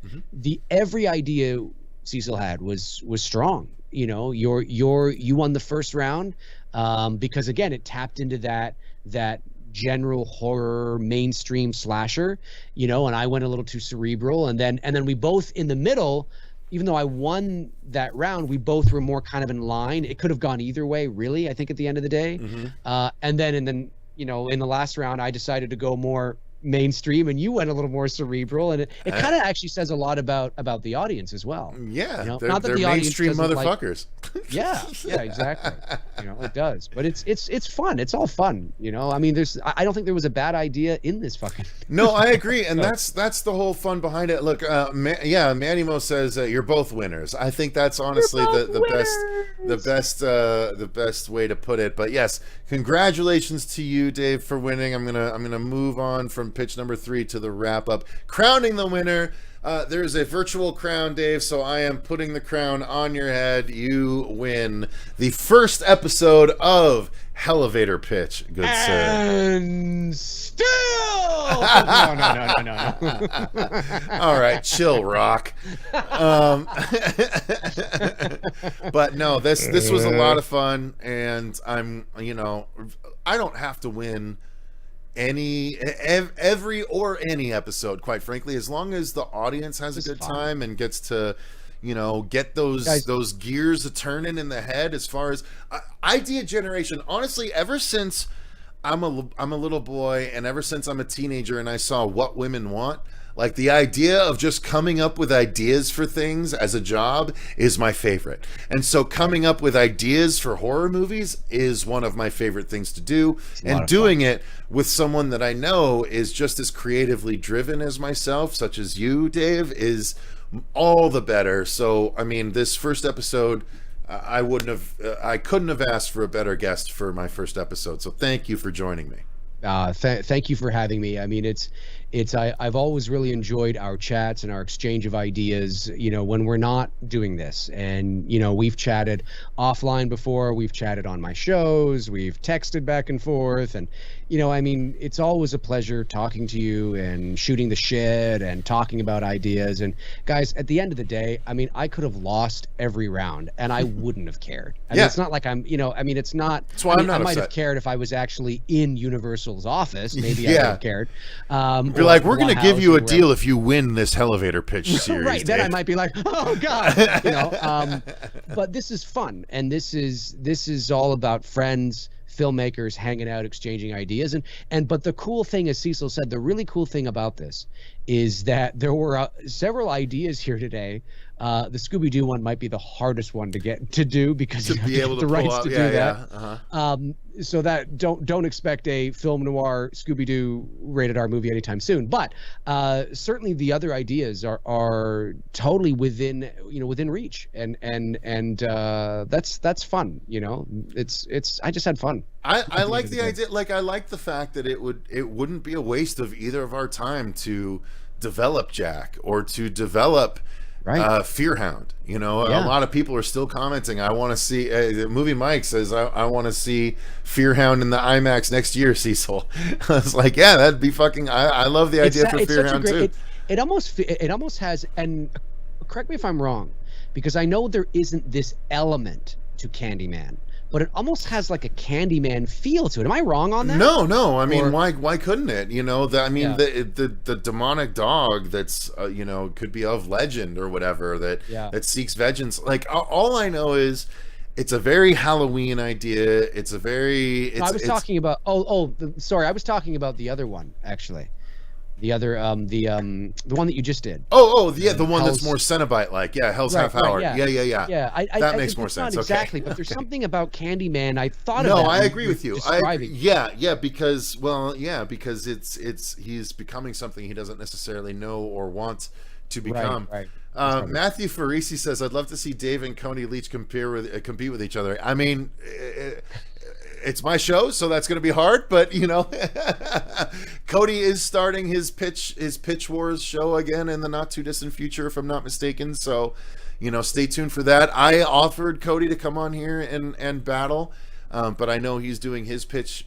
Every idea Cecil had was strong. You won the first round because again, it tapped into that general horror mainstream slasher. And I went a little too cerebral, and then we both in the middle. Even though I won that round, we both were more kind of in line. It could have gone either way, really. I think at the end of the day, and then in the last round, I decided to go more mainstream, and you went a little more cerebral, and it kind of actually says a lot about the audience as well. Yeah, not that they're the mainstream motherfuckers. Yeah, exactly. It does, but it's fun. It's all fun. I mean, I don't think there was a bad idea in this fucking. No, I agree, and that's the whole fun behind it. Look, Manny Mo says you're both winners. I think that's honestly the best way to put it. But yes, congratulations to you, Dave, for winning. I'm gonna move on from pitch number 3 to the wrap up, crowning the winner. There's a virtual crown, Dave, so I am putting the crown on your head. You win the first episode of Hellevator Pitch, good sir. And still, no. All right, chill, Rock. But no, this was a lot of fun, and I don't have to win every or any episode, quite frankly, as long as the audience has a good time and gets to, get those gears a turning in the head. As far as idea generation, honestly, ever since I'm a little boy, and ever since I'm a teenager, and I saw What Women Want. Like, the idea of just coming up with ideas for things as a job is my favorite. And so coming up with ideas for horror movies is one of my favorite things to do. And doing it with someone that I know is just as creatively driven as myself, such as you, Dave, is all the better. So, I mean, this first episode, I couldn't have asked for a better guest for my first episode. So thank you for joining me. Thank you for having me. I mean, I've always really enjoyed our chats and our exchange of ideas, when we're not doing this. And, we've chatted offline before, we've chatted on my shows, we've texted back and forth. And, I mean, it's always a pleasure talking to you and shooting the shit and talking about ideas. And guys, at the end of the day, I mean, I could have lost every round and I wouldn't have cared. I mean, it's not like I'm, it's not, that's why I'm not I might upset. have cared if I was actually in Universal's office. Maybe I would have cared. You're like, we're going to give you a deal if you win this Hellevator pitch series. Right. Then Dave. I might be like, oh God, but this is fun. And this is all about friends, filmmakers hanging out, exchanging ideas. But the cool thing, as Cecil said, the really cool thing about this is that there were several ideas here today. The Scooby-Doo one might be the hardest one to do because you have to get the rights to do that. Uh-huh. So that don't expect a film noir Scooby-Doo rated R movie anytime soon. But certainly the other ideas are totally within reach, and that's fun. It's I just had fun. I like the idea. Like, I like the fact that it wouldn't be a waste of either of our time to develop Jack or to develop Fearhound. A lot of people are still commenting. I want to see Movie Mike says I want to see Fearhound in the IMAX next year, Cecil. I was like, yeah, that'd be fucking I love the idea for Fearhound too. It almost has, and correct me if I'm wrong, because I know there isn't this element to Candyman, but it almost has like a Candyman feel to it. Am I wrong on that? No. I mean, why couldn't it? The demonic dog that's could be of legend or whatever that seeks vengeance. Like, all I know is it's a very Halloween idea. It's a very. I was talking about. Sorry, I was talking about the other one actually. The other, the one that you just did. The one that's more Cenobite-like. Yeah, Hell's Half Hour. Yeah. That makes more sense. Not exactly, but there's something about Candyman. I thought of that. No, I agree with you. Because he's becoming something he doesn't necessarily know or want to become. Right. Matthew Farisi says, "I'd love to see Dave and Coney Leach compete with each other." I mean. It's my show, so that's going to be hard. But Cody is starting his Pitch Wars show again in the not too distant future, if I'm not mistaken. So, stay tuned for that. I offered Cody to come on here and battle, but I know he's doing his pitch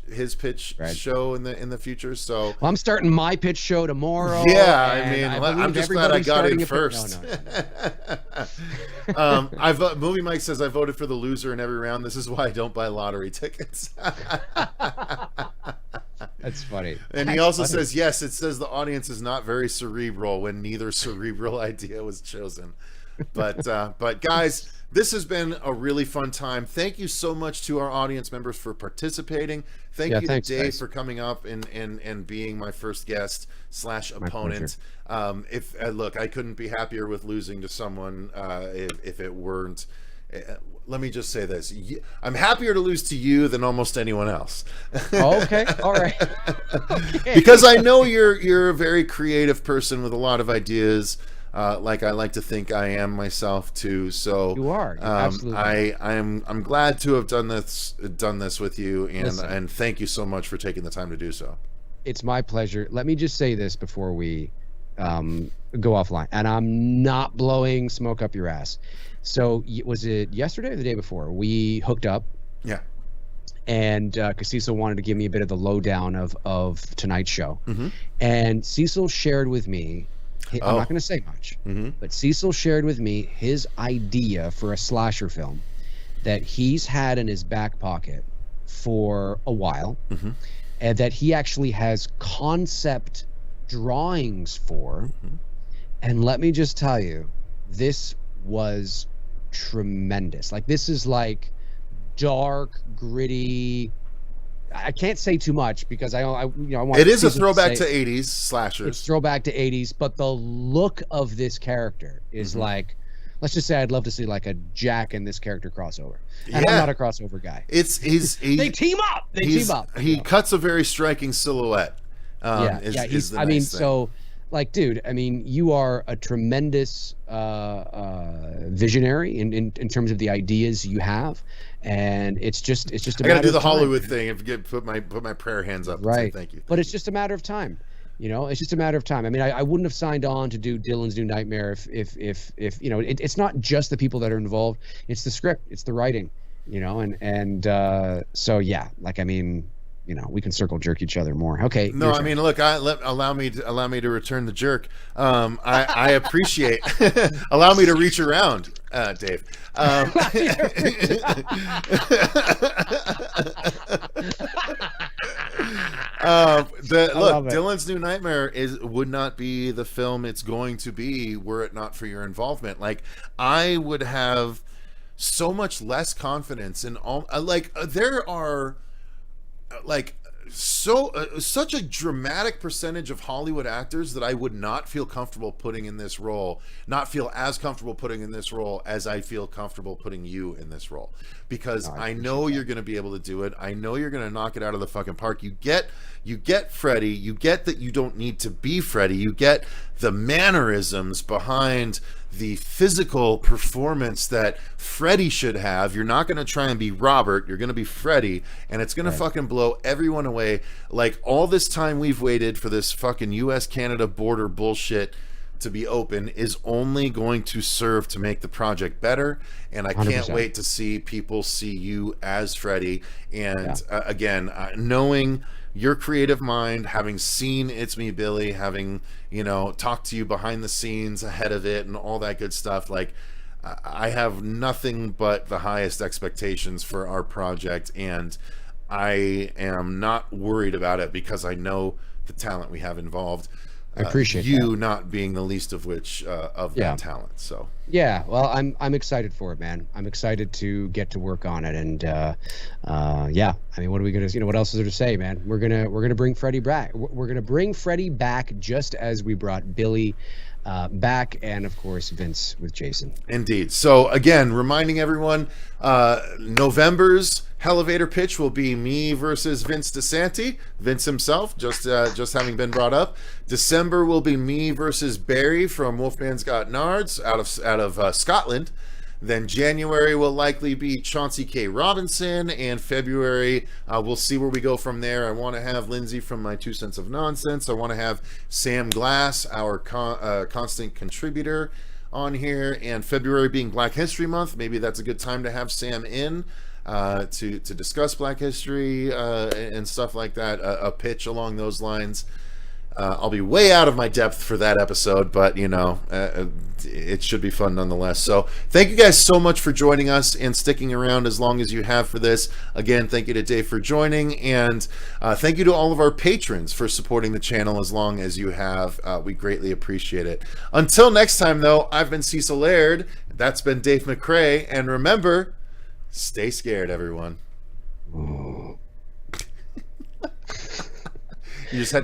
show in the future. So I'm starting my pitch show tomorrow. Yeah, I mean, I'm just glad I got in first. Movie Mike says I voted for the loser in every round. This is why I don't buy lottery tickets. That's funny. And he also says, yes, it says the audience is not very cerebral when neither cerebral idea was chosen. But guys, this has been a really fun time. Thank you so much to our audience members for participating. Thank you to Dave for coming up and being my first guest / opponent. Look, I couldn't be happier with losing to someone if it weren't. Let me just say this. I'm happier to lose to you than almost anyone else. Okay. All right. Okay. Because I know you're a very creative person with a lot of ideas. Like I like to think I am myself too. So you are. Absolutely. I'm glad to have done this with you, and thank you so much for taking the time to do so. It's my pleasure. Let me just say this before we go offline, and I'm not blowing smoke up your ass. So was it yesterday or the day before we hooked up? Yeah. And because Cecil wanted to give me a bit of the lowdown of tonight's show, and Cecil shared with me. I'm not going to say much, but Cecil shared with me his idea for a slasher film that he's had in his back pocket for a while. and that he actually has concept drawings for. And let me just tell you, this was tremendous. Like, this is like dark, gritty. I can't say too much because I want. It is a Cecil throwback say, to 80s slashers. It's throwback to 80s, but the look of this character is like, let's just say I'd love to see like a Jack and this character crossover. And I'm not a crossover guy. They team up. He cuts a very striking silhouette. So, like, dude, I mean, you are a tremendous visionary in terms of the ideas you have, and it's just a I matter gotta do the of time. Hollywood thing and put my prayer hands up. Right. And say thank you. But it's just a matter of time. You know, it's just a matter of time. I mean, I wouldn't have signed on to do Dylan's New Nightmare if you know, it's not just the people that are involved. It's the script, it's the writing, you know, and so yeah, like, I mean, you know, we can circle jerk each other more. Okay. No, I mean, look, allow me to return the jerk. I appreciate. Allow me to reach around, Dave. Look, Dylan's New Nightmare would not be the film it's going to be were it not for your involvement. Like, I would have so much less confidence in all. There are such a dramatic percentage of Hollywood actors that I would not feel comfortable putting in this role, not feel as comfortable putting in this role as I feel comfortable putting you in this role, because I know you're going to be able to do it. I know you're going to knock it out of the fucking park. You get Freddy. You get that you don't need to be Freddy. You get the mannerisms behind the physical performance that Freddy should have. You're not going to try and be Robert. You're going to be Freddy, and it's going to fucking blow everyone away. Like, all this time we've waited for this fucking US-Canada border bullshit to be open is only going to serve to make the project better, and I can't 100%. wait to see people see you as Freddy. And again, knowing your creative mind, having seen It's Me Billy, having, you know, talked to you behind the scenes ahead of it and all that good stuff, like, I have nothing but the highest expectations for our project, and I am not worried about it because I know the talent we have involved. I appreciate you that. not being the least of which of that talent. So yeah, well, I'm excited for it, man. I'm excited to get to work on it, and yeah, I mean, what are we gonna, you know, what else is there to say, man? We're gonna bring Freddy back. We're gonna bring Freddy back just as we brought Billy back, and of course Vince with Jason. Indeed. So again, reminding everyone, November's Hellevator pitch will be me versus Vince DeSanti, Vince himself, just having been brought up. December will be me versus Barry from Wolfman's Got Nards out of Scotland. Then January will likely be Chauncey K. Robinson, and February we'll see where we go from there. I want to have Lindsay from My Two Cents of Nonsense. I want to have Sam Glass, our constant contributor, on here. And February being Black History Month, maybe that's a good time to have Sam in to discuss Black History and stuff like that. A pitch along those lines. I'll be way out of my depth for that episode, but you know, it should be fun nonetheless. So thank you guys so much for joining us and sticking around as long as you have for this. Again, thank you to Dave for joining, and thank you to all of our patrons for supporting the channel as long as you have. We greatly appreciate it. Until next time, though, I've been Cecil Laird. That's been Dave McRae, and remember, stay scared, everyone. You just had to